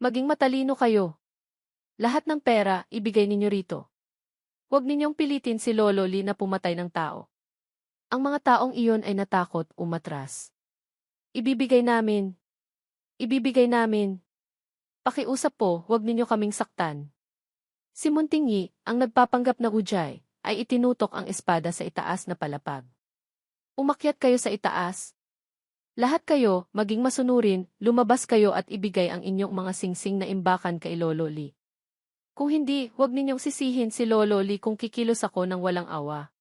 Maging matalino kayo. Lahat ng pera, ibigay ninyo rito. Huwag ninyong pilitin si Lolo Lee na pumatay ng tao. Ang mga taong iyon ay natakot, umatras. Ibibigay namin. Ibibigay namin. Pakiusap po, huwag ninyo kaming saktan. Si Muntingi, ang nagpapanggap na Ujay, ay itinutok ang espada sa itaas na palapag. Umakyat kayo sa itaas. Lahat kayo, maging masunurin, lumabas kayo at ibigay ang inyong mga singsing na imbakan kay Lolo Lee. Kung hindi, huwag ninyong sisihin si Lolo Lee kung kikilos ako ng walang awa.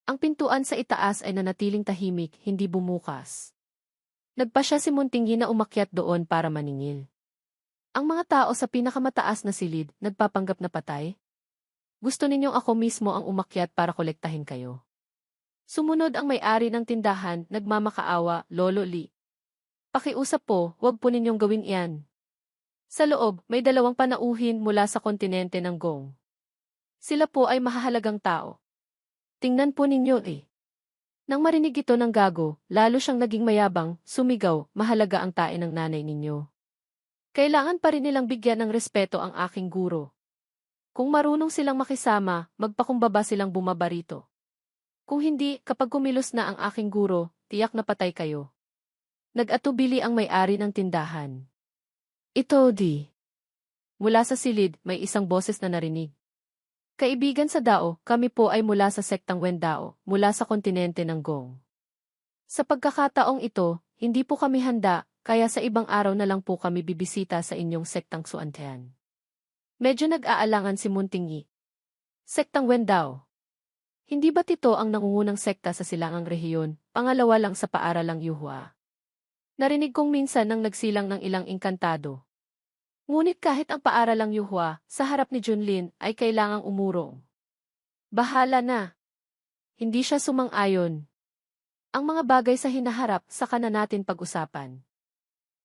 Ang pintuan sa itaas ay nanatiling tahimik, hindi bumukas. Nagpasya si Muntingi na umakyat doon para maningil. Ang mga tao sa pinakamataas na silid, nagpapanggap na patay? Gusto ninyong ako mismo ang umakyat para kolektahin kayo. Sumunod ang may-ari ng tindahan, nagmamakaawa, Lolo Lee. Pakiusap po, huwag po ninyong gawin iyan. Sa loob, may 2 panauhin mula sa kontinente ng Gong. Sila po ay mahahalagang tao. Tingnan po ninyo Nang marinig ito ng gago, lalo siyang naging mayabang, sumigaw, mahalaga ang tae ng nanay ninyo. Kailangan pa rin nilang bigyan ng respeto ang aking guro. Kung marunong silang makisama, magpakumbaba silang bumaba rito. Kung hindi, kapag kumilos na ang aking guro, tiyak na patay kayo. Nag-atubili ang may-ari ng tindahan. Ito Mula sa silid, may isang boses na narinig. Kaibigan sa Dao, kami po ay mula sa sektang Wendao, mula sa kontinente ng Gong. Sa pagkakataong ito, hindi po kami handa, kaya sa ibang araw na lang po kami bibisita sa inyong sektang Xuantian. Medyo nag-aalangan si Muntingi. Sektang Wendao. Hindi ba't ito ang nangungunang sekta sa silangang rehiyon, pangalawa lang sa paaralang Yuhua? Narinig kong minsan nang nagsilang ng ilang engkantado. Ngunit kahit ang paaralang Yuhua, sa harap ni Junlin, ay kailangang umurong. Bahala na. hindi siya sumang-ayon. Ang mga bagay sa hinaharap saka na natin pag-usapan.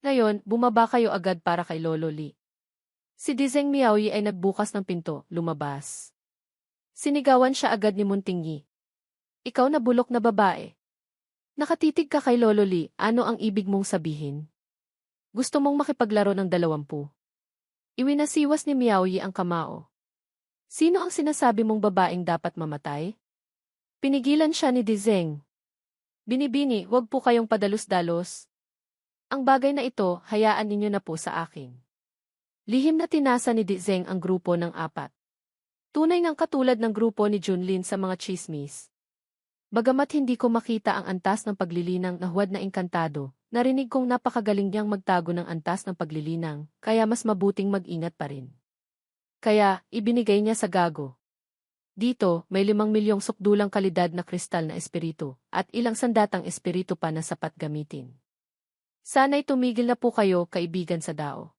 Ngayon, bumaba kayo agad para kay Lolo Lee. Si Dizeng Miaoyi ay nagbukas ng pinto, lumabas. Sinigawan siya agad ni Munting Yi. Ikaw na bulok na babae. Nakatitig ka kay Lolo Lee, ano ang ibig mong sabihin? Gusto mong makipaglaro ng 20? Iwinasiwas ni Miaoyi ang kamao. Sino ang sinasabi mong babaeng dapat mamatay? Pinigilan siya ni Dizeng. Binibini, wag po kayong padalos-dalos. Ang bagay na ito, hayaan ninyo na po sa akin. Lihim na tinasa ni Dizeng ang grupo ng 4. Tunay ngang katulad ng grupo ni Junlin sa mga chismis. Bagamat hindi ko makita ang antas ng paglilinang na huwad na engkantado, narinig kong napakagaling niyang magtago ng antas ng paglilinang, kaya mas mabuting mag-ingat pa rin. Kaya, ibinigay niya sa Gago. Dito, may 5 milyong sukdulang kalidad na kristal na espiritu, at ilang sandatang espiritu pa na sapat gamitin. Sana'y tumigil na po kayo, kaibigan sa Dao.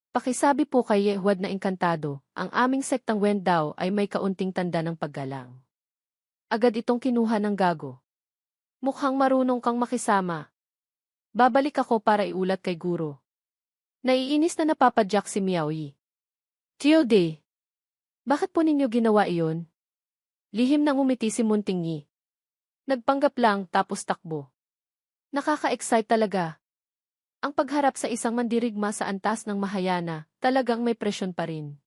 Pakisabi po kay Huwad na engkantado, ang aming sektang Wen Dao ay may kaunting tanda ng paggalang. Agad itong kinuha ng Gago. Mukhang marunong kang makisama. Babalik ako para iulat kay Guro. Naiinis na napapadyak si Miaoyi. Tiyode, bakit po ninyo ginawa iyon? Lihim nang umiti si Munting Yi. Nagpanggap lang tapos takbo. Nakaka-excite talaga. Ang pagharap sa isang mandirigma sa antas ng Mahayana, talagang may presyon pa rin.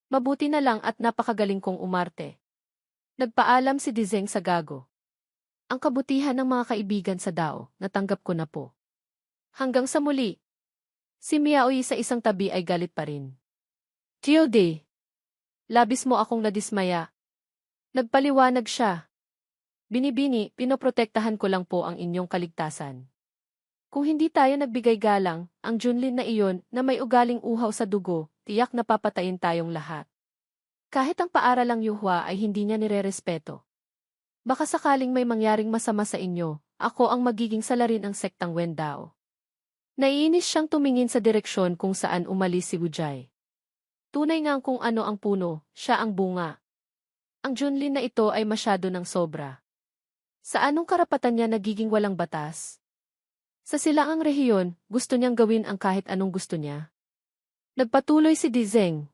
Mabuti na lang at napakagaling kong umarte. Nagpaalam si Dizeng sa Gago. Ang kabutihan ng mga kaibigan sa Dao, natanggap ko na po. Hanggang sa muli. Si Miaoyi sa isang tabi ay galit pa rin. Tiyode, labis mo akong nadismaya. Nagpaliwanag siya. Binibini, pinoprotektahan ko lang po ang inyong kaligtasan. Kung hindi tayo nagbigay galang, ang Junlin na iyon na may ugaling uhaw sa dugo, tiyak na papatayin tayong lahat. Kahit ang paaralang yuhwa ay hindi niya nirerespeto. Baka sakaling may mangyaring masama sa inyo, ako ang magiging salarin ng sektang Wen Dao. Naiinis siyang tumingin sa direksyon kung saan umalis si Wujai. Tunay ngang kung ano ang puno, siya ang bunga. Ang Junlin na ito ay masyado ng sobra. Sa anong karapatan niya nagiging walang batas? Sa silaang rehiyon, gusto niyang gawin ang kahit anong gusto niya. Nagpatuloy si Dizeng.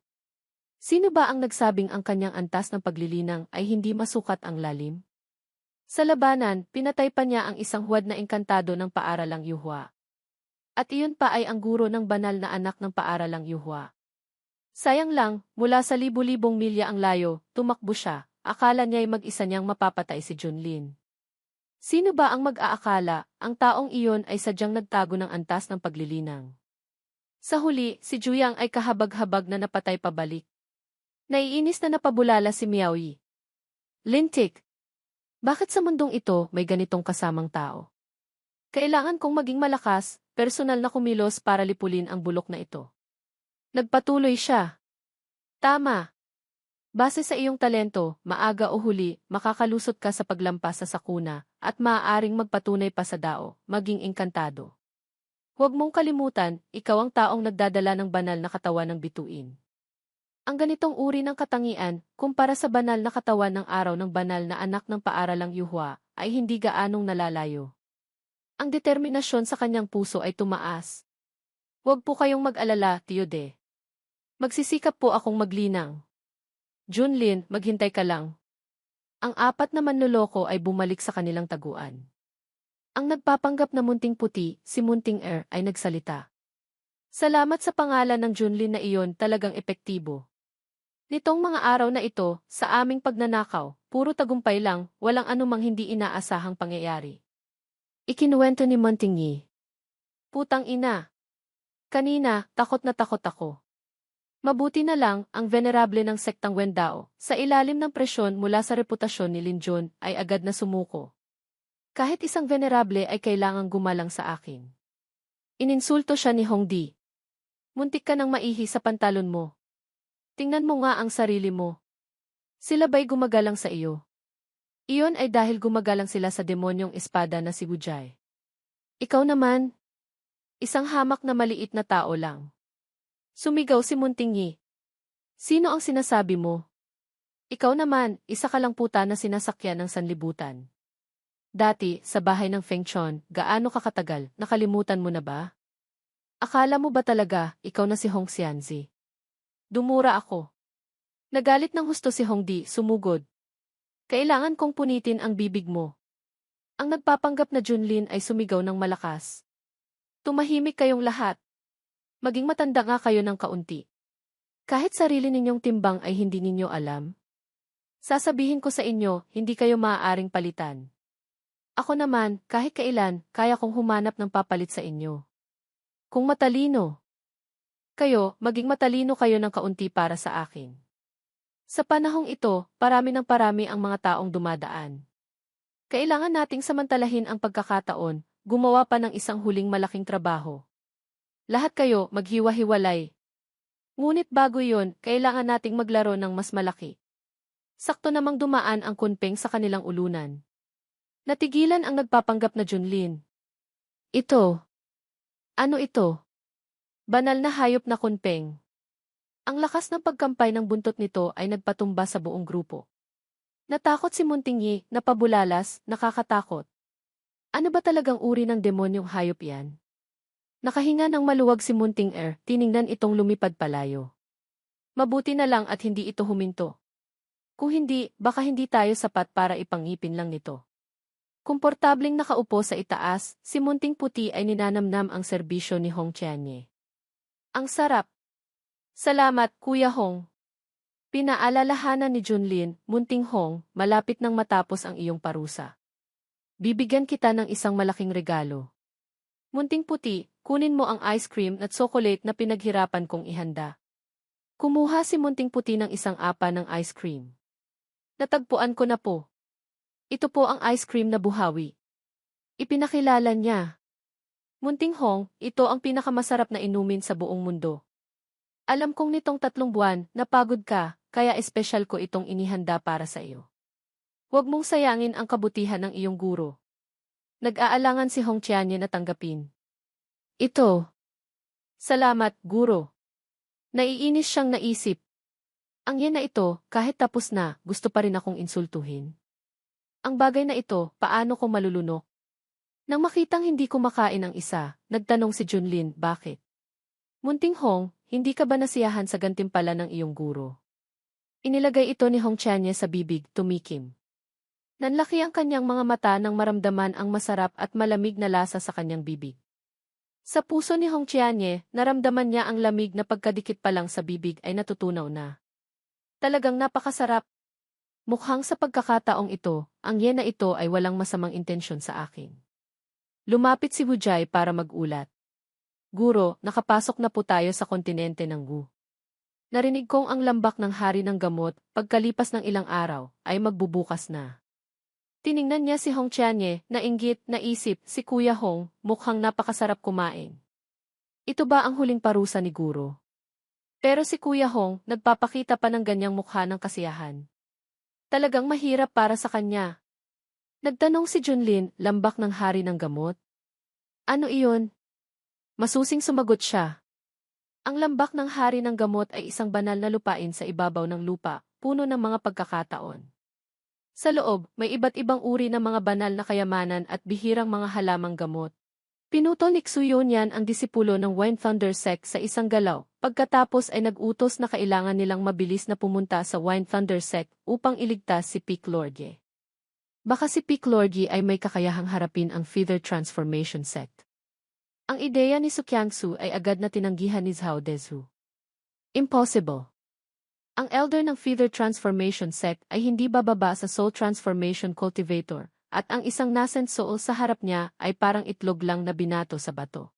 Sino ba ang nagsabing ang kanyang antas ng paglilinang ay hindi masukat ang lalim? Sa labanan, pinatay pa niya ang isang huwad na engkantado ng paaralang yuhwa. At iyon pa ay ang guro ng banal na anak ng paaralang yuhwa. Sayang lang, mula sa libu-libong milya ang layo, tumakbo siya, akala niya'y mag-isa niyang mapapatay si Junlin. Sino ba ang mag-aakala, ang taong iyon ay sadyang nagtago ng antas ng paglilinang? Sa huli, si Juyang ay kahabag-habag na napatay pabalik. Naiinis na napabulala si Miaoyi. Lintik, bakit sa mundong ito may ganitong kasamang tao? Kailangan kong maging malakas, personal na kumilos para lipulin ang bulok na ito. Nagpatuloy siya. Tama. Base sa iyong talento, maaga o huli, makakalusot ka sa paglampas sa sakuna, at maaaring magpatunay pa sa Dao, maging engkantado. Huwag mong kalimutan, ikaw ang taong nagdadala ng banal na katawan ng bituin. Ang ganitong uri ng katangian, kumpara sa banal na katawan ng araw ng banal na anak ng paaralang yuhwa, ay hindi gaanong nalalayo. Ang determinasyon sa kanyang puso ay tumaas. Huwag po kayong mag-alala, Tiyode. Magsisikap po akong maglinang. Junlin, maghintay ka lang. Ang 4 na manloloko ay bumalik sa kanilang taguan. Ang nagpapanggap na Munting Puti, si Munting ay nagsalita. Salamat sa pangalan ng Junlin na iyon, talagang epektibo. Nitong mga araw na ito, sa aming pagnanakaw, puro tagumpay lang, walang anumang hindi inaasahang pangyayari. Ikinuwento ni Munting Yi. Putang ina. Kanina, takot na takot ako. Mabuti na lang, ang venerable ng sektang Wen Dao, sa ilalim ng presyon mula sa reputasyon ni Lin Jun, ay agad na sumuko. Kahit isang venerable ay kailangang gumalang sa akin. Ininsulto siya ni Hongdi. Muntik ka nang maihi sa pantalon mo. Tingnan mo nga ang sarili mo. Sila ba'y gumagalang sa iyo? Iyon ay dahil gumagalang sila sa demonyong espada na si Wujai. Ikaw naman, isang hamak na maliit na tao lang. Sumigaw si Munting Yi. Sino ang sinasabi mo? Ikaw naman, isa ka lang puta na sinasakyan ng sanlibutan. Dati, sa bahay ng Feng Chon, gaano ka katagal, nakalimutan mo na ba? Akala mo ba talaga, ikaw na si Hong Xianzi? Dumura ako. Nagalit ng husto si Hong Di, sumugod. Kailangan kong punitin ang bibig mo. Ang nagpapanggap na Junlin ay sumigaw ng malakas. Tumahimik kayong lahat. Maging matanda nga kayo ng kaunti. Kahit sarili ninyong timbang ay hindi ninyo alam. Sasabihin ko sa inyo, hindi kayo maaaring palitan. Ako naman, kahit kailan, kaya kong humanap ng papalit sa inyo. Kung matalino kayo, maging matalino kayo ng kaunti para sa akin. Sa panahong ito, parami ng parami ang mga taong dumadaan. Kailangan nating samantalahin ang pagkakataon, gumawa pa ng isang huling malaking trabaho. Lahat kayo, maghiwa-hiwalay. Ngunit bago yun, kailangan nating maglaro ng mas malaki. Sakto namang dumaan ang kunpeng sa kanilang ulunan. Natigilan ang nagpapanggap na Junlin. Ito. Ano ito? Banal na hayop na kunpeng. Ang lakas ng pagkampay ng buntot nito ay nagpatumba sa buong grupo. Natakot si Muntingyi, napabulalas, nakakatakot. Ano ba talagang uri ng demonyong hayop yan? Nakahinga ng maluwag si Munting Er, tiningnan itong lumipad palayo. Mabuti na lang at hindi ito huminto. Kung hindi, baka hindi tayo sapat para ipangipin lang nito. Komportabling nakaupo sa itaas, si Munting Puti ay ninanamnam ang serbisyo ni Hong Qianye. Ang sarap! Salamat, Kuya Hong. Pinaalalahanan ni Junlin, Munting Hong, malapit nang matapos ang iyong parusa. Bibigyan kita ng isang malaking regalo. Munting Puti, kunin mo ang ice cream at chocolate na pinaghirapan kong ihanda. Kumuha si Munting Puti ng isang apa ng ice cream. Natagpuan ko na po. Ito po ang ice cream na buhawi. Ipinakilala niya. Munting Hong, ito ang pinakamasarap na inumin sa buong mundo. Alam kong nitong 3 buwan, napagod ka, kaya espesyal ko itong inihanda para sa iyo. Huwag mong sayangin ang kabutihan ng iyong guro. Nag-aalangan si Hong Qianye na tanggapin. Ito. Salamat, guro. Naiinis siyang naisip. Ang yen na ito, kahit tapos na, gusto pa rin akong insultuhin. Ang bagay na ito, paano ko malulunok? Nang makitang hindi kumakain ang isa, nagtanong si Junlin, bakit? Munting Hong, hindi ka ba nasiyahan sa gantimpala ng iyong guro? Inilagay ito ni Hong Qianye sa bibig, tumikim. Nanlaki ang kanyang mga mata nang maramdaman ang masarap at malamig na lasa sa kanyang bibig. Sa puso ni Hong Qianye, naramdaman niya ang lamig na pagkadikit pa lang sa bibig ay natutunaw na. Talagang napakasarap. Mukhang sa pagkakataong ito, ang yen na ito ay walang masamang intensyon sa akin. Lumapit si Wu Jai para magulat. Guro, nakapasok na po tayo sa kontinente ng Wu. Narinig kong ang lambak ng hari ng gamot, pagkalipas ng ilang araw, ay magbubukas na. Tiningnan niya si Hong Qianye, nainggit, naisip, si Kuya Hong, mukhang napakasarap kumain. Ito ba ang huling parusa ni Guro? Pero si Kuya Hong, nagpapakita pa ng ganyang mukha ng kasiyahan. Talagang mahirap para sa kanya. Nagtanong si Junlin, lambak ng hari ng gamot? Ano iyon? Masusing sumagot siya. Ang lambak ng hari ng gamot ay isang banal na lupain sa ibabaw ng lupa, puno ng mga pagkakataon. Sa loob, may iba't ibang uri ng mga banal na kayamanan at bihirang mga halamang gamot. Pinutol ni Xuyonian ang disipulo ng Wine Thunder Sect sa isang galaw, pagkatapos ay nag-utos na kailangan nilang mabilis na pumunta sa Wine Thunder Sect upang iligtas si Peak Lordye. Baka si Peak Lordye ay may kakayahang harapin ang Feather Transformation Sect. Ang ideya ni Su Qiangsu ay agad na tinanggihan ni Zhao Dezu. Impossible. Ang elder ng Feather Transformation Sect ay hindi bababa sa Soul Transformation Cultivator, at ang isang nascent soul sa harap niya ay parang itlog lang na binato sa bato.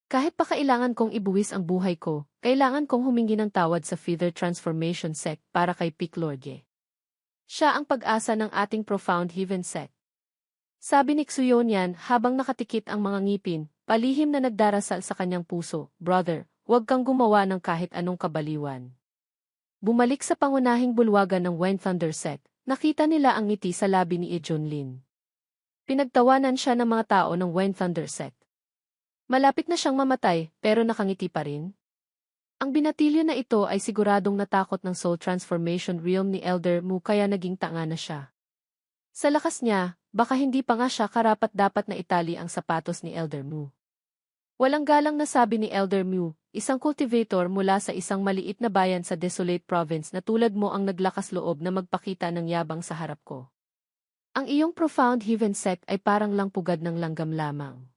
Kahit pa kailangan kong ibuwis ang buhay ko, kailangan kong humingi ng tawad sa Feather Transformation Sect para kay Peak Lordye. Siya ang pag-asa ng ating Profound Heaven Sect. Sabi ni Xuyonian habang nakatikit ang mga ngipin, palihim na nagdarasal sa kanyang puso, Brother, huwag kang gumawa ng kahit anong kabaliwan. Bumalik sa pangunahing bulwagan ng Wine Thunder Sect, nakita nila ang ngiti sa labi ni Junlin. Pinagtawanan siya ng mga tao ng Wine Thunder Sect. Malapit na siyang mamatay, pero nakangiti pa rin. Ang binatilyo na ito ay siguradong natakot ng soul transformation realm ni Elder Mu kaya naging tanga na siya. Sa lakas niya, baka hindi pa nga siya karapat-dapat na itali ang sapatos ni Elder Mu. Walang galang na sabi ni Elder Mu, isang cultivator mula sa isang maliit na bayan sa desolate province na tulad mo ang naglakas loob na magpakita ng yabang sa harap ko. Ang iyong profound heaven sect ay parang lang pugad ng langgam lamang.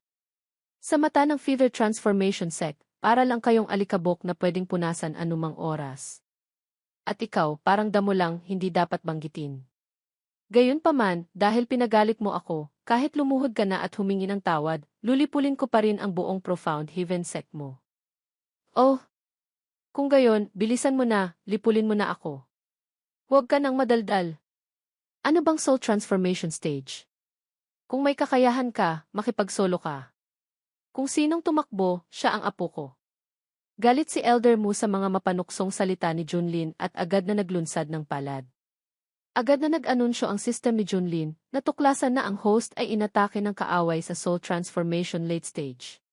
Sa mata ng feather transformation sect, para lang kayong alikabok na pwedeng punasan anumang oras. At ikaw, parang damo lang, hindi dapat banggitin. Gayunpaman, dahil pinagalit mo ako, kahit lumuhod ka na at humingi ng tawad, lulipulin ko pa rin ang buong profound heaven sect mo. Oh, kung gayon, bilisan mo na, lipulin mo na ako. Huwag ka nang madaldal. Ano bang soul transformation stage? Kung may kakayahan ka, makipagsolo ka. Kung sinong tumakbo, siya ang apo ko. Galit si Elder Mu sa mga mapanuksong salita ni Junlin at agad na naglunsad ng palad. Agad na nag-anunsyo ang system ni Junlin, natuklasan na ang host ay inatake ng kaaway sa soul transformation late stage.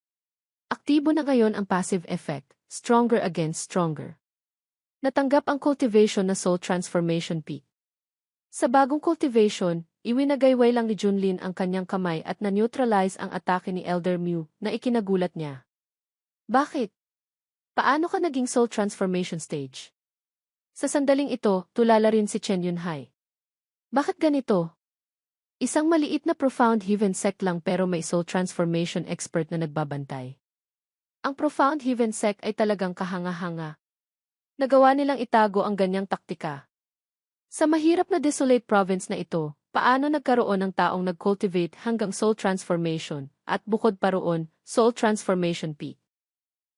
Aktibo na ngayon ang passive effect, stronger against stronger. Natanggap ang cultivation na soul transformation peak. Sa bagong cultivation, iwinagayway lang ni Junlin ang kanyang kamay at na-neutralize ang atake ni Elder Mu na ikinagulat niya. Bakit? Paano ka naging soul transformation stage? Sa sandaling ito, tulala rin si Chen Yunhai. Bakit ganito? Isang maliit na profound heaven sect lang pero may soul transformation expert na nagbabantay. Ang profound heaven sect ay talagang kahanga-hanga. Nagawa nilang itago ang ganyang taktika. Sa mahirap na desolate province na ito, paano nagkaroon ng taong nag-cultivate hanggang soul transformation, at bukod pa roon, soul transformation peak?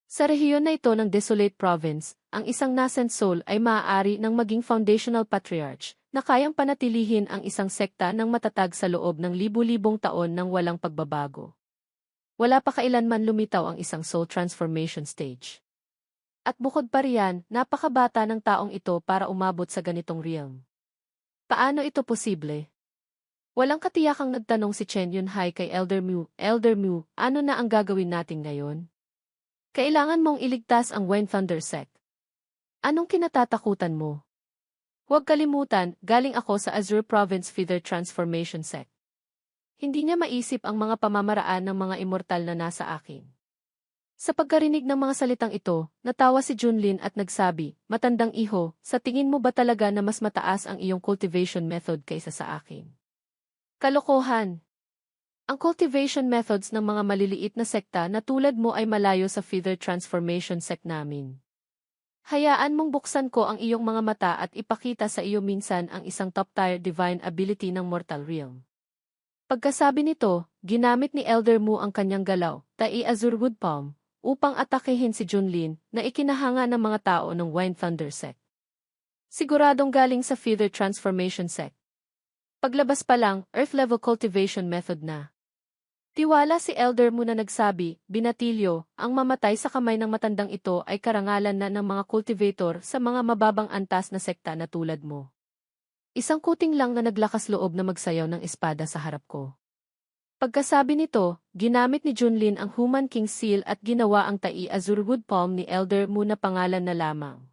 Sa rehiyon na ito ng desolate province, ang isang nascent soul ay maaari ng maging foundational patriarch, na kayang panatilihin ang isang sekta ng matatag sa loob ng libu-libong taon ng walang pagbabago. Wala pa kailanman lumitaw ang isang soul transformation stage. At bukod pa riyan, napakabata ng taong ito para umabot sa ganitong realm. Paano ito posible? Walang katiyakang nagtanong si Chen Yunhai kay Elder Mu, Elder Mu, ano na ang gagawin natin ngayon? Kailangan mong iligtas ang Wind Thunder Sect. Anong kinatatakutan mo? Huwag kalimutan, galing ako sa Azure Province Feather Transformation Sect. Hindi niya maisip ang mga pamamaraan ng mga immortal na nasa akin. Sa pagkarinig ng mga salitang ito, natawa si Junlin at nagsabi, matandang iho, sa tingin mo ba talaga na mas mataas ang iyong cultivation method kaysa sa akin? Kalokohan! Ang cultivation methods ng mga maliliit na sekta na tulad mo ay malayo sa feather transformation sect namin. Hayaan mong buksan ko ang iyong mga mata at ipakita sa iyo minsan ang isang top-tier divine ability ng mortal realm. Pagkasabi nito, ginamit ni Elder Mu ang kanyang galaw, Tai Azure Wood Palm, upang atakehin si Junlin na ikinahanga ng mga tao ng Wind Thunder Sect. Siguradong galing sa feather transformation sect. Paglabas pa lang, earth level cultivation method na. Tiwala si Elder Mu na nagsabi, binatilyo, ang mamatay sa kamay ng matandang ito ay karangalan na ng mga cultivator sa mga mababang antas na sekta na tulad mo. Isang kuting lang na naglakas loob na magsayaw ng espada sa harap ko. Pagkasabi nito, ginamit ni Junlin ang Human King Seal at ginawa ang Tai Azure Wood Palm ni Elder Mu na pangalan na lamang.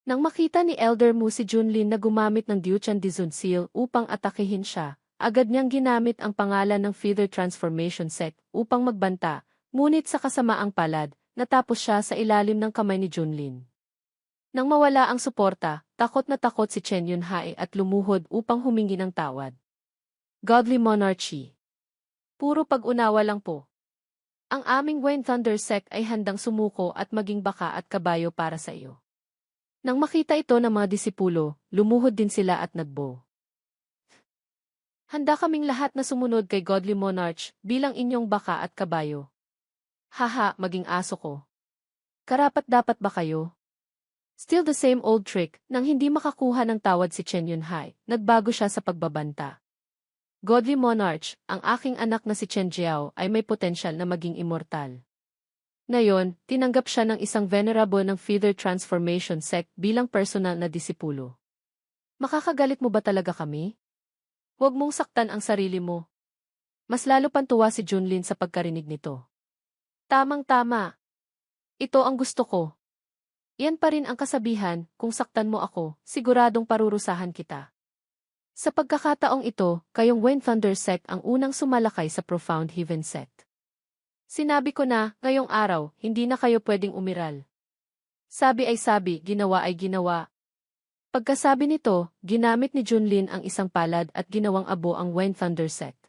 Nang makita ni Elder Mu si Junlin na gumamit ng Diuchan Dizun Seal upang atakehin siya, agad niyang ginamit ang pangalan ng Feather Transformation Sect upang magbanta, ngunit sa kasamaang palad, natapos siya sa ilalim ng kamay ni Junlin. Nang mawala ang suporta, takot na takot si Chen Yunhai at lumuhod upang humingi ng tawad. Godly Monarchy. Puro pag-unawa lang po. Ang aming Wind Thunder Sect ay handang sumuko at maging baka at kabayo para sa iyo. Nang makita ito ng mga disipulo, lumuhod din sila at nagbo. Handa kaming lahat na sumunod kay Godly Monarch bilang inyong baka at kabayo. Haha, maging aso ko. Karapat-dapat ba kayo? Still the same old trick, nang hindi makakuha ng tawad si Chen Yunhai, nagbago siya sa pagbabanta. Godly Monarch, ang aking anak na si Chen Jiao ay may potensyal na maging immortal. Ngayon, tinanggap siya ng isang venerable ng Feather Transformation Sect bilang personal na disipulo. Makakagalit mo ba talaga kami? Huwag mong saktan ang sarili mo. Mas lalo pantuwa si Junlin sa pagkarinig nito. Tamang-tama. Ito ang gusto ko. Iyan pa rin ang kasabihan, kung saktan mo ako, siguradong parurusahan kita. Sa pagkakataong ito, kayong Wind Thunder Sect ang unang sumalakay sa Profound Heaven Sect. Sinabi ko na, ngayong araw, hindi na kayo pwedeng umiral. Sabi ay sabi, ginawa ay ginawa. Pagkasabi nito, ginamit ni Junlin ang isang palad at ginawang abo ang Wind Thunder Sect.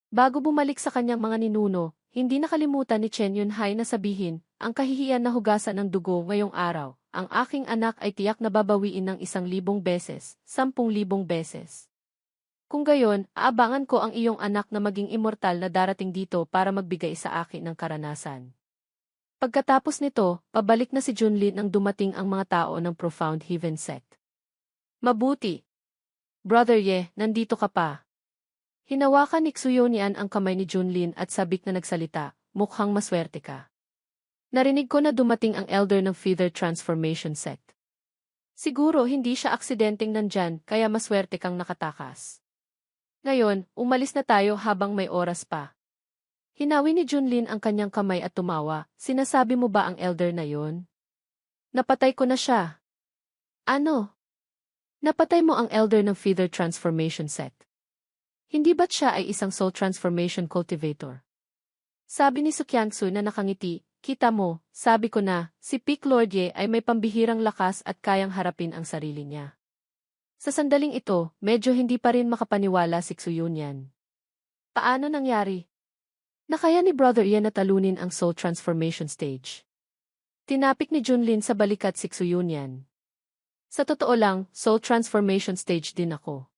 Bago bumalik sa kanyang mga ninuno, hindi nakalimutan ni Chen Yunhai na sabihin, ang kahihiyan na hugasan ng dugo ngayong araw, ang aking anak ay tiyak na babawiin ng 1,000 beses, 10,000 beses. Kung gayon, aabangan ko ang iyong anak na maging immortal na darating dito para magbigay sa akin ng karanasan. Pagkatapos nito, pabalik na si Junlin nang dumating ang mga tao ng Profound Heaven Sect. Mabuti. Brother Ye, nandito ka pa. Hinawakan ni Xuyonian ang kamay ni Junlin at sabik na nagsalita, mukhang maswerte ka. Narinig ko na dumating ang elder ng Feather Transformation Sect. Siguro hindi siya aksidenteng nandyan kaya maswerte kang nakatakas. Ngayon, umalis na tayo habang may oras pa. Hinawi ni Junlin ang kanyang kamay at tumawa, sinasabi mo ba ang elder na yon? Napatay ko na siya. Ano? Napatay mo ang elder ng Feather Transformation Sect. Hindi ba't siya ay isang soul transformation cultivator? Sabi ni Sukyangsu na nakangiti, kita mo, sabi ko na, si Peak Lord Ye ay may pambihirang lakas at kayang harapin ang sarili niya. Sa sandaling ito, medyo hindi pa rin makapaniwala si Xuyunian. Paano nangyari? Nakaya ni Brother Ye na talunin ang soul transformation stage. Tinapik ni Junlin sa balikat si Xuyunian. Sa totoo lang, soul transformation stage din ako.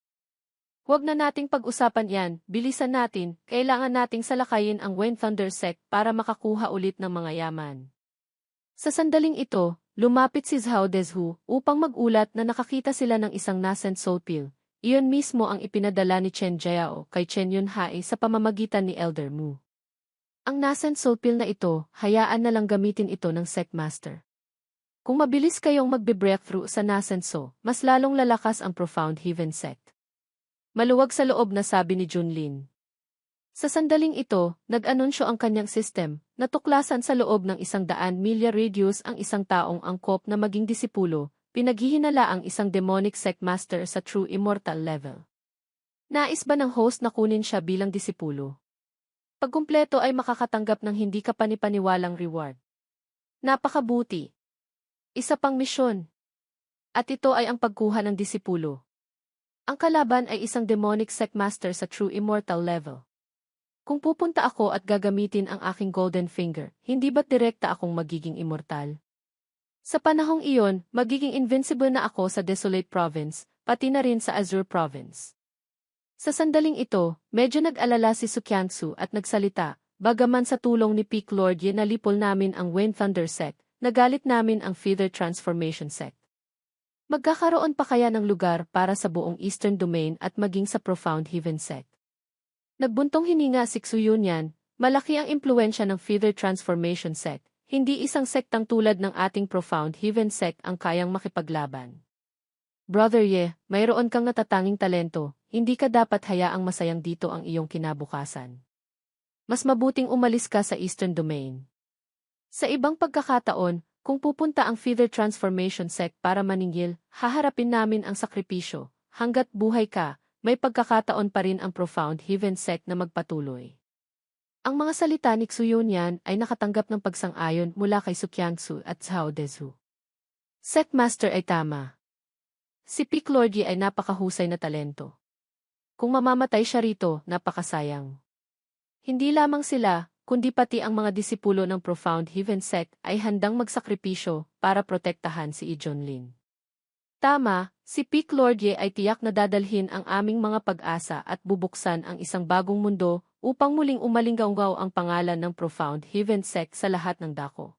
Huwag na nating pag-usapan yan, bilisan natin, kailangan nating salakayin ang Wind Thunder Sect para makakuha ulit ng mga yaman. Sa sandaling ito, lumapit si Zhao Dezhu upang magulat na nakakita sila ng isang nascent soul pill. Iyon mismo ang ipinadala ni Chen Jiao kay Chen Yunhai sa pamamagitan ni Elder Mu. Ang nascent soul pill na ito, hayaan na lang gamitin ito ng Sect Master. Kung mabilis kayong magbe-breakthrough sa nascent soul, mas lalong lalakas ang Profound Heaven Sect. Maluwag sa loob na sabi ni Junlin. Sa sandaling ito, nag-anunsyo ang kanyang system, natuklasan sa loob ng 100 milya radius ang isang taong angkop na maging disipulo, pinaghihinala ang isang demonic sect master sa true immortal level. Nais ba ng host na kunin siya bilang disipulo? Pagkumpleto ay makakatanggap ng hindi kapanipaniwalang reward. Napakabuti. Isa pang misyon. At ito ay ang pagkuha ng disipulo. Ang kalaban ay isang demonic sect master sa true immortal level. Kung pupunta ako at gagamitin ang aking golden finger, hindi ba't direkta akong magiging immortal? Sa panahong iyon, magiging invincible na ako sa Desolate Province, pati na rin sa Azure Province. Sa sandaling ito, medyo nag-alala si Sukyangsu at nagsalita, bagaman sa tulong ni Peak Lord Ye nalipol namin ang Wind Thunder Sect, nagalit namin ang Feather Transformation Sect. Magkakaroon pa kaya ng lugar para sa buong Eastern Domain at maging sa Profound Heaven Sect? Nagbuntong hininga si Xuyunian, malaki ang impluensya ng Feather Transformation Sect, hindi isang sektang tulad ng ating Profound Heaven Sect ang kayang makipaglaban. Brother Ye, mayroon kang natatanging talento, hindi ka dapat hayaang masayang dito ang iyong kinabukasan. Mas mabuting umalis ka sa Eastern Domain. Sa ibang pagkakataon, kung pupunta ang Feather Transformation Sect para maningil, haharapin namin ang sakripisyo. Hanggat buhay ka, may pagkakataon pa rin ang Profound Heaven Sect na magpatuloy. Ang mga salita ni Xuyunian ay nakatanggap ng pagsang-ayon mula kay Sukyangsu at Zhao Dezhu. Sect Master ay tama. Si Peak Lord Ye ay napakahusay na talento. Kung mamamatay siya rito, napakasayang. Hindi lamang sila, kundi pati ang mga disipulo ng Profound Heaven Sect ay handang magsakripisyo para protektahan si Junlin. Tama, si Peak Lord Ye ay tiyak na dadalhin ang aming mga pag-asa at bubuksan ang isang bagong mundo upang muling umalinggaw ang pangalan ng Profound Heaven Sect sa lahat ng dako.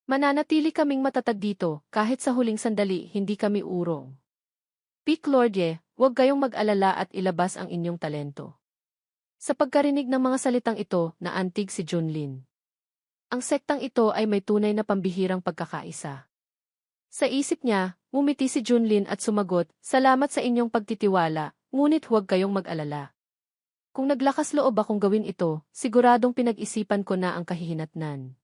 Mananatili kaming matatag dito kahit sa huling sandali hindi kami urong. Peak Lord Ye, huwag kayong mag-alala at ilabas ang inyong talento. Sa pagkarinig ng mga salitang ito, naantig si Junlin. Ang sektang ito ay may tunay na pambihirang pagkakaisa. Sa isip niya, ngumiti si Junlin at sumagot, salamat sa inyong pagtitiwala, ngunit huwag kayong mag-alala. Kung naglakas loob akong gawin ito, siguradong pinag-isipan ko na ang kahihinatnan.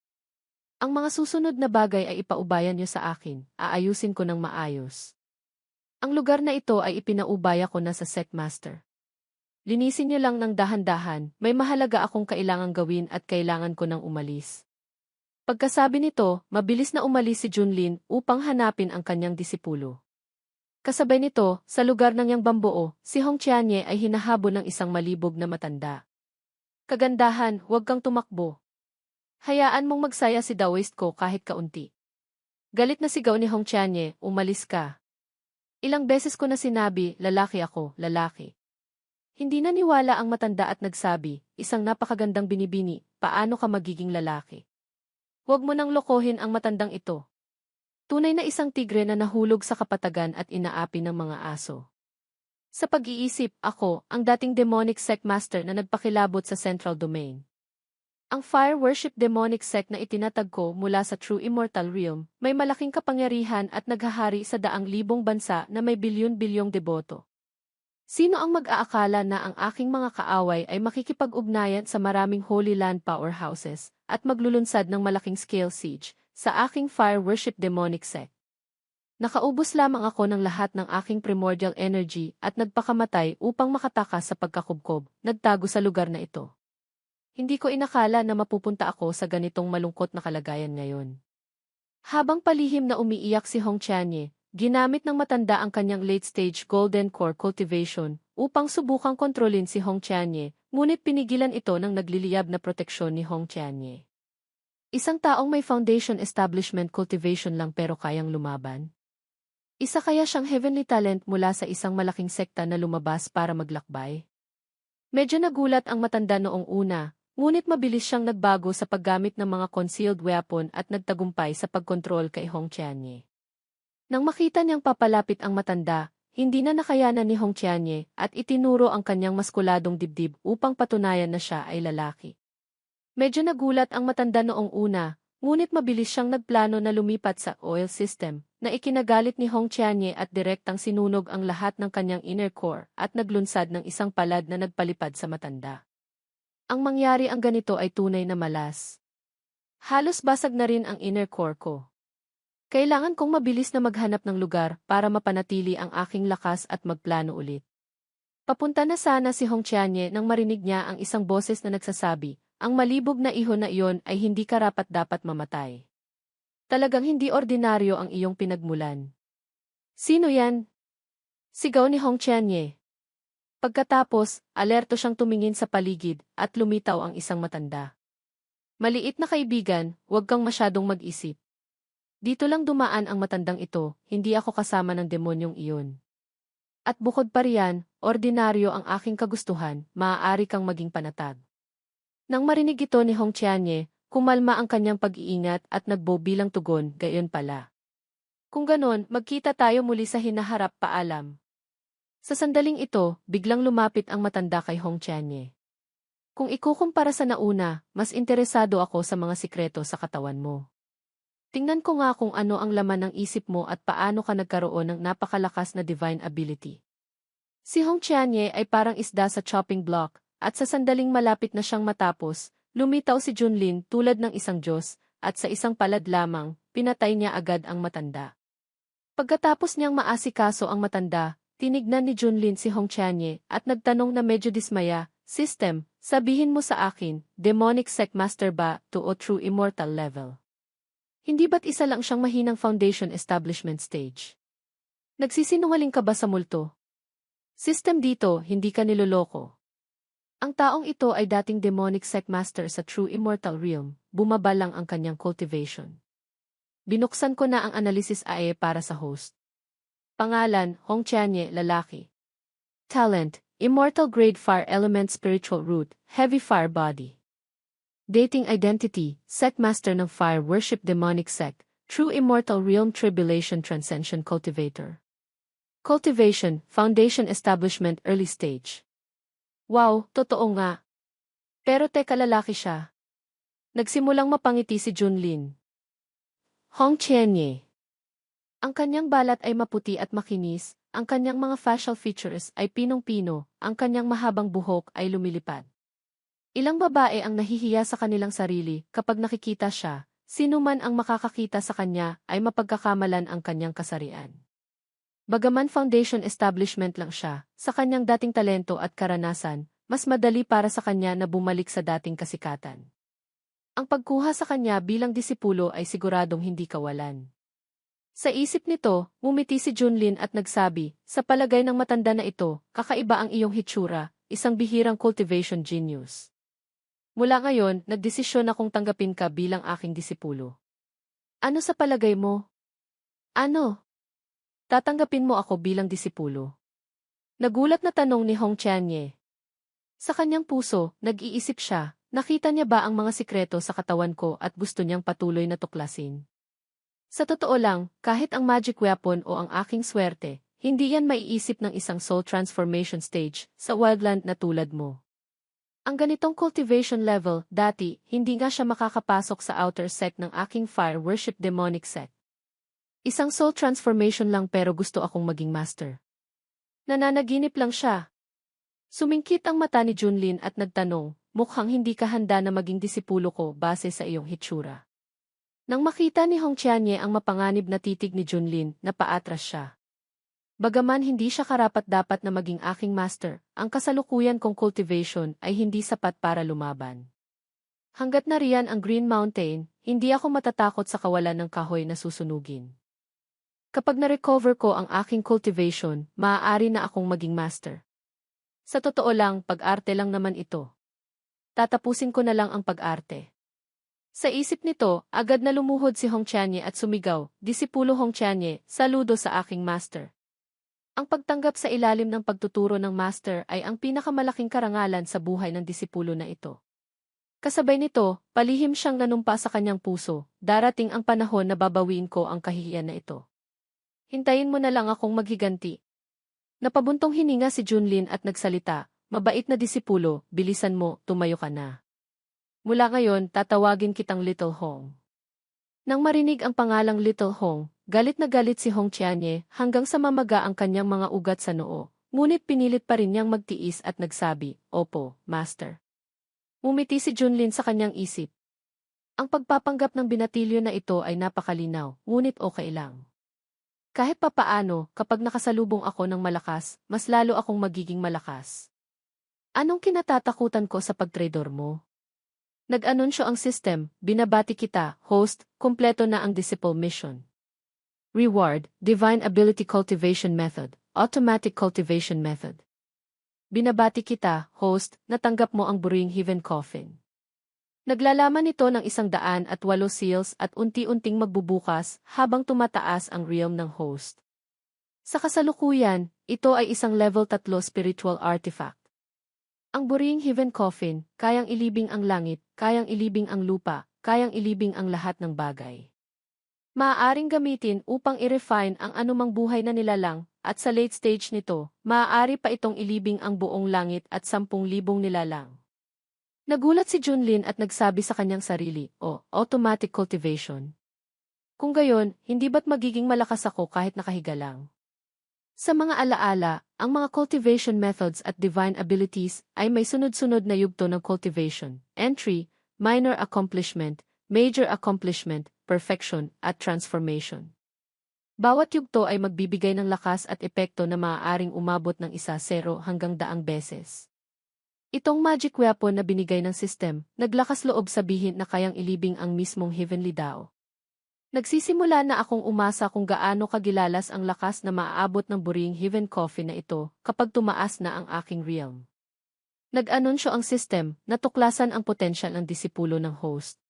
Ang mga susunod na bagay ay ipaubayan niyo sa akin, aayusin ko ng maayos. Ang lugar na ito ay ipinaubaya ko na sa Secmaster. Linisin niyo lang ng dahan-dahan, may mahalaga akong kailangang gawin at kailangan ko nang umalis. Pagkasabi nito, mabilis na umalis si Junlin upang hanapin ang kanyang disipulo. Kasabay nito, sa lugar ng yang bambuo, si Hong Qianye ay hinahabol ng isang malibog na matanda. Kagandahan, huwag kang tumakbo. Hayaan mong magsaya si Daoist ko kahit kaunti. Galit na sigaw ni Hong Qianye, umalis ka. Ilang beses ko na sinabi, lalaki ako, lalaki. Hindi naniwala ang matanda at nagsabi, isang napakagandang binibini, paano ka magiging lalaki? Huwag mo nang lokohin ang matandang ito. Tunay na isang tigre na nahulog sa kapatagan at inaapi ng mga aso. Sa pag-iisip, ako, ang dating demonic sect master na nagpakilabot sa Central Domain. Ang fire worship demonic sect na itinatag ko mula sa True Immortal Realm, may malaking kapangyarihan at naghahari sa daang libong bansa na may bilyon-bilyong deboto. Sino ang mag-aakala na ang aking mga kaaway ay makikipag-ugnayan sa maraming Holy Land powerhouses at maglulunsad ng malaking scale siege sa aking fire worship demonic sect? Nakaubos lamang ako ng lahat ng aking primordial energy at nagpakamatay upang makatakas sa pagkakubkob, nagtago sa lugar na ito. Hindi ko inakala na mapupunta ako sa ganitong malungkot na kalagayan ngayon. Habang palihim na umiiyak si Hong Qianye, ginamit ng matanda ang kanyang late-stage golden core cultivation upang subukang kontrolin si Hong Qianye, ngunit pinigilan ito ng nagliliyab na proteksyon ni Hong Qianye. Isang taong may foundation establishment cultivation lang pero kayang lumaban? Isa kaya siyang heavenly talent mula sa isang malaking sekta na lumabas para maglakbay? Medyo nagulat ang matanda noong una, ngunit mabilis siyang nagbago sa paggamit ng mga concealed weapon at nagtagumpay sa pagkontrol kay Hong Qianye. Nang makita niyang papalapit ang matanda, hindi na nakayanan ni Hong Qianye at itinuro ang kanyang maskuladong dibdib upang patunayan na siya ay lalaki. Medyo nagulat ang matanda noong una, ngunit mabilis siyang nagplano na lumipat sa oil system, na ikinagalit ni Hong Qianye at direktang sinunog ang lahat ng kanyang inner core at naglunsad ng isang palad na nagpalipad sa matanda. Ang mangyari ang ganito ay tunay na malas. Halos basag na rin ang inner core ko. Kailangan kong mabilis na maghanap ng lugar para mapanatili ang aking lakas at magplano ulit. Papunta na sana si Hong Qianye nang marinig niya ang isang boses na nagsasabi, ang malibog na iho na iyon ay hindi karapat-dapat mamatay. Talagang hindi ordinaryo ang iyong pinagmulan. Sino yan? Sigaw ni Hong Qianye. Pagkatapos, alerto siyang tumingin sa paligid at lumitaw ang isang matanda. Maliit na kaibigan, huwag kang masyadong mag-isip. Dito lang dumaan ang matandang ito, hindi ako kasama ng demonyong iyon. At bukod pa riyan, ordinaryo ang aking kagustuhan, maaari kang maging panatag. Nang marinig ito ni Hong Qianye, kumalma ang kanyang pag-iingat at nagbo bilang tugon, gayon pala. Kung ganon, magkita tayo muli sa hinaharap, paalam. Sa sandaling ito, biglang lumapit ang matanda kay Hong Qianye. Kung ikukumpara sa nauna, mas interesado ako sa mga sikreto sa katawan mo. Tingnan ko nga kung ano ang laman ng isip mo at paano ka nagkaroon ng napakalakas na divine ability. Si Hong Qianye ay parang isda sa chopping block, at sa sandaling malapit na siyang matapos, lumitaw si Junlin tulad ng isang Diyos, at sa isang palad lamang, pinatay niya agad ang matanda. Pagkatapos niyang maasikaso ang matanda, tinignan ni Junlin si Hong Qianye at nagtanong na medyo dismaya, System, sabihin mo sa akin, demonic sect master ba to o true immortal level? Hindi ba't isa lang siyang mahinang foundation establishment stage? Nagsisinungaling ka ba sa multo? System dito, hindi ka niloloko. Ang taong ito ay dating demonic sect master sa True Immortal Realm, bumaba lang ang kanyang cultivation. Binuksan ko na ang analysis AE para sa host. Pangalan, Hong Qianye, lalaki. Talent, Immortal Grade Fire Element Spiritual Root, Heavy Fire Body. Dating Identity, Sect Master ng Fire Worship Demonic Sect, True Immortal Realm Tribulation Transcension Cultivator. Cultivation, Foundation Establishment Early Stage. Wow, totoo nga. Pero teka, lalaki siya. Nagsimulang mapangiti si Junlin. Hong Qianye. Ang kanyang balat ay maputi at makinis, ang kanyang mga facial features ay pinong-pino, ang kanyang mahabang buhok ay lumilipad. Ilang babae ang nahihiya sa kanilang sarili kapag nakikita siya, sino man ang makakakita sa kanya ay mapagkakamalan ang kanyang kasarian. Bagaman foundation establishment lang siya, sa kanyang dating talento at karanasan, mas madali para sa kanya na bumalik sa dating kasikatan. Ang pagkuha sa kanya bilang disipulo ay siguradong hindi kawalan. Sa isip nito, ngumiti si Junlin at nagsabi, sa palagay ng matanda na ito, kakaiba ang iyong hitsura, isang bihirang cultivation genius. Mula ngayon, nagdesisyon akong tanggapin ka bilang aking disipulo. Ano sa palagay mo? Ano? Tatanggapin mo ako bilang disipulo? Nagulat na tanong ni Hong Qianye. Sa kanyang puso, nag-iisip siya, nakita niya ba ang mga sikreto sa katawan ko at gusto niyang patuloy na tuklasin? Sa totoo lang, kahit ang magic weapon o ang aking swerte, hindi yan maiisip ng isang soul transformation stage sa wildland na tulad mo. Ang ganitong cultivation level, dati, hindi nga siya makakapasok sa outer sect ng aking fire worship demonic sect. Isang soul transformation lang pero gusto akong maging master. Nananaginip lang siya. Sumingkit ang mata ni Junlin at nagtanong, mukhang hindi ka handa na maging disipulo ko base sa iyong hitsura. Nang makita ni Hong Qianye ang mapanganib na titig ni Junlin, napaatras siya. Bagaman hindi siya karapat-dapat na maging aking master, ang kasalukuyan kong cultivation ay hindi sapat para lumaban. Hanggat nariyan ang Green Mountain, hindi ako matatakot sa kawalan ng kahoy na susunugin. Kapag na-recover ko ang aking cultivation, maaari na akong maging master. Sa totoo lang, pag-arte lang naman ito. Tatapusin ko na lang ang pag-arte. Sa isip nito, agad na lumuhod si Hong Qianye at sumigaw, Disipulo Hong Qianye, saludo sa aking master. Ang pagtanggap sa ilalim ng pagtuturo ng master ay ang pinakamalaking karangalan sa buhay ng disipulo na ito. Kasabay nito, palihim siyang nanumpa sa kanyang puso, darating ang panahon na babawiin ko ang kahihiyan na ito. Hintayin mo na lang akong maghiganti. Napabuntong hininga si Junlin at nagsalita, mabait na disipulo, bilisan mo, tumayo ka na. Mula ngayon, tatawagin kitang Little Hong. Nang marinig ang pangalang Little Hong, galit na galit si Hong Qianye hanggang sa mamaga ang kanyang mga ugat sa noo, ngunit pinilit pa rin niyang magtiis at nagsabi, Opo, Master. Umiti si Junlin sa kanyang isip. Ang pagpapanggap ng binatilyo na ito ay napakalinaw, ngunit okay lang. Kahit papaano, kapag nakasalubong ako ng malakas, mas lalo akong magiging malakas. Anong kinatatakutan ko sa pagtrador mo? Nag-anunsyo ang system, binabati kita, host, kumpleto na ang disciple mission. Reward, Divine Ability Cultivation Method, Automatic Cultivation Method. Binabati kita, host, natanggap mo ang Burying Heaven Coffin. Naglalaman ito ng 108 seals at unti-unting magbubukas habang tumataas ang realm ng host. Sa kasalukuyan, ito ay isang level 3 spiritual artifact. Ang Burying Heaven Coffin, kayang ilibing ang langit, kayang ilibing ang lupa, kayang ilibing ang lahat ng bagay. Maaaring gamitin upang i-refine ang anumang buhay na nilalang, at sa late stage nito, maaari pa itong ilibing ang buong langit at 10,000 nilalang. Nagulat si Junlin at nagsabi sa kanyang sarili, automatic cultivation. Kung gayon, hindi ba't magiging malakas ako kahit nakahiga lang? Sa mga alaala, ang mga cultivation methods at divine abilities ay may sunod-sunod na yugto ng cultivation, entry, minor accomplishment, major accomplishment, perfection, at transformation. Bawat yugto ay magbibigay ng lakas at epekto na maaaring umabot ng 1-0 hanggang 100 beses. Itong magic weapon na binigay ng system, naglakas loob sabihin na kayang ilibing ang mismong heavenly Dao. Nagsisimula na akong umasa kung gaano kagilalas ang lakas na maaabot ng Burying Heaven Coffin na ito kapag tumaas na ang aking realm. Nag-anunsyo ang system na tuklasan ang potensyal ng disipulo ng host.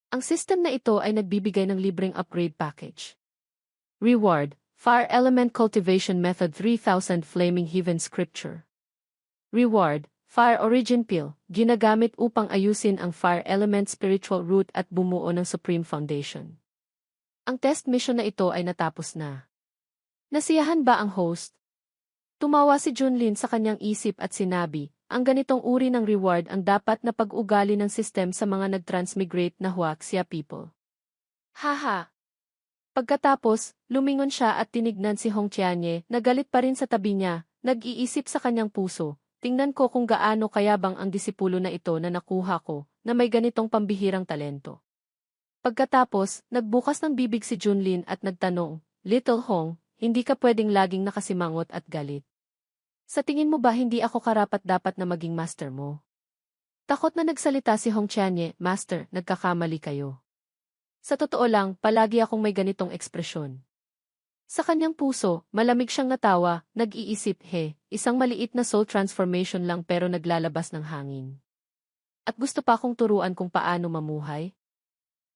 Ang system na ito ay nagbibigay ng libreng upgrade package. Reward, Fire Element Cultivation Method 3000 Flaming Heaven Scripture. Reward, Fire Origin Pill, ginagamit upang ayusin ang Fire Element Spiritual Root at bumuo ng Supreme Foundation. Ang test mission na ito ay natapos na. Nasiyahan ba ang host? Tumawa si Junlin sa kanyang isip at sinabi, ang ganitong uri ng reward ang dapat na pag-ugali ng system sa mga nag-transmigrate na Huaxia people. Haha! Pagkatapos, lumingon siya at tinignan si Hong Qianye na galit pa rin sa tabi niya, nag-iisip sa kanyang puso. Tingnan ko kung gaano kayabang ang disipulo na ito na nakuha ko, na may ganitong pambihirang talento. Pagkatapos, nagbukas ng bibig si Junlin at nagtanong, Little Hong, hindi ka pwedeng laging nakasimangot at galit. Sa tingin mo ba hindi ako karapat-dapat na maging master mo? Takot na nagsalita si Hong Qianye, Master, nagkakamali kayo. Sa totoo lang, palagi akong may ganitong ekspresyon. Sa kanyang puso, malamig siyang natawa, nag-iisip, isang maliit na soul transformation lang pero naglalabas ng hangin. At gusto pa akong turuan kung paano mamuhay?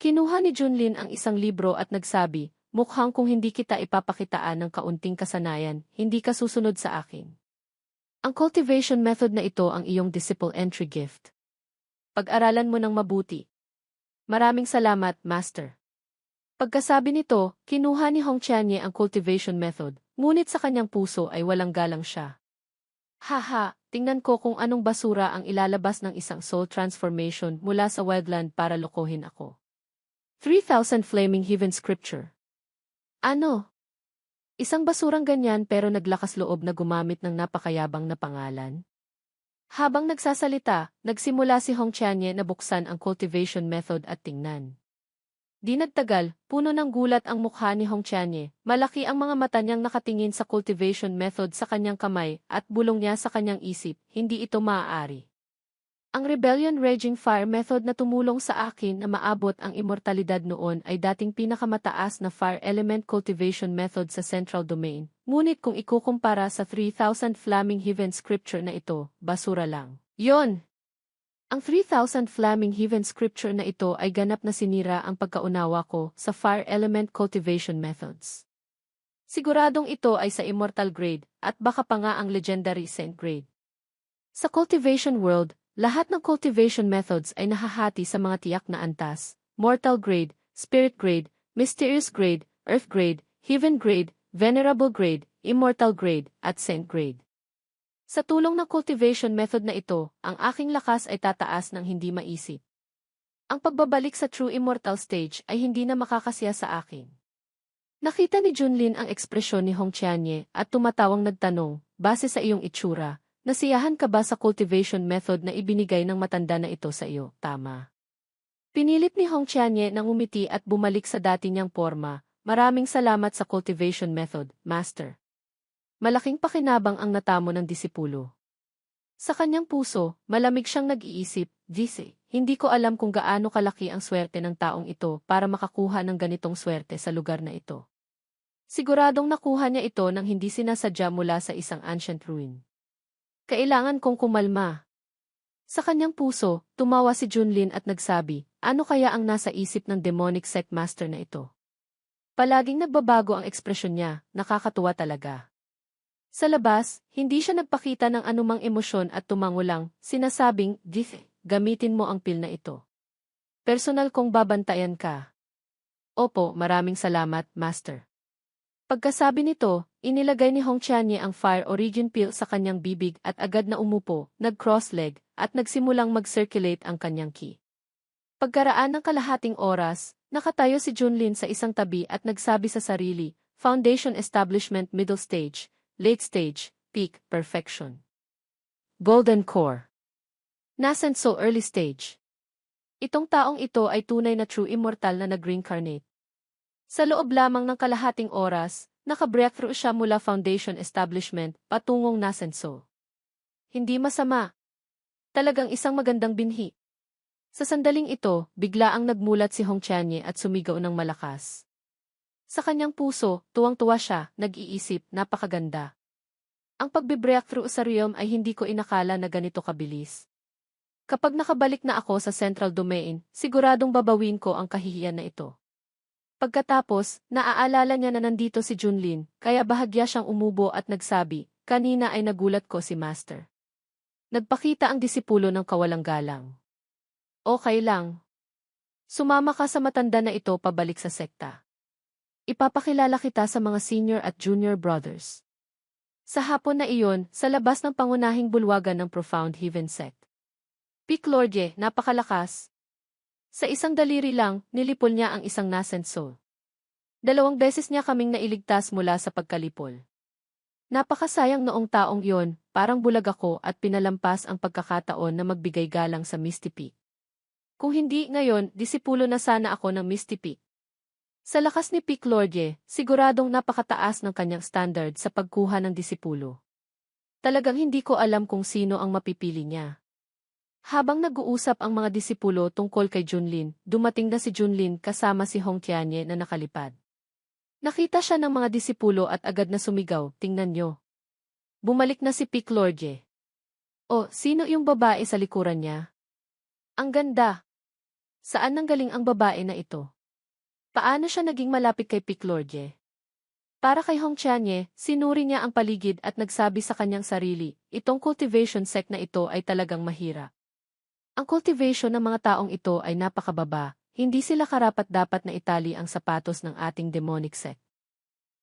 Kinuha ni Junlin ang isang libro at nagsabi, mukhang kung hindi kita ipapakitaan ng kaunting kasanayan, hindi ka susunod sa akin. Ang cultivation method na ito ang iyong disciple entry gift. Pag-aralan mo ng mabuti. Maraming salamat, Master. Pagkasabi nito, kinuha ni Hong Qianye ang cultivation method, ngunit sa kanyang puso ay walang galang siya. Haha, tingnan ko kung anong basura ang ilalabas ng isang soul transformation mula sa wildland para lokohin ako. 3,000 Flaming Heaven Scripture. Ano? Isang basurang ganyan pero naglakas loob na gumamit ng napakayabang na pangalan? Habang nagsasalita, nagsimula si Hong Qianye na buksan ang cultivation method at tingnan. Di nagtagal, puno ng gulat ang mukha ni Hong Qianye, malaki ang mga mata niyang nakatingin sa cultivation method sa kanyang kamay at bulong niya sa kanyang isip, hindi ito maaari. Ang Rebellion Raging Fire method na tumulong sa akin na maabot ang immortalidad noon ay dating pinakamataas na fire element cultivation method sa Central Domain, ngunit kung ikukumpara sa 3,000 Flaming Heaven Scripture na ito, basura lang. Yon! Ang 3,000 Flaming Heaven Scripture na ito ay ganap na sinira ang pagkaunawa ko sa fire element cultivation methods. Siguradong ito ay sa immortal grade at baka pa nga ang legendary saint grade. Sa cultivation world, lahat ng cultivation methods ay nahahati sa mga tiyak na antas, mortal grade, spirit grade, mysterious grade, earth grade, heaven grade, venerable grade, immortal grade, at saint grade. Sa tulong ng cultivation method na ito, ang aking lakas ay tataas ng hindi maisip. Ang pagbabalik sa true immortal stage ay hindi na makakasiya sa akin. Nakita ni Junlin ang ekspresyon ni Hong Qianye at tumatawang nagtanong, base sa iyong itsura, nasiyahan ka ba sa cultivation method na ibinigay ng matanda na ito sa iyo? Tama. Pinilit ni Hong Qianye nang umiti at bumalik sa dati niyang porma. Maraming salamat sa cultivation method, Master. Malaking pakinabang ang natamo ng disipulo. Sa kanyang puso, malamig siyang nag-iisip, hindi ko alam kung gaano kalaki ang swerte ng taong ito para makakuha ng ganitong swerte sa lugar na ito. Siguradong nakuha niya ito nang hindi sinasadya mula sa isang ancient ruin. Kailangan kong kumalma. Sa kanyang puso, tumawa si Junlin at nagsabi, ano kaya ang nasa isip ng demonic sect master na ito? Palaging nagbabago ang ekspresyon niya, nakakatuwa talaga. Sa labas, hindi siya nagpakita ng anumang emosyon at tumango lang, sinasabing, gamitin mo ang pil na ito. Personal kong babantayan ka. Opo, maraming salamat, Master. Pagkasabi nito, inilagay ni Hong Qianye ang Fire Origin Pill sa kanyang bibig at agad na umupo, nag-cross-leg, at nagsimulang mag-circulate ang kanyang ki. Pagkaraan ng kalahating oras, nakatayo si Junlin sa isang tabi at nagsabi sa sarili, Foundation Establishment Middle Stage, Late Stage, Peak, Perfection. Golden Core. Nascent Soul Early Stage. Itong taong ito ay tunay na true immortal na nag-reincarnate. Sa loob lamang ng kalahating oras, naka-breakthrough siya mula Foundation Establishment patungong Nascent Soul. Hindi masama. Talagang isang magandang binhi. Sa sandaling ito, biglaang nagmulat si Hong Qianye at sumigaw ng malakas. Sa kanyang puso, tuwang-tuwa siya, nag-iisip, napakaganda. Ang pagbe-breakthrough sa realm ay hindi ko inakala na ganito kabilis. Kapag nakabalik na ako sa Central Domain, siguradong babawin ko ang kahihiyan na ito. Pagkatapos, naaalala niya na nandito si Junlin, kaya bahagya siyang umubo at nagsabi, kanina ay nagulat ko si Master. Nagpakita ang disipulo ng kawalang galang. Okay lang. Sumama ka sa matanda na ito pabalik sa sekta. Ipapakilala kita sa mga senior at junior brothers. Sa hapon na iyon, sa labas ng pangunahing bulwagan ng Profound Heaven Sect. Peak Lordye, napakalakas. Sa isang daliri lang, nilipol niya ang isang nascent soul. 2 beses niya kaming nailigtas mula sa pagkalipol. Napakasayang noong taong iyon, parang bulag ako at pinalampas ang pagkakataon na magbigay galang sa Misty Peak. Kung hindi ngayon, disipulo na sana ako ng Misty Peak. Sa lakas ni Peak Lordye, siguradong napakataas ng kanyang standard sa pagkuha ng disipulo. Talagang hindi ko alam kung sino ang mapipili niya. Habang nag-uusap ang mga disipulo tungkol kay Junlin, dumating na si Junlin kasama si Hong Tianye na nakalipad. Nakita siya ng mga disipulo at agad na sumigaw, tingnan nyo. Bumalik na si Peak Lordye. O, sino yung babae sa likuran niya? Ang ganda! Saan nanggaling ang babae na ito? Paano siya naging malapit kay Peak Lordye? Para kay Hong Tianye, sinuri niya ang paligid at nagsabi sa kanyang sarili, itong cultivation sect na ito ay talagang mahirap. Ang cultivation ng mga taong ito ay napakababa, hindi sila karapat-dapat na itali ang sapatos ng ating demonic sect.